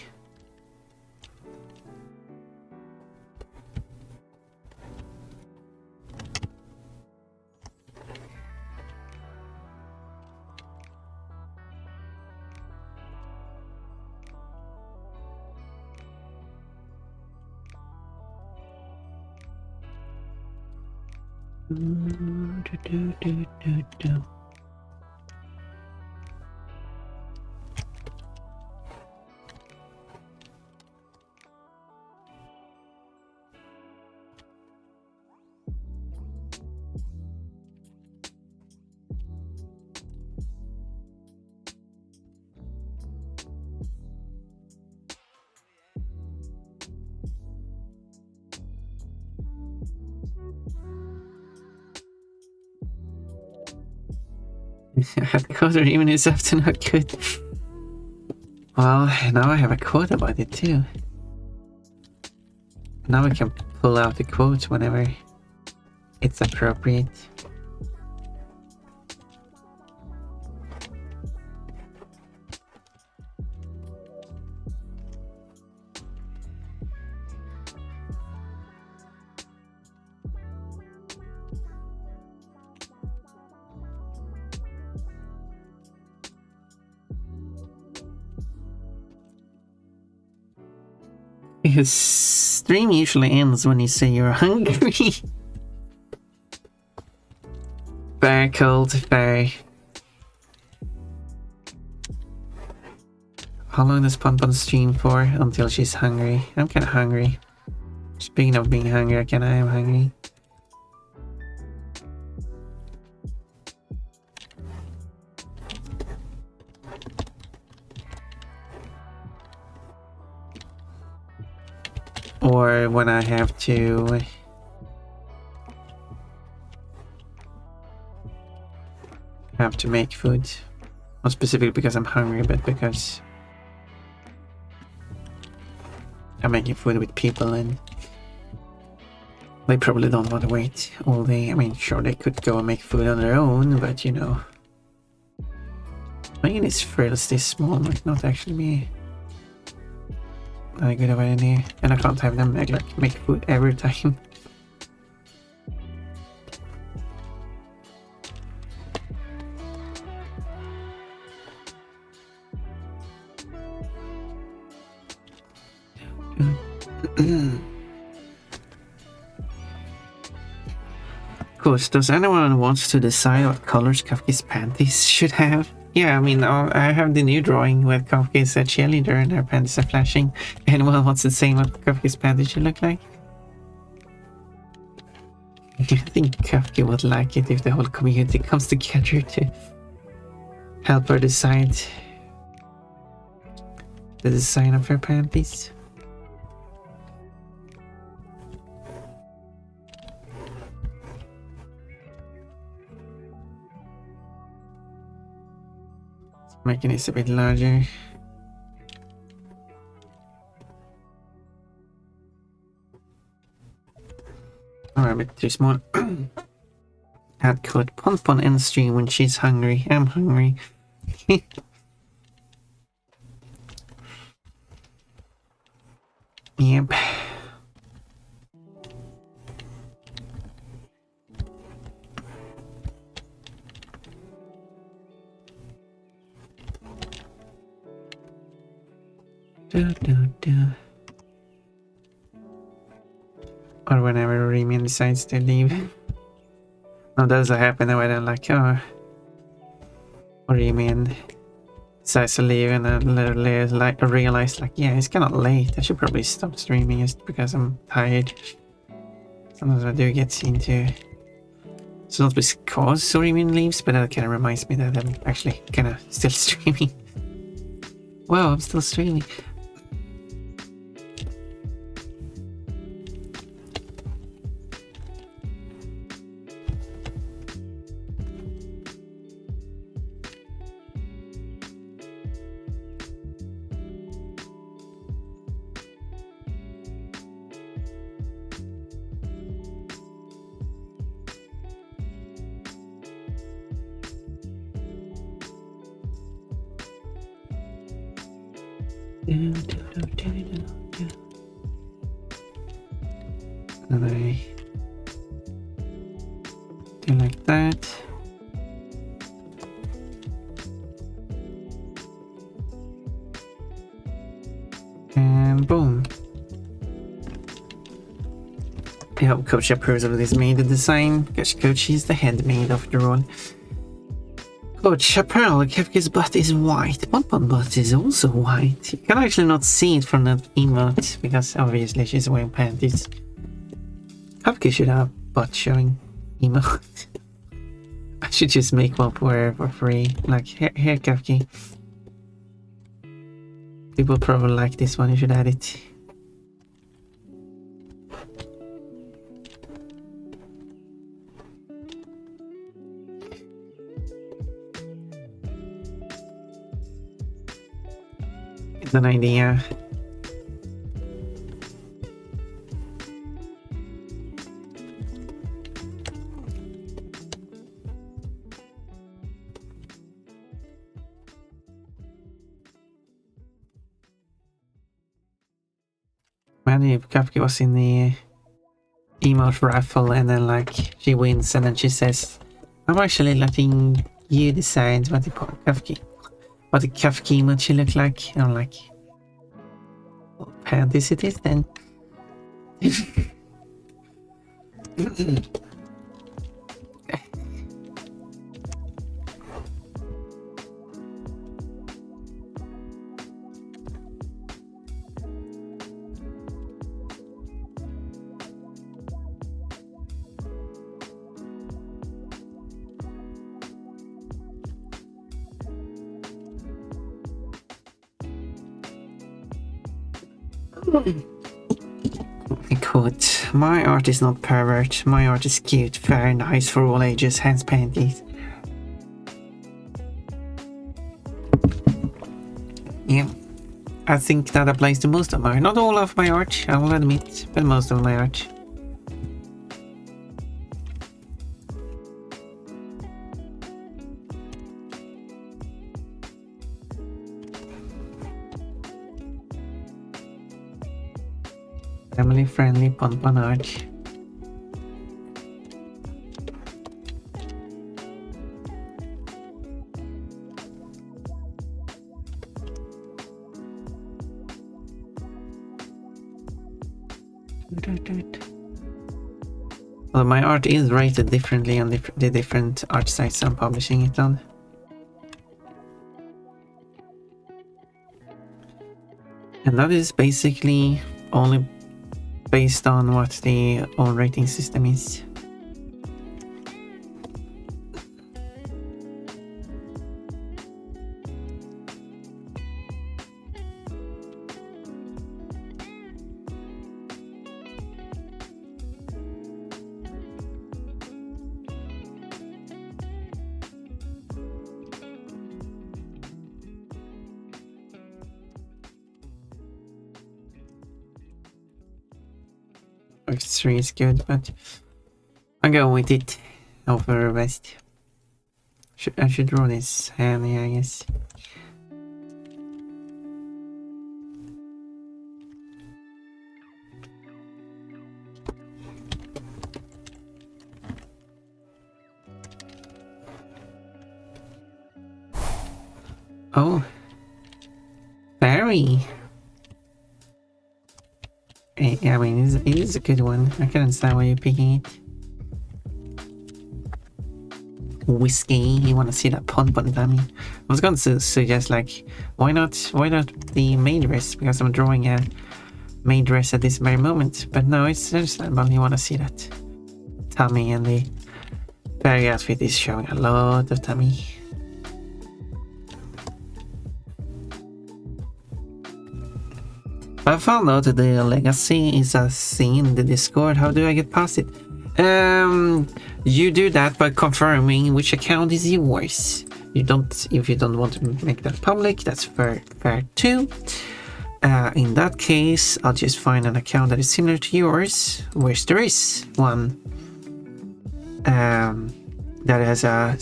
The quota even is up to not good. Well, now I have a quote about it too. Now we can pull out the quote whenever it's appropriate. His stream usually ends when you say you're hungry. Very cold, very. How long does Pon stream for? Until she's hungry. I'm kinda hungry. Speaking of being hungry, I am hungry. Or when I have to make food. Not specifically because I'm hungry, but because I'm making food with people and they probably don't want to wait all day. I mean, sure, they could go and make food on their own, but you know, making this frail stay small might not actually be a good of an idea. And I can't have them make food every time. Of course, does anyone wants to decide what colors Kafka's panties should have? Yeah, I mean, I have the new drawing where Kafka is a cheerleader and her panties are flashing. Anyone wants to say what Kafka's panties should look like? I think Kafka would like it if the whole community comes together to help her decide the design of her panties. Making this a bit larger. Or a bit too small. Add code Pon end stream when she's hungry. I'm hungry. Yep. Or whenever Remian decides to leave. Now does that happen when I'm like, oh, Remian decides to leave and then realize like, yeah, it's kind of late. I should probably stop streaming just because I'm tired. Sometimes I do get into. It's not because Remian leaves, but that kind of reminds me that I'm actually kind of still streaming. Wow, I'm still streaming. And I do like that. And boom. I hope Coach approves of this maid design, because Coach is the head maid after all. Coach, apparently Kefka's butt is white. Pon butt is also white. You can actually not see it from that emote, because obviously she's wearing panties. Kefka should have butt showing emote. I should just make one for her for free. Like, here Kefka. People probably like this one, you should add it. It's an idea. Imagine if Cupcake was in the emote raffle and then like she wins and then she says, I'm actually letting you decide what the Cupcake emote should look like. And I'm like, well, panties it is then. Quote, my art is not pervert, my art is cute, very nice for all ages, hence panties. Yeah, I think that applies to most of my art. Not all of my art, I will admit, but most of my art. Family friendly pon art. Well, my art is rated differently on the different art sites I'm publishing it on. And that is basically only based on what the own rating system is. X3 is good, but I'm going with it. Hope for the best. I should draw this handy, I guess. Oh, fairy. I mean, it is a good one. I can understand why you're picking it. Whiskey, you want to see that pun dummy? I was going to suggest like, why not the maid dress? Because I'm drawing a maid dress at this very moment. But no, it's understandable. You want to see that tummy, and the fairy outfit is showing a lot of tummy. I found out that the legacy is a thing in the Discord. How do I get past it? You do that by confirming which account is yours. If you don't want to make that public, that's fair too. In that case, I'll just find an account that is similar to yours, where there is one that has a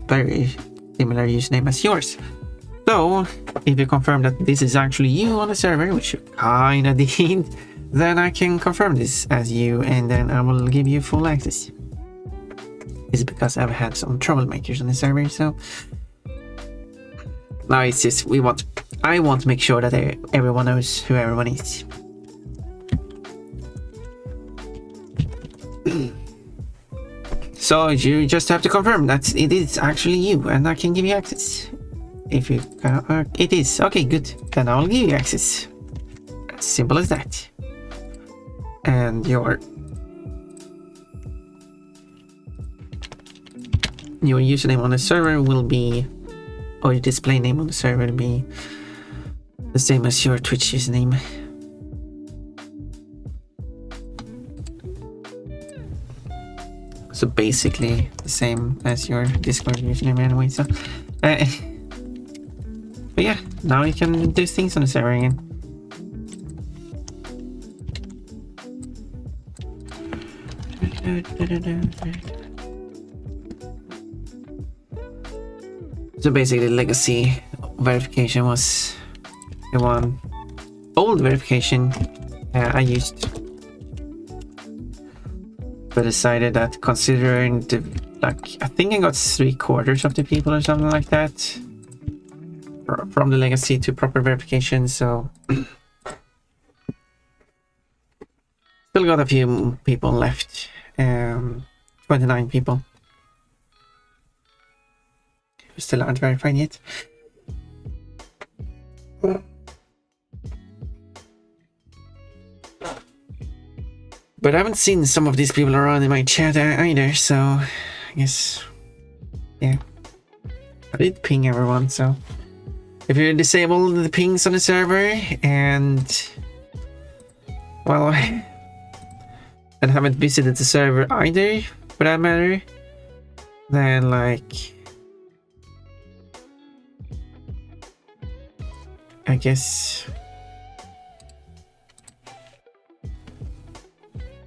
very similar username as yours. So, if you confirm that this is actually you on the server, which you kinda did, then I can confirm this as you, and then I will give you full access. It's because I've had some troublemakers on the server, so... Now it's just, I want to make sure that everyone knows who everyone is. So you just have to confirm that it is actually you, and I can give you access. If you it is okay, good. Then I'll give you access. As simple as that. And your username on the server will be, or your display name on the server will be the same as your Twitch username. So basically the same as your Discord username anyway. So. But yeah, now you can do things on the server again. So basically, legacy verification was the one. Old verification I used, but decided that considering the like, I think I got 3/4 of the people or something like that from the legacy to proper verification. So still got a few people left. 29 people who still aren't verified yet. But I haven't seen some of these people around in my chat either, so I guess, yeah. I did ping everyone, so if you disable the pings on the server and, well, and haven't visited the server either, for that matter, then like, I guess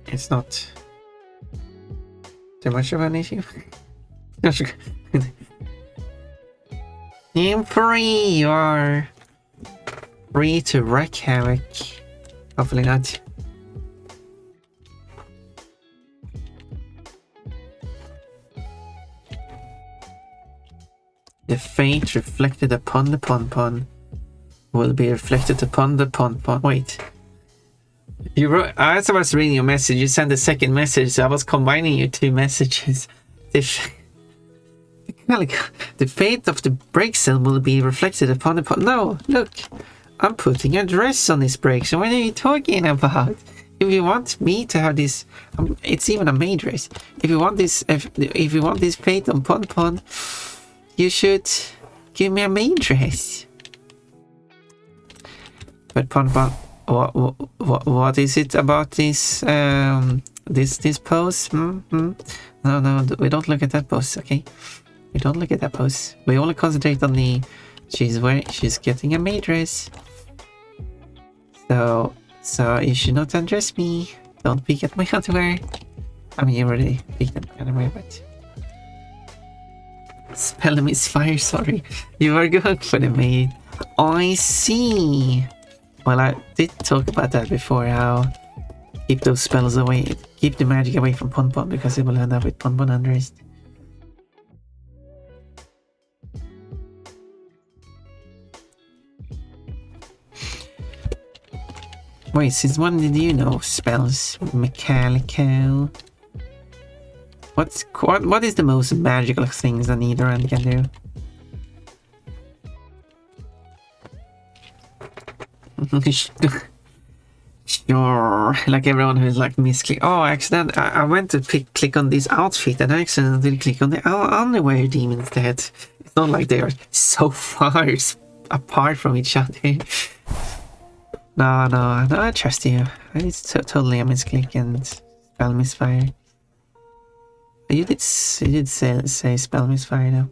it's not too much of an issue. I'm free. You are free to wreak havoc. Hopefully not. The fate reflected upon the pon-pon will be reflected upon the pon-pon. Wait. You wrote, as I was reading your message, you sent a second message, so I was combining your two messages. The fate of the brake cell will be reflected upon the pon. No, look, I'm putting a dress on this brake, so what are you talking about? If you want me to have this, it's even a maid dress. If you want this, if you want this fate on pon-pon, you should give me a maid dress. But pon-pon, what is it about this this pose? No, we don't look at that pose, okay? We don't look at that pose. We only concentrate on the she's getting a maid dress. So you should not undress me. Don't peek at my underwear. I mean, you already peeked at my underwear, but spell misfire. Sorry, you were going for the maid. I see. Well, I did talk about that before, how keep those spells away, keep the magic away from pon-pon, because it will end up with pon-pon undressed. Wait, since when did you know spells, Mechanico? What is the most magical things that Nidoran can do? Sure, like everyone who's like misclick. Oh, accident! I went to click on this outfit and I accidentally click on the underwear demon instead. It's not like they are so far apart from each other. No, I trust you. It's totally a misclick and spell misfire. You did say spell misfire though.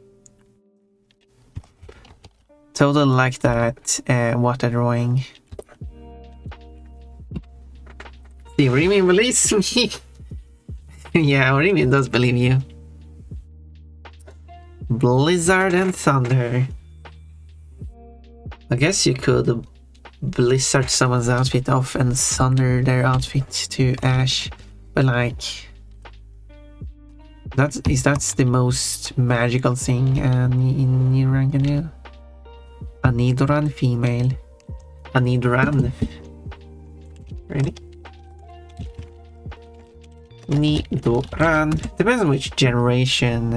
Total like that water drawing. The Remy believes me. Yeah, Remy does believe you. Blizzard and thunder. I guess you could blizzard someone's outfit off and thunder their outfit to ash, but like that's the most magical thing in Nidoran can do. A Nidoran female. A Nidoran. Really? Nidoran. Depends on which generation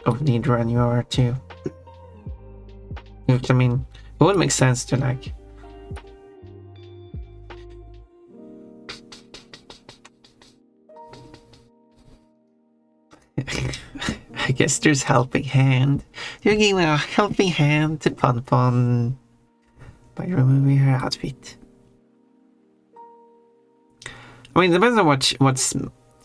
of Nidoran you are too. Which, I mean, it would make sense to like I guess there's helping hand. You're giving a helping hand to Pon-Pon by removing her outfit. I mean, it depends on what's.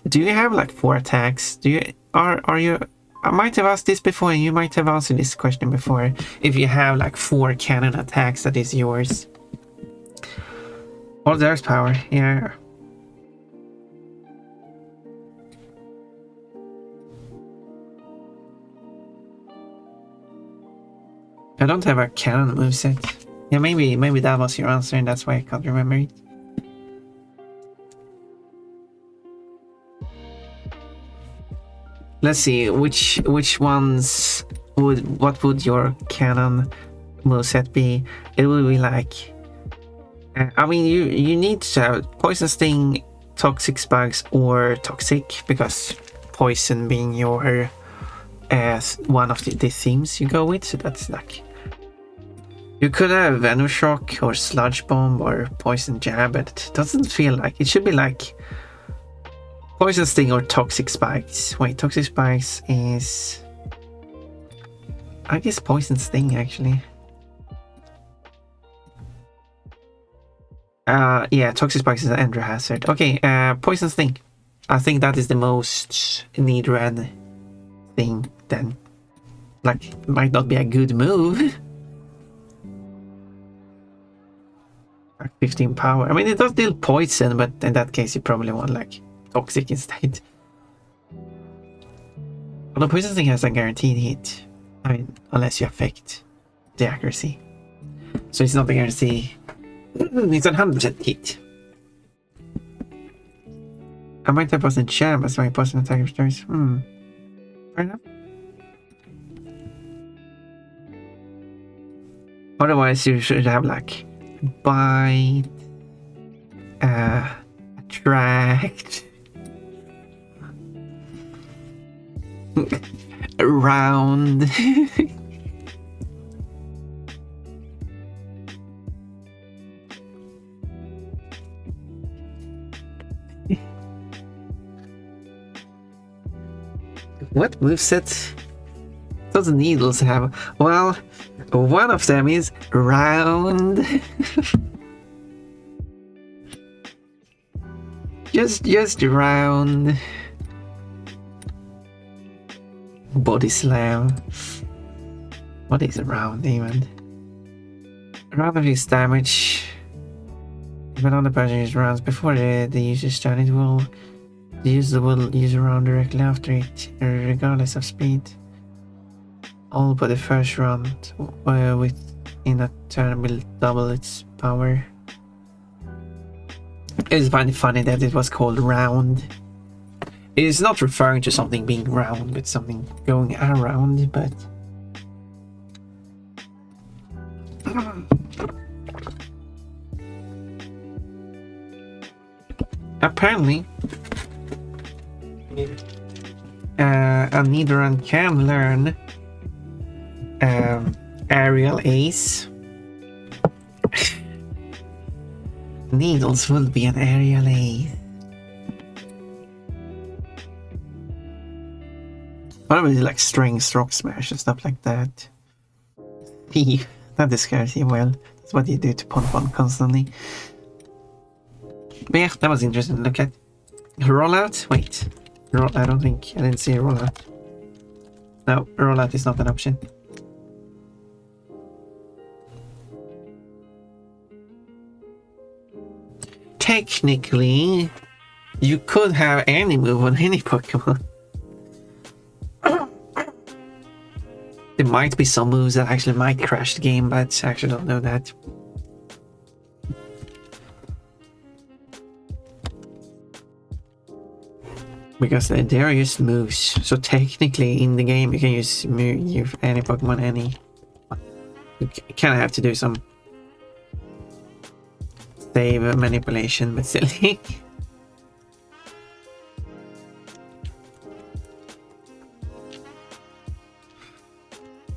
Do you have like 4 attacks? Do you are you? I might have asked this before, and you might have answered this question before. If you have like 4 cannon attacks, that is yours. Or there's power, yeah. I don't have a cannon moveset. Yeah, maybe that was your answer, and that's why I can't remember it. Let's see, which ones what would your canon moveset be? It would be like, I mean, you need to have poison sting, toxic spikes, or toxic, because poison being your one of the themes you go with. So that's like, you could have venom shock or sludge bomb or poison jab, but it doesn't feel like it should be like poison sting or toxic spikes. Wait, toxic spikes is, I guess, poison sting actually. Yeah, toxic spikes is an ender hazard. Okay, poison sting. I think that is the most need red thing then. Like, it might not be a good move. Like 15 power. I mean, it does deal poison, but in that case you probably want like toxic instead. Although poison sting has a guaranteed hit. I mean, unless you affect the accuracy. So it's not a guarantee. It's a 100% hit. I might have poison jab as my poison attack restores. Fair enough. Otherwise you should have like bite, attract, round. What moveset does Needles have? Well, one of them is round. just round. Body slam. What is round even? Round reduces damage. When on the person uses rounds before the user's turn, it will. The user will use a round directly after it, regardless of speed. All but the first round within a turn will double its power. It's kind of funny that it was called round. It is not referring to something being round, but something going around, but... Apparently... a Nidoran can learn Aerial Ace. Needles will be an Aerial Ace. Probably like Strength, Rock Smash and stuff like that. Thief, that scares you well. That's what you do to Pon constantly. But yeah, that was interesting to look at. Rollout? Wait. I don't think I didn't see a rollout. No, rollout is not an option. Technically, you could have any move on any Pokemon. There might be some moves that actually might crash the game, but I actually don't know that. Because they are just moves, so technically in the game you can use any Pokemon, any. You kind of have to do some save manipulation, but still.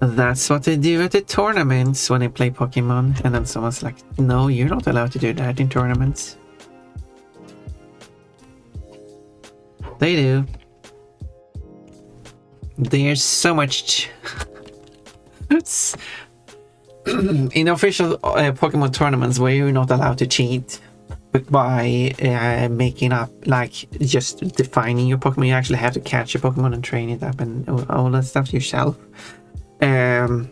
That's what they do at the tournaments when they play Pokemon, and then someone's like, no, you're not allowed to do that in tournaments. They do. There's so much in official Pokemon tournaments where you're not allowed to cheat, but by making up, like, just defining your Pokemon, you actually have to catch your Pokemon and train it up and all that stuff yourself. But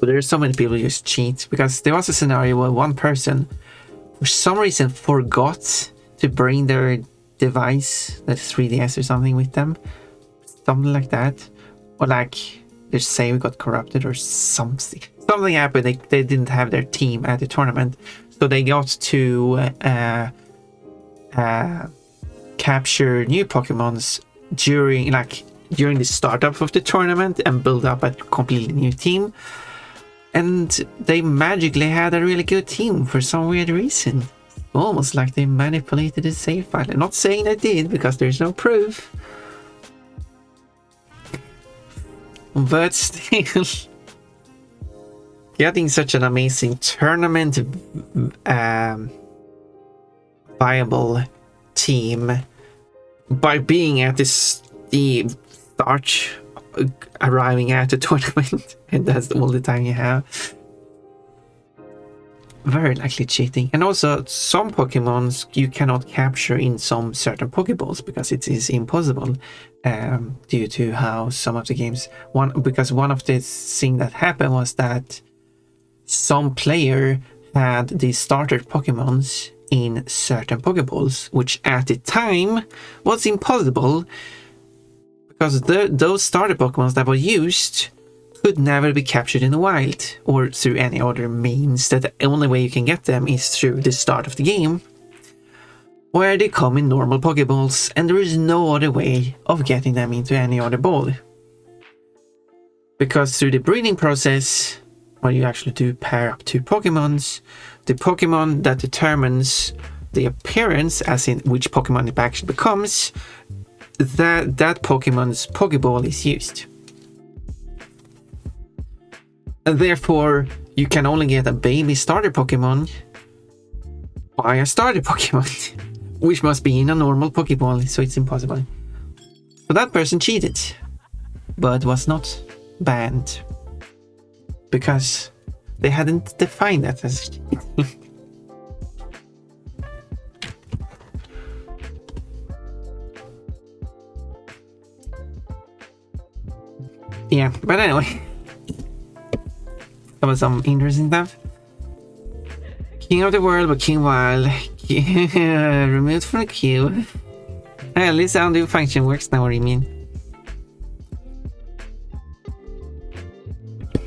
there's so many people who just cheat, because there was a scenario where one person for some reason forgot to bring their device, that's 3DS or something, with them, something like that, or like their save got corrupted or something something happened. They didn't have their team at the tournament, so they got to capture new Pokemons during the startup of the tournament and build up a completely new team. And they magically had a really good team for some weird reason. Almost like they manipulated the save file. I'm not saying they did, because there's no proof. But still, getting such an amazing tournament viable team by being at the start, arriving at the tournament, and that's all the time you have. Very likely cheating. And also, some Pokemons you cannot capture in some certain Pokeballs because it is impossible, due to how some of the games. Because one of the things that happened was that some player had the starter Pokemons in certain Pokeballs, which at the time was impossible because those starter Pokemons that were used could never be captured in the wild or through any other means. That the only way you can get them is through the start of the game, where they come in normal Pokeballs, and there is no other way of getting them into any other ball. Because through the breeding process, where you actually do pair up two Pokemons, the Pokemon that determines the appearance, as in which Pokemon it actually becomes, that Pokemon's Pokeball is used. And therefore, you can only get a baby starter Pokemon by a starter Pokemon, which must be in a normal Pokeball, so it's impossible. So that person cheated, but was not banned, because they hadn't defined that as cheating. Yeah, but anyway. That was some interesting stuff. King of the world, but King Wild. Removed from the queue. At least the undo function works now, what do you mean?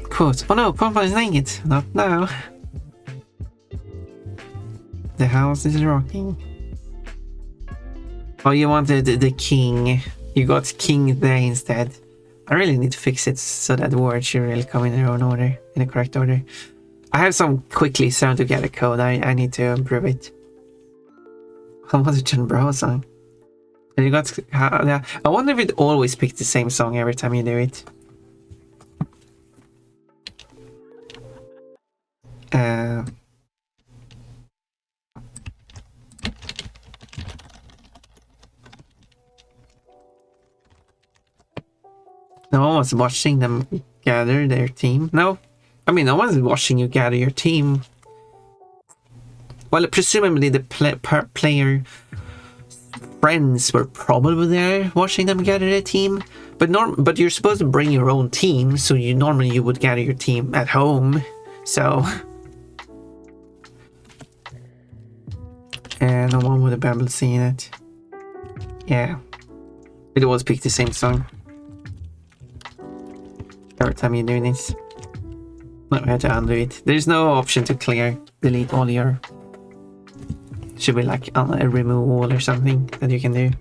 Quote, oh no, Pumpa is naked. Not now. The house is rocking. Oh, you wanted the king. You got king there instead. I really need to fix it so that the words should really come in their own order, in the correct order. I have some quickly sound to get a code. I need to improve it. What was a John Bravo song? And you got. I wonder if it always picks the same song every time you do it. No one was watching them gather their team. No, I mean, no one's watching you gather your team. Well, presumably the player friends were probably there watching them gather their team. But you're supposed to bring your own team, so normally you would gather your team at home. So, and no one would have been able to see it. Yeah, it always picked the same song every time you're doing this. No, I had to undo it. There's no option to delete all your. Should be like a remove all or something that you can do.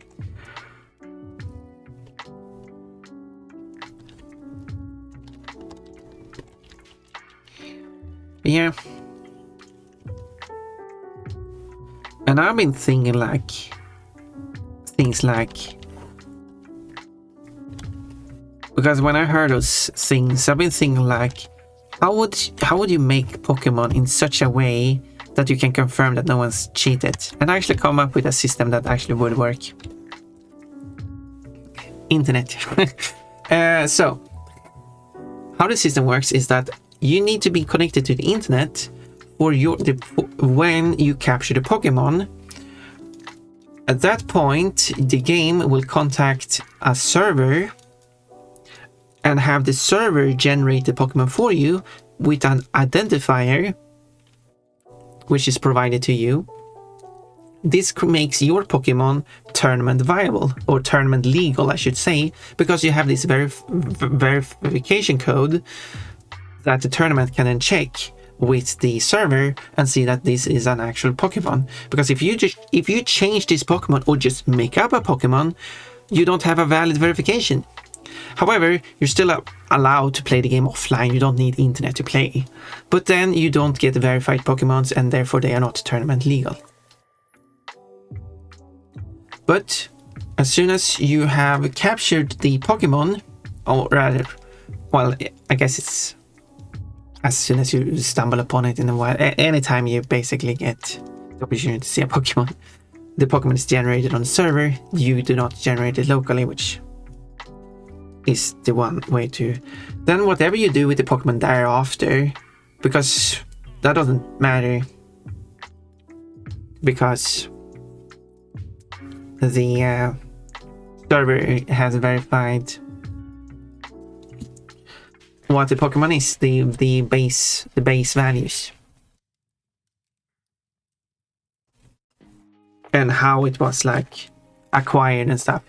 Yeah. And I've been thinking things like, because when I heard those things, I've been thinking like, how would you make Pokemon in such a way that you can confirm that no one's cheated, and actually come up with a system that actually would work? Internet. So how the system works is that you need to be connected to the internet for when you capture the Pokemon. At that point, the game will contact a server and have the server generate the Pokemon for you with an identifier, which is provided to you. This makes your Pokemon tournament viable, or tournament legal, I should say, because you have this verification code that the tournament can then check with the server and see that this is an actual Pokemon. Because if you change this Pokemon or just make up a Pokemon, you don't have a valid verification. However, you're still allowed to play the game offline. You don't need internet to play. But then you don't get verified Pokemons, and therefore they are not tournament legal. But as soon as you have captured the Pokemon, or rather, well, I guess it's as soon as you stumble upon it in the wild, anytime you basically get the opportunity to see a Pokemon, the Pokemon is generated on the server. You do not generate it locally, which is the one way to. Then whatever you do with the Pokemon thereafter, because that doesn't matter, because the server has verified what the Pokemon is, the base values, and how it was like acquired and stuff.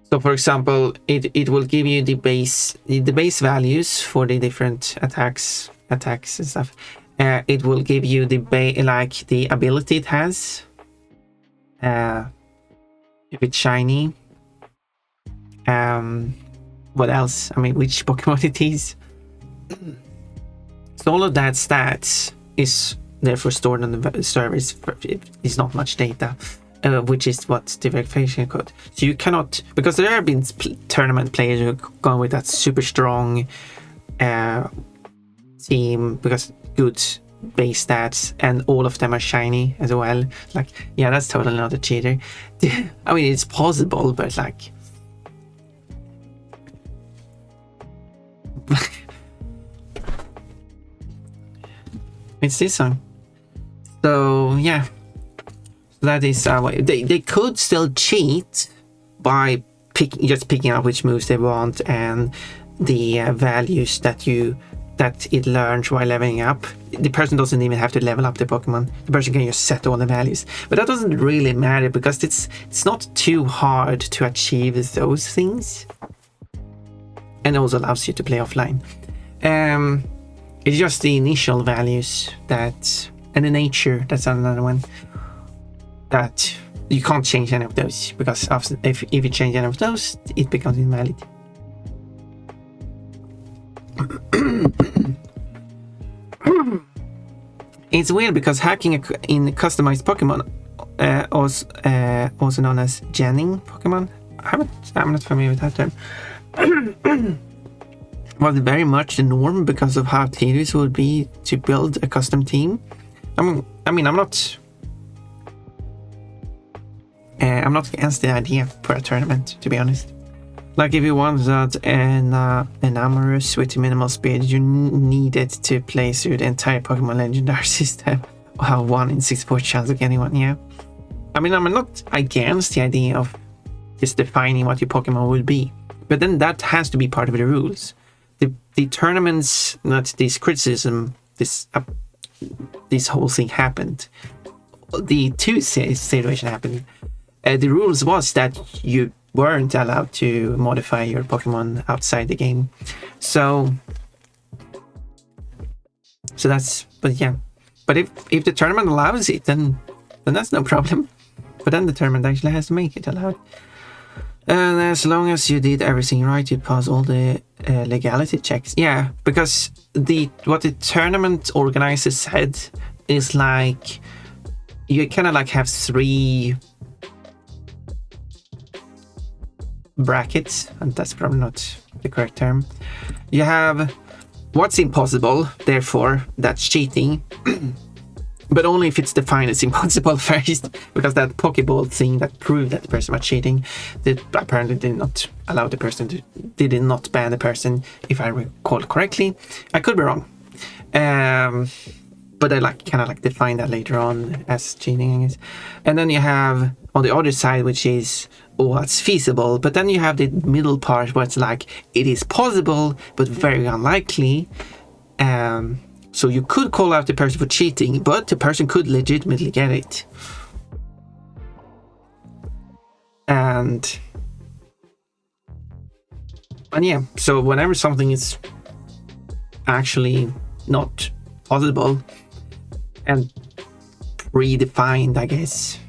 So for example, it will give you the base values for the different attacks and stuff. It will give you the ability it has, if it's shiny. What else? I mean, which Pokemon it is. So all of that stats is therefore stored on the server. It's not much data, which is what the verification code. So you cannot, because there have been tournament players who have gone with that super strong team because good base stats, and all of them are shiny as well. Like, yeah, that's totally not a cheater. I mean, it's possible, but like. It's this one. So yeah, that is way. They could still cheat by picking up which moves they want and the values that it learns while leveling up. The person doesn't even have to level up the Pokemon. The person can just set all the values. But that doesn't really matter because it's not too hard to achieve those things. And also allows you to play offline. It's just the initial values and the nature, that's another one, that you can't change any of those, because if you change any of those, it becomes invalid. It's weird because hacking in customized Pokemon, also known as genning Pokemon, I'm not familiar with that term, was very much the norm because of how tedious it would be to build a custom team. I mean, I'm not against the idea for a tournament, to be honest. Like, if you wanted an Amorous with minimal speed, you needed to play through the entire Pokemon Legendary system, or have 1 in 64 chance of getting one. Yeah, I mean, I'm not against the idea of just defining what your Pokemon will be, but then that has to be part of the rules. The tournaments, not this criticism, this whole thing happened. The two situation happened. The rules was that you weren't allowed to modify your Pokemon outside the game. So that's, but yeah. But if the tournament allows it, then that's no problem. But then the tournament actually has to make it allowed. And as long as you did everything right, you pass all the legality checks. Yeah, because what the tournament organizers said is like, you kind of like have 3 brackets, and that's probably not the correct term. You have what's impossible, therefore that's cheating. But only if it's defined as impossible first, because that Pokeball thing that proved that the person was cheating, that apparently did not allow the person to, they did not ban the person, if I recall correctly. I could be wrong. But I kind of define that later on as cheating, I guess. And then you have on the other side, which is, oh, it's feasible. But then you have the middle part where it's like, it is possible, but very unlikely. So you could call out the person for cheating, but the person could legitimately get it. And yeah, so whenever something is actually not possible and predefined, I guess.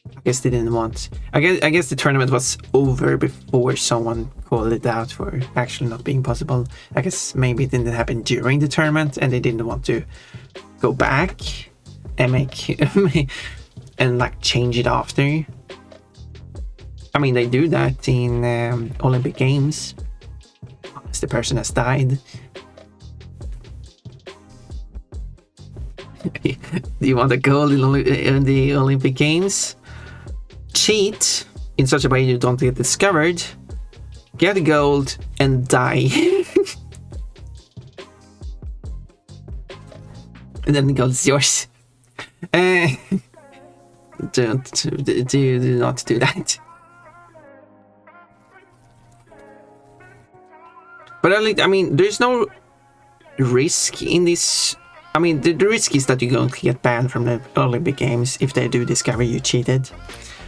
I guess they didn't want. I guess the tournament was over before someone called it out for actually not being possible. I guess maybe it didn't happen during the tournament and they didn't want to go back and make and like change it after. I mean, they do that in Olympic Games. Unless the person has died. Do you want a gold in the Olympic Games? Cheat in such a way you don't get discovered. Get a gold and die. And then the gold is yours. Do not do that. But I mean, there's no risk in this. I mean, the risk is that you're going to get banned from the Olympic Games if they do discover you cheated.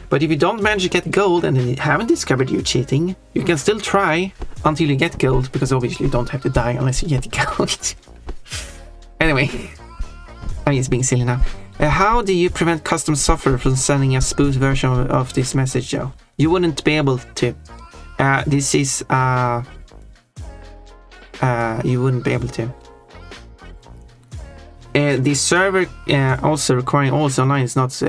But if you don't manage to get gold and they haven't discovered you cheating, you can still try until you get gold, because obviously you don't have to die unless you get gold. Anyway, I mean, it's being silly now. How do you prevent custom software from sending a spoof version of this message, Joe? You wouldn't be able to. This is you wouldn't be able to. The server also recording also online is not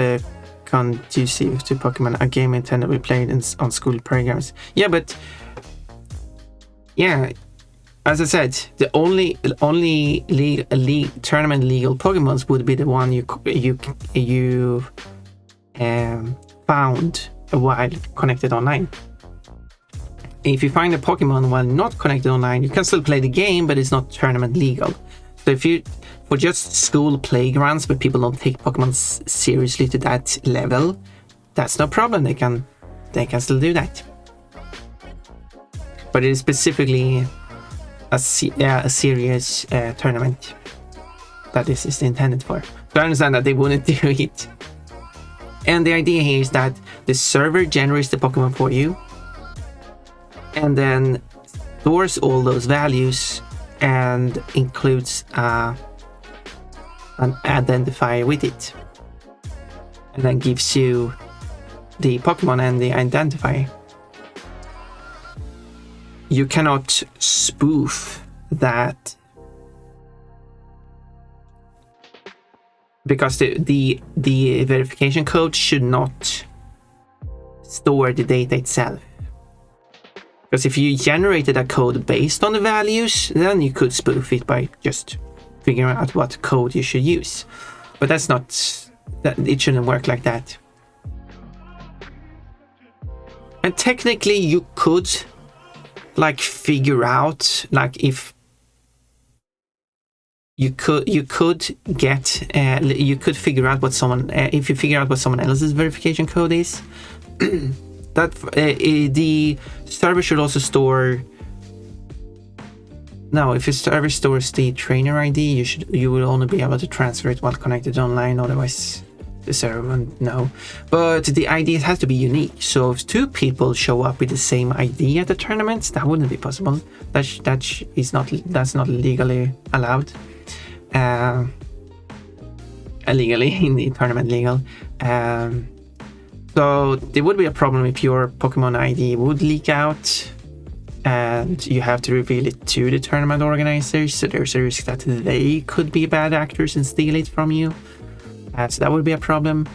conducive to Pokemon, a game intended to be played on school programs. Yeah, but yeah, as I said, the only tournament legal Pokemons would be the one you found while connected online. If you find a Pokemon while not connected online, you can still play the game, but it's not tournament legal. So if you, for just school playgrounds, but people don't take Pokemon seriously to that level, that's no problem. They can still do that. But it is specifically a serious tournament that this is intended for. So I understand that they wouldn't do it. And the idea here is that the server generates the Pokemon for you, and then stores all those values and includes an identifier with it, and then gives you the Pokemon and the identifier. You cannot spoof that, because the verification code should not store the data itself. Because if you generated a code based on the values, then you could spoof it by just figuring out what code you should use. But that's not, that it shouldn't work like that. And technically you could like figure out, like if you could figure out what someone, if you figure out what someone else's verification code is, that the server should also store. No, if your server stores the trainer ID, you will only be able to transfer it while connected online. Otherwise, the server won't know. But the ID has to be unique. So if two people show up with the same ID at the tournaments, that wouldn't be possible. That's not legally allowed. Illegally in the tournament legal. So there would be a problem if your Pokemon ID would leak out and you have to reveal it to the tournament organizers. So there's a risk that they could be bad actors and steal it from you. So that would be a problem.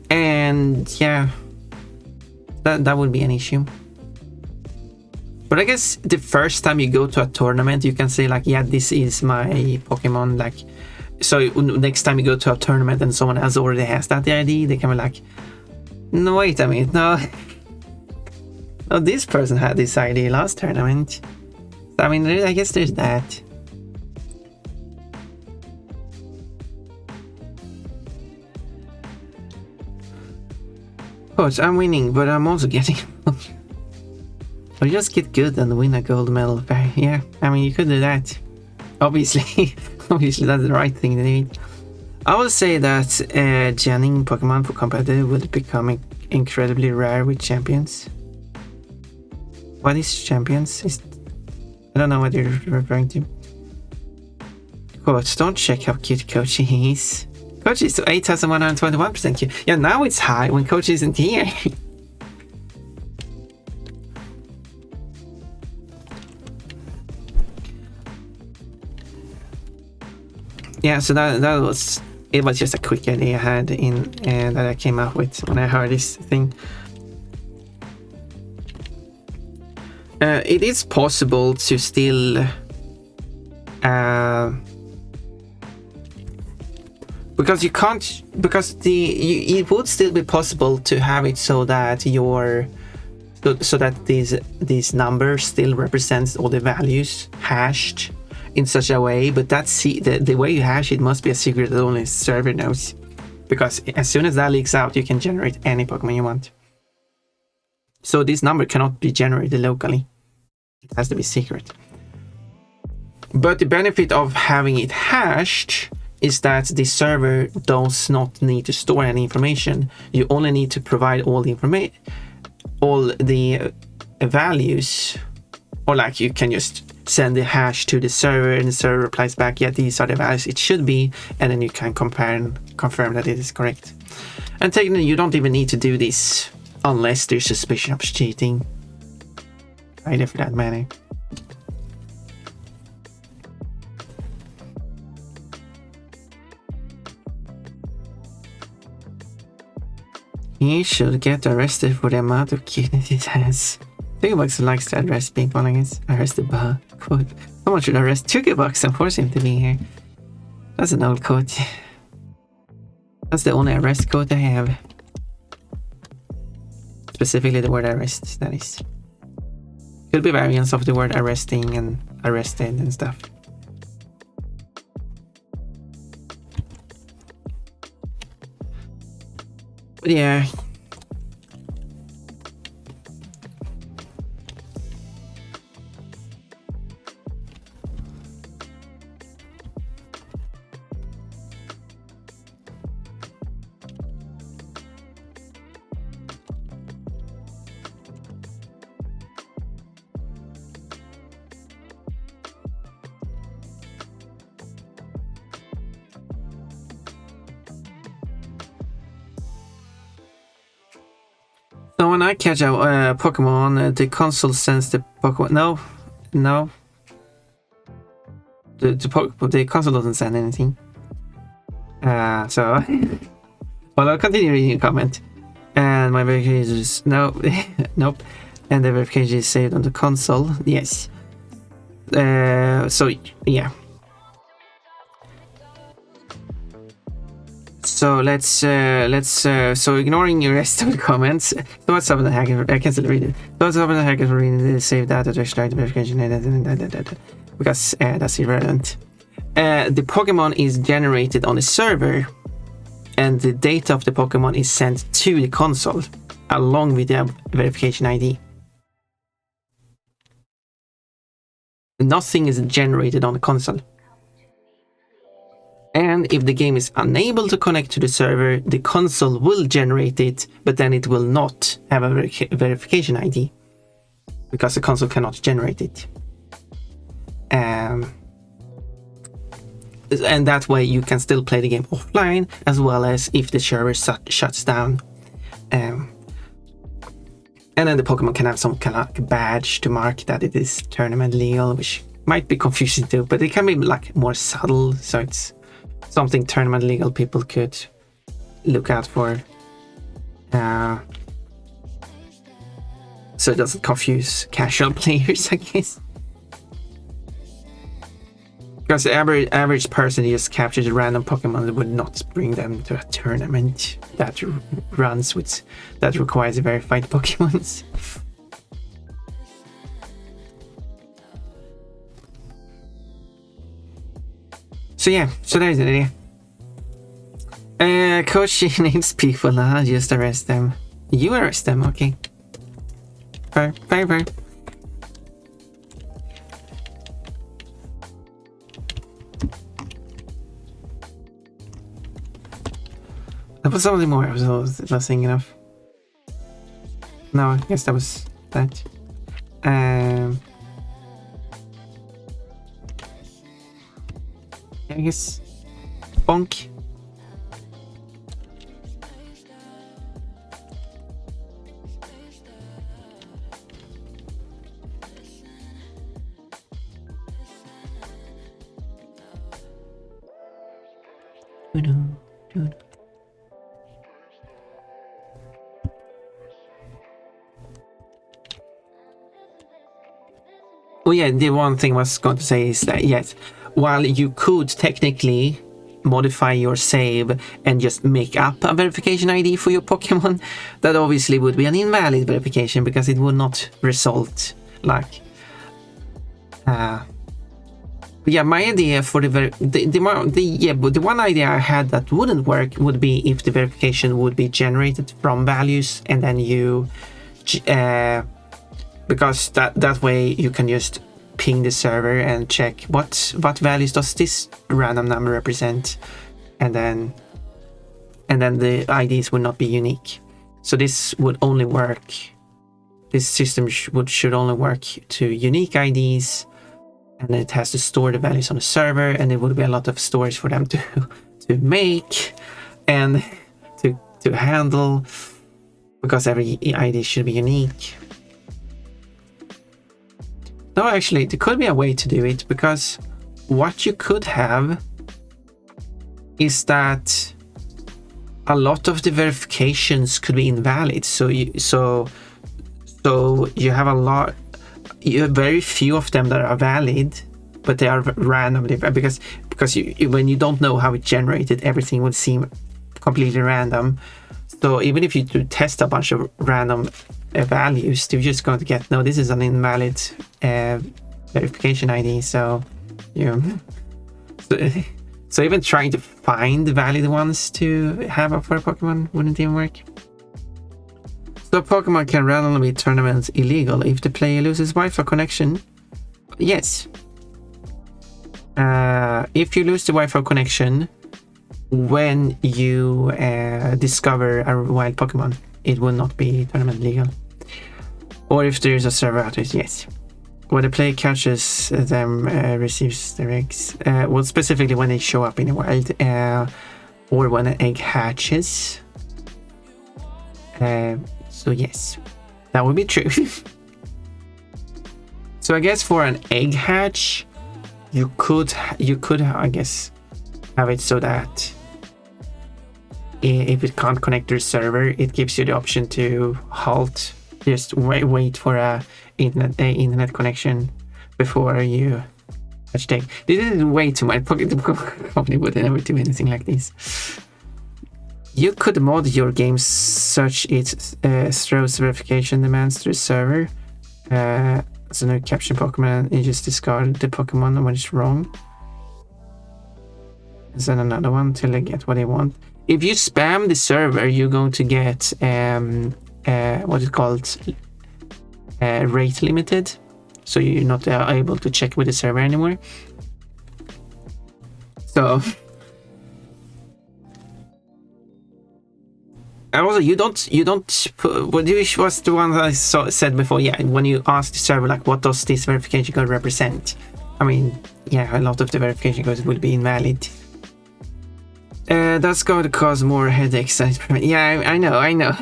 And yeah, that would be an issue. But I guess the first time you go to a tournament, you can say like, yeah, this is my Pokemon, like. So next time you go to a tournament and someone else already has that ID, they can be like, no, wait a minute, no, this person had this ID last tournament. I mean, I guess there's that. Of course, I'm winning, but I'm also getting. Or just get good and win a gold medal. Yeah, I mean, you could do that. Obviously. Obviously, that's the right thing to do. I will say that genning Pokemon for competitive will become incredibly rare with champions. What is champions? I don't know what you're referring to. Coach, don't check how cute Coach is. Coach is 8,121% cute. Yeah, now it's high when Coach isn't here. Yeah, so that was it. Was just a quick idea I had in that I came up with when I heard this thing. It is possible to still because you can't, because it would still be possible to have it so that so that these numbers still represents all the values hashed in such a way, but that's the way you hash it must be a secret that only the server knows, because as soon as that leaks out you can generate any Pokemon you want. So this number cannot be generated locally, it has to be secret. But the benefit of having it hashed is that the server does not need to store any information. You only need to provide all the information, all the values, or like you can just send the hash to the server and the server replies back, yeah, these are the values it should be, and then you can compare and confirm that it is correct. And technically you don't even need to do this unless there's suspicion of cheating, either for that matter. He should get arrested for the amount of cuteness it has. Tugabugs likes to address people, I guess. Arrested by quote. Someone should arrest Tugabugs and force him to be here. That's an old quote. That's the only arrest quote I have. Specifically the word arrest, that is. Could be variants of the word arresting and arrested and stuff. But yeah. So when I catch a Pokemon, the console sends the Pokemon. No. The console doesn't send anything. So, well, I'll continue reading the comment. And my verification is no, nope. And the verification is saved on the console. Yes. So yeah. So let's so ignoring the rest of the comments. So what's up with the hacker? I can still read it. So what's up with the hacker for reading the save data to extract the verification because that's irrelevant. The Pokemon is generated on the server, and the data of the Pokemon is sent to the console along with the verification ID. Nothing is generated on the console. And if the game is unable to connect to the server, the console will generate it, but then it will not have a verification ID because the console cannot generate it. And that way you can still play the game offline, as well as if the server shuts down. And then the Pokemon can have some kind of badge to mark that it is tournament legal, which might be confusing too, but it can be like more subtle, so it's something tournament legal people could look out for, so it doesn't confuse casual players, I guess. Because the average person who just captures a random Pokemon would not bring them to a tournament that that requires verified Pokemons. So yeah, so there's an idea. Coach names people, I'll just arrest them. You arrest them, okay. Fair. That was something more I was thinking of. No, I guess that was that. I guess. Bonk. Oh yeah, the one thing I was going to say is that yes, while you could technically modify your save and just make up a verification ID for your Pokemon, that obviously would be an invalid verification because it would not result like yeah, my idea for the one idea I had that wouldn't work would be if the verification would be generated from values and then you because that way you can just ping the server and check what values does this random number represent, and then the IDs would not be unique. So this would only work. This system should only work to unique IDs, and it has to store the values on the server, and there would be a lot of storage for them to make and to handle, because every ID should be unique. No, actually, there could be a way to do it, because what you could have is that a lot of the verifications could be invalid. So you have very few of them that are valid, but they are randomly, because when you don't know how it generated, everything would seem completely random. So even if you do test a bunch of random values, you're just going to get, no, this is an invalid verification ID. So so even trying to find the valid ones to have for a Pokemon wouldn't even work. So Pokemon can randomly be tournaments illegal if the player loses Wi-Fi connection. Yes. If you lose the Wi-Fi connection when you discover a wild Pokemon, it will not be tournament legal. Or if there is a server outage, yes. When the player catches them, receives their eggs. Well, specifically when they show up in the wild, or when an egg hatches. So yes, that would be true. So I guess for an egg hatch, you could I guess have it so that if it can't connect to the server, it gives you the option to halt, just wait for a internet connection before you hatch the egg. This is way too much. The company would never do anything like this. You could mod your game such it throws verification demands to the server. So no caption Pokemon, you just discard the Pokemon when it's wrong. And then another one till they get what they want. If you spam the server, you're going to get what is called rate limited. So you're not able to check with the server anymore. So and also, you don't put, what was the one that I said before, yeah, when you ask the server, like, what does this verification code represent? I mean, yeah, a lot of the verification codes will be invalid. That's going to cause more headaches. Yeah, I know. I know,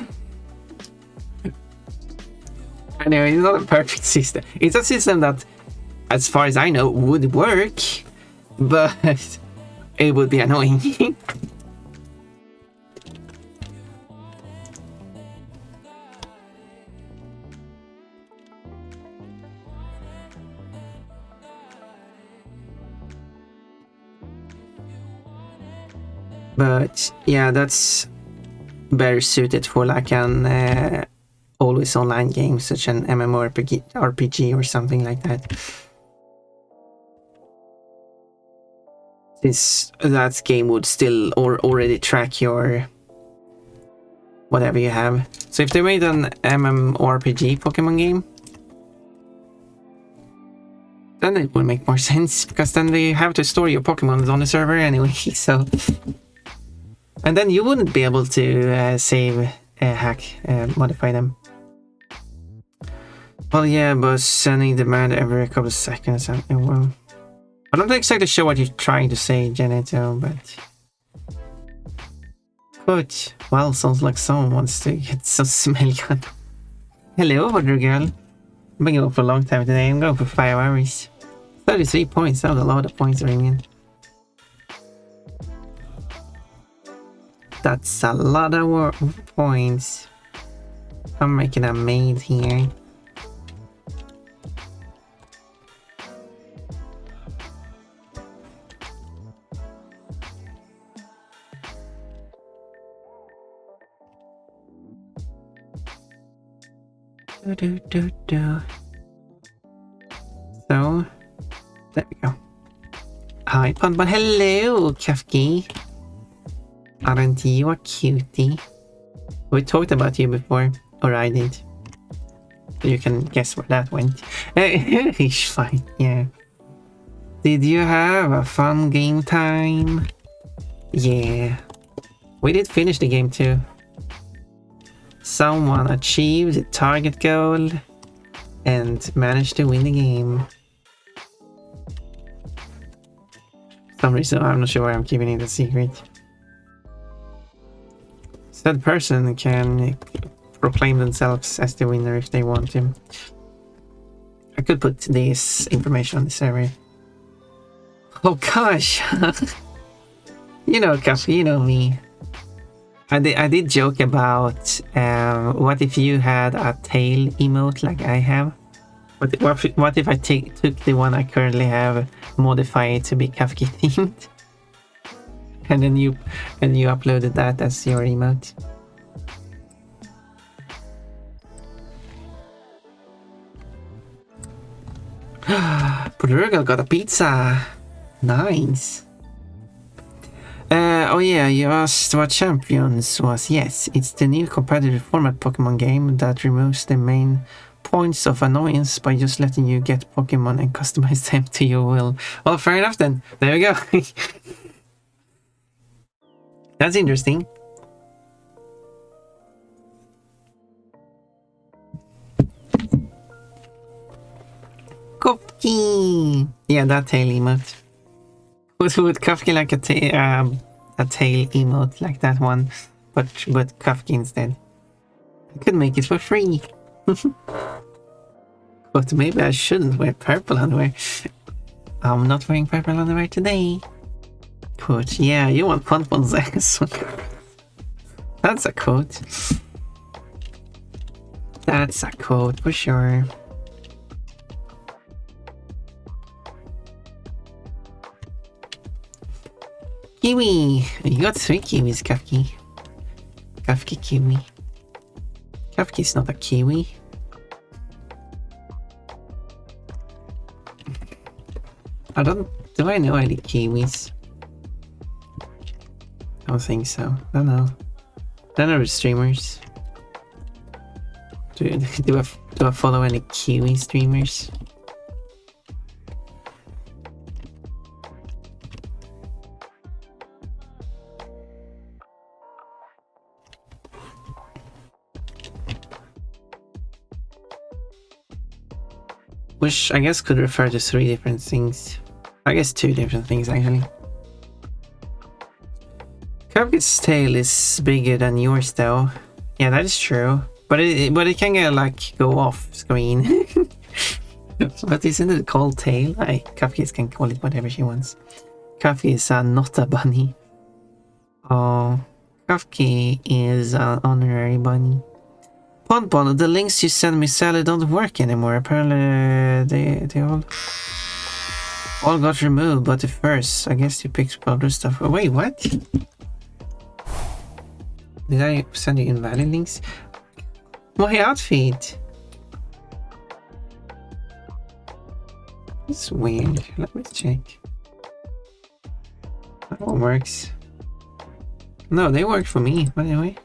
it's not a perfect system. It's a system that, as far as I know, would work, but it would be annoying. But yeah, that's very suited for like an always online game, such an MMORPG or something like that. Since that game would still already track your whatever you have. So if they made an MMORPG Pokemon game, then it would make more sense, because then they have to store your Pokemon on the server anyway, so... And then you wouldn't be able to save, hack, modify them. Well, yeah, but sending demand every couple of seconds. Well, what I'm not exactly sure what you're trying to say, Janeto, but... Good. Well, sounds like someone wants to get some smelly gun. Hello, Water Girl. I've been going for a long time today. I'm going for 5 hours. 33 points. That was a lot of points ringing. That's a lot of points. I'm making a maid here. So, there we go. Hi, Punbun. Hello, Kafki. Aren't you a cutie? We talked about you before, or I did. You can guess where that went. It's fine, yeah. Did you have a fun game time? Yeah. We did finish the game too. Someone achieved the target goal and managed to win the game. For some reason, I'm not sure why I'm keeping it a secret. Said person can proclaim themselves as the winner if they want to. I could put this information on the server. Oh gosh! You know, Kaffy, you know me. I did joke about what if you had a tail emote like I have? What if I took the one I currently have, modify it to be Kafki themed, and then you uploaded that as your emote? Brugal got a pizza. Nice. Oh yeah, you asked what Champions was. Yes, it's the new competitive format Pokemon game that removes the main points of annoyance by just letting you get Pokemon and customize them to your will. Well, fair enough then. There we go. That's interesting. Kofki! Yeah, that tail emote. Would Kafki like a tail emote like that one, but Kafki instead? I could make it for free. But maybe I shouldn't wear purple underwear. I'm not wearing purple underwear today. Quote, yeah, you want Punpun's ass. That's a quote. That's a quote for sure. Kiwi! You got 3 kiwis, Kafki. Kafki kiwi. Kafki's not a kiwi. Do I know any kiwis? I don't think so. I don't know. None of the streamers. Do I follow any kiwi streamers? Which I guess could refer to 3 different things. I guess 2 different things actually. Kafki's tail is bigger than yours though. Yeah, that is true. But it can get like go off screen. But isn't it called tail? Kafki can call it whatever she wants. Kafki is not a bunny. Oh, Kafki is an honorary bunny. Ponpon, the links you sent me sadly don't work anymore. Apparently they all got removed, but the first, I guess you picked other stuff. Oh, wait, what? Did I send you invalid links? My outfit! It's weird. Let me check. That one works. No, they work for me, by the way.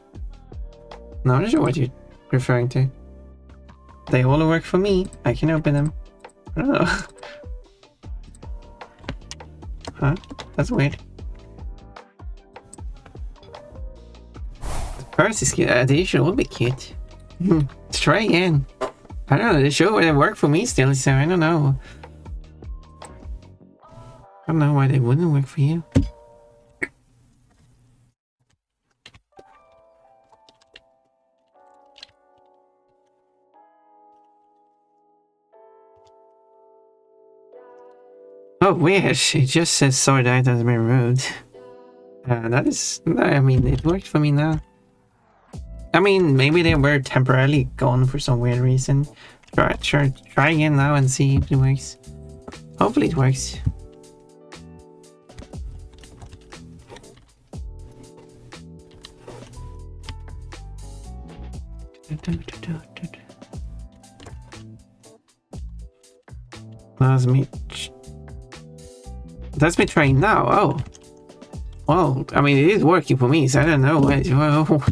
No, I'm not sure what you're referring to. They all work for me. I can open them. I don't know. Huh? That's weird. The purse is cute. The issue will be cute. Let's try again. I don't know. The show would work for me still, so I don't know. I don't know why they wouldn't work for you. Oh, weird. It just says sorry that has been removed. That is... I mean, it worked for me now. I mean, maybe they were temporarily gone for some weird reason. Try again now and see if it works. Hopefully it works. That's me trying now. Oh. Well, I mean, it is working for me, so I don't know. Well,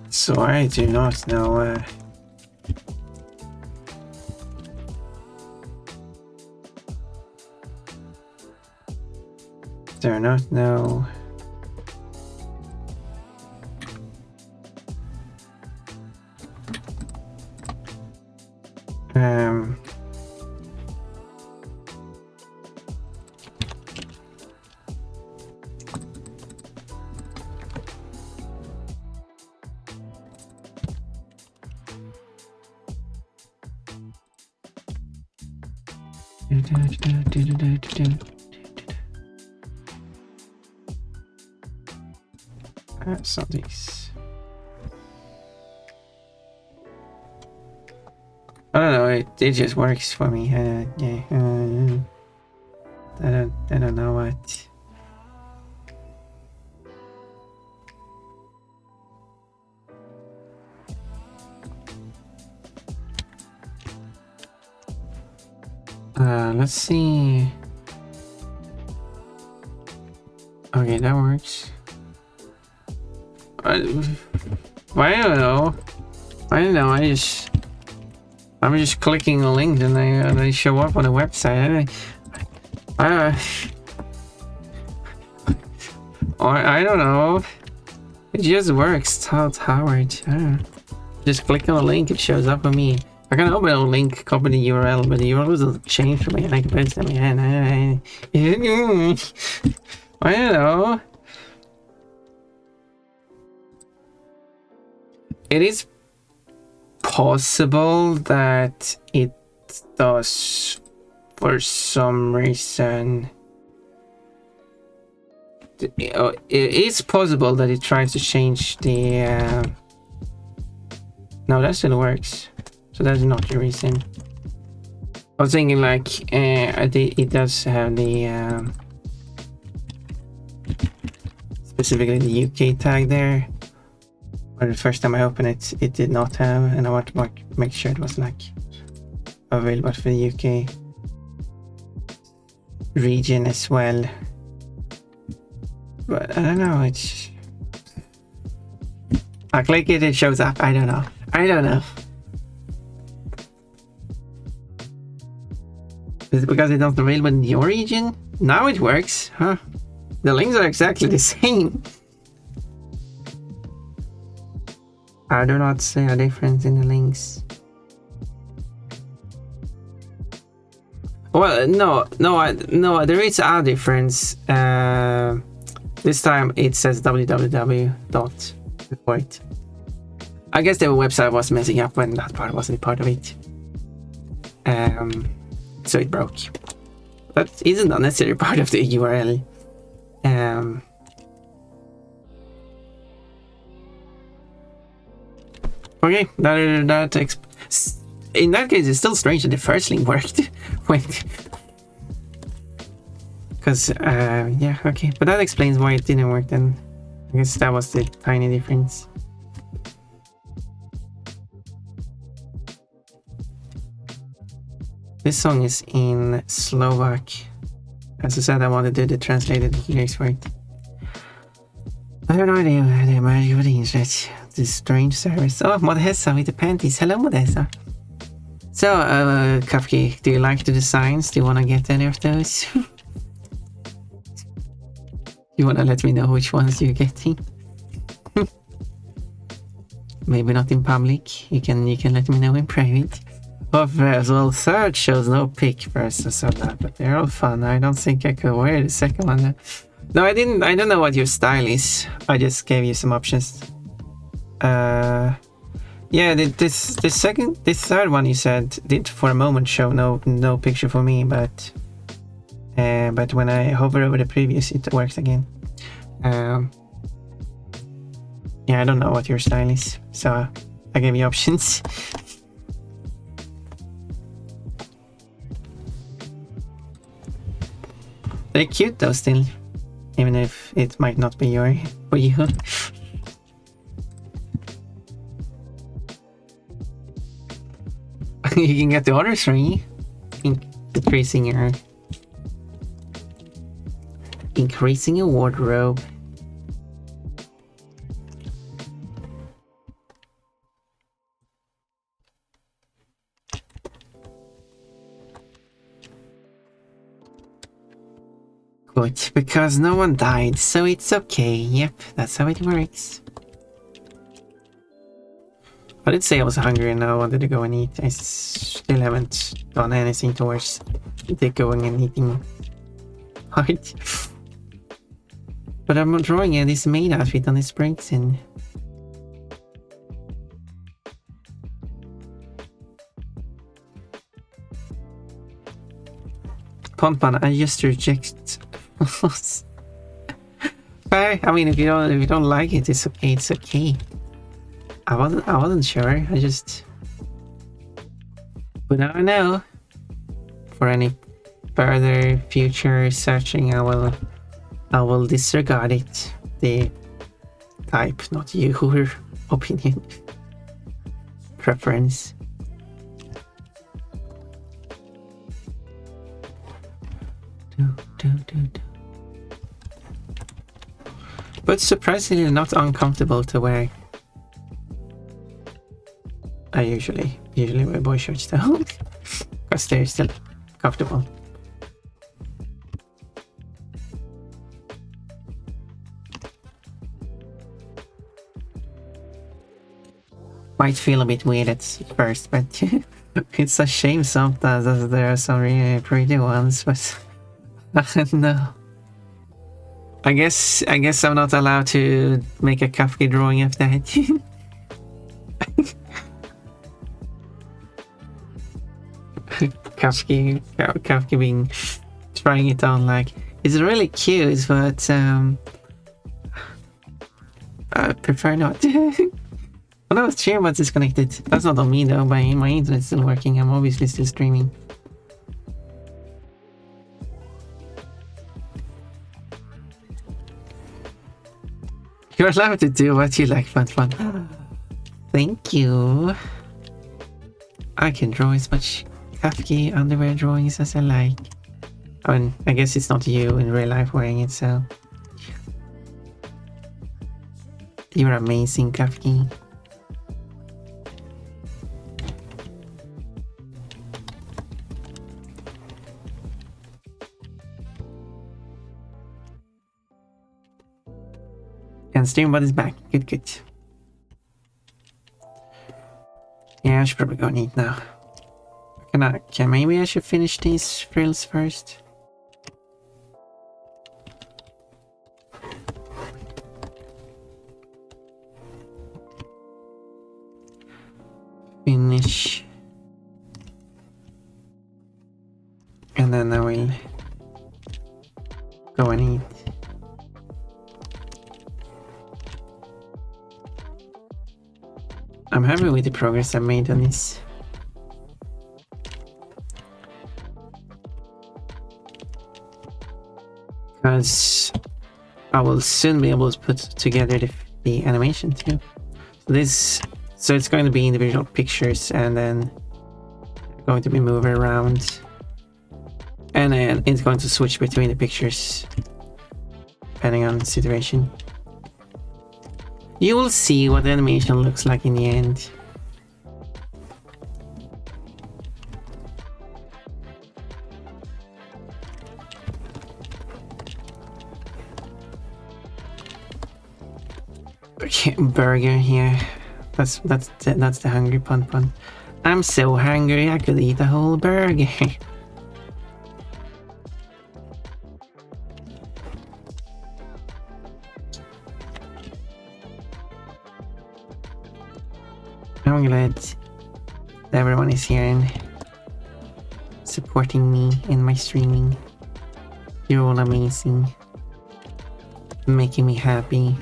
so I do not know. Do not know. So these. I don't know. It just works for me. Yeah. I don't know what. Let's see. Okay, that works. I don't know. I'm just clicking a link and they show up on the website. I don't know. It just works. It's Howard. Just click on a link, it shows up on me. I can open a link, copy the URL, but the URL doesn't change for me, and I can paste them again. I don't know. It is possible that it does for some reason. It is possible that it tries to change the... No, that still works. So that's not the reason. I was thinking like it does have the specifically the UK tag there. But the first time I opened it, it did not have, and I want to make sure it was like available for the UK region as well. But I don't know. It's I click it, it shows up. I don't know. Is it because it's not available in your region? Now it works, huh? The links are exactly the same. I do not see a difference in the links. Well, no, there is a difference. This time it says www. Wait. I guess the website was messing up when that part wasn't part of it. So it broke. That isn't a necessary part of the URL. Okay, in that case, it's still strange that the first link worked. Because, yeah, okay. But that explains why it didn't work then. I guess that was the tiny difference. This song is in Slovak. As I said, I want to do the translated lyrics for it. I have no idea where they managed with the internet. This strange service. Oh, Modessa with the panties. Hello, Modessa. So, Kafki, do you like the designs? Do you want to get any of those? You want to let me know which ones you're getting? Maybe not in public. You can let me know in private. Oh, well, third shows no pick versus that, but they're all fun. I don't think I could wear the second one. No, I didn't. I don't know what your style is. I just gave you some options. Yeah, this third one you said did for a moment show no picture for me, but when I hover over the previous, it works again. Yeah, I don't know what your style is, so I gave you options. They're cute though still, even if it might not be for you. You can get the other three, increasing your wardrobe. Good, because no one died, so it's okay. Yep, that's how it works. I did say I was hungry and I wanted to go and eat. I still haven't done anything towards the going and eating part. But I'm drawing this maid outfit on this breaks in. Pompan, I just reject. Fair. I mean, if you don't like it, it's okay. It's okay. I wasn't sure. I just. But now I know. For any further future searching, I will disregard it. The type, not your opinion, preference. But surprisingly not uncomfortable to wear. I usually wear boy shorts though, because they're still comfortable. Might feel a bit weird at first, but it's a shame sometimes as there are some really pretty ones, but no. I guess I'm not allowed to make a Kafka drawing of that. Kafka being trying it on like it's really cute, but I prefer not. Oh no, StreamYard's disconnected. That's not on me though. My internet's still working. I'm obviously still streaming. You're allowed to do what you like, fun. Thank you. I can draw as much Kafka underwear drawings as I like. I mean, I guess it's not you in real life wearing it, so. You're amazing, Kafka. And StreamYard is back. Good. Yeah, I should probably go and eat now. Maybe I should finish these frills first. Finish. And then I will go and eat. I'm happy with the progress I made on this. Because I will soon be able to put together the animation too. So it's going to be individual pictures and then going to be moving around. And then it's going to switch between the pictures depending on the situation. You will see what the animation looks like in the end. Okay, burger here. That's the hungry pun. I'm so hungry I could eat a whole burger. I'm glad everyone is here and supporting me in my streaming. You're all amazing. Making me happy.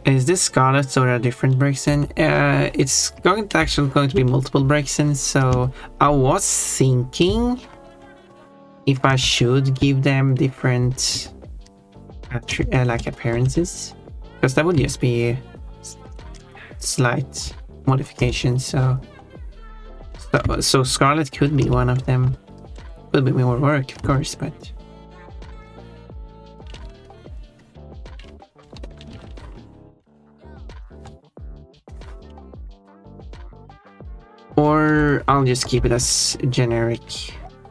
Is this Scarlet or a different Brixen? It's going to be multiple Brixens, so I was thinking if I should give them different like appearances, because that would just be slight modifications. So Scarlet could be one of them. Could be more work, of course, but. Or I'll just keep it as generic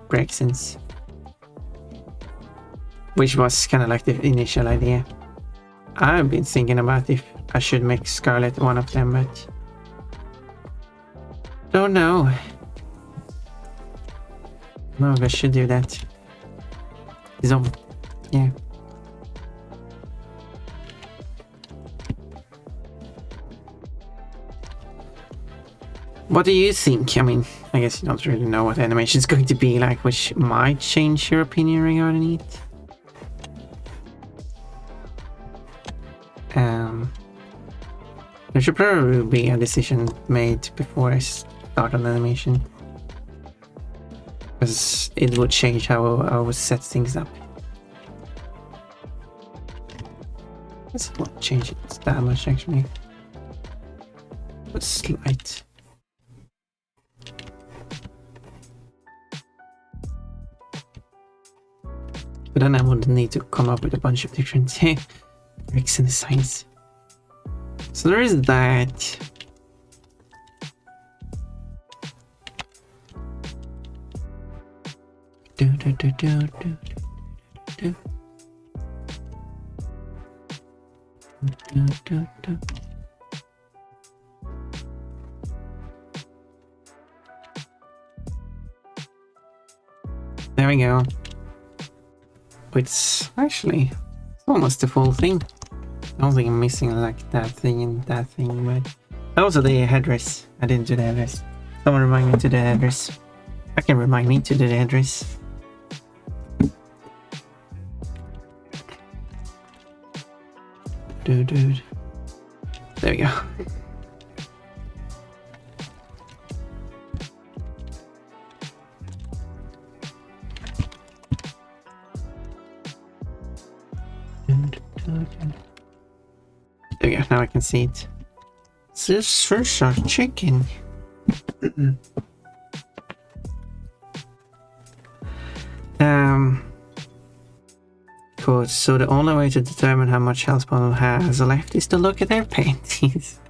Brexens. Which was kind of like the initial idea. I've been thinking about if I should make Scarlet one of them, but don't know. No, I should do that. So, yeah. What do you think? I mean, I guess you don't really know what animation is going to be like, which might change your opinion regarding it. There should probably be a decision made before I start an animation, because it would change how I would set things up. It's not change it that much actually. A slight. But then I would need to come up with a bunch of different tricks and designs. So there is that. Do, do, do, do, do, do. Do, do, do. There we go. It's actually almost the full thing. I don't think I'm missing like that thing and that thing, but also the headdress. I didn't do the headdress. Someone remind me to the headdress. I can remind me to do the headdress. Dude. There we go. There we go, now I can see it. This first our chicken. Cool, so the only way to determine how much health bundle has left is to look at their paintings.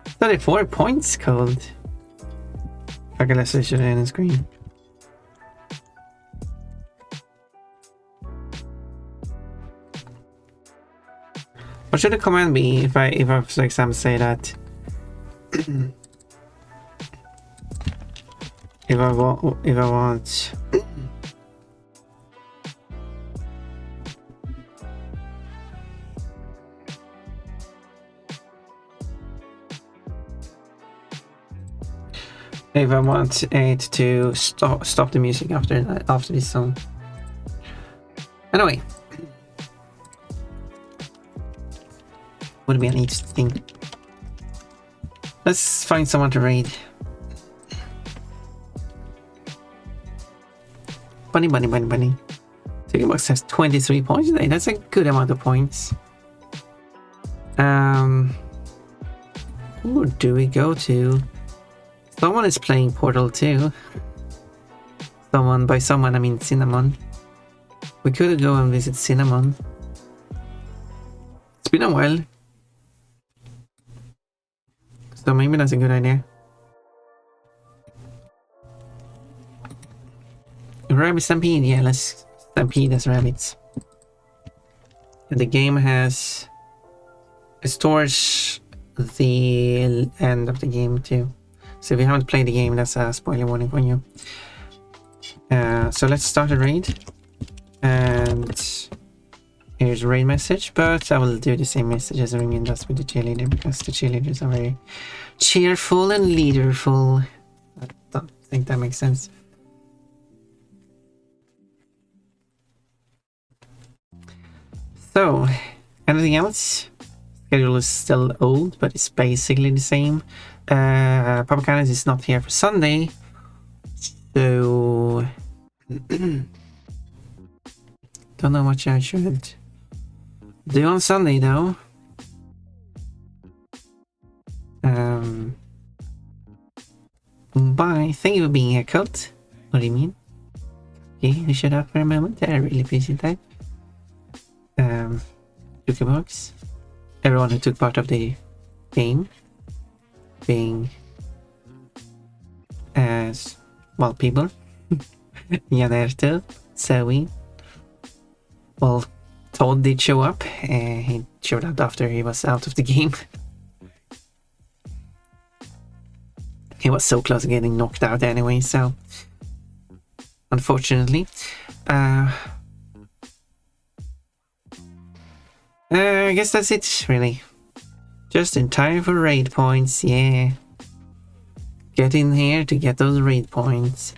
34 points, Cold. Okay, let's switch it in the screen. What should the command be if I for example say that if I want it to stop the music after this song. Anyway. Would be an interesting thing. Let's find someone to raid. Bunny. Ticket box has 23 points today. That's a good amount of points. Who do we go to? Someone is playing Portal 2. By someone I mean Cinnamon. We could go and visit Cinnamon. It's been a while. So maybe that's a good idea. Rabbit Stampede, yeah, let's stampede as rabbits. And the game has It's towards the end of the game too. So if you haven't played the game, that's a spoiler warning for you. So let's start a raid. And here's a raid message, but I will do the same message as Ringin does with the cheerleader, because the cheerleaders are very cheerful and leaderful. I don't think that makes sense. So, anything else? Schedule is still old, but it's basically the same. Papa Cannon is not here for Sunday, so don't know what I should do on Sunday though. Bye. Thank you for being here, Colt. What do you mean? Okay, you shut up for a moment. I really appreciate that. Box. Everyone who took part of the game, being as well people. Janerto, Zoe. Well, Todd did show up. He showed up after he was out of the game. He was so close to getting knocked out anyway, so unfortunately. I guess that's it, really. Just in time for raid points, yeah. Get in here to get those raid points.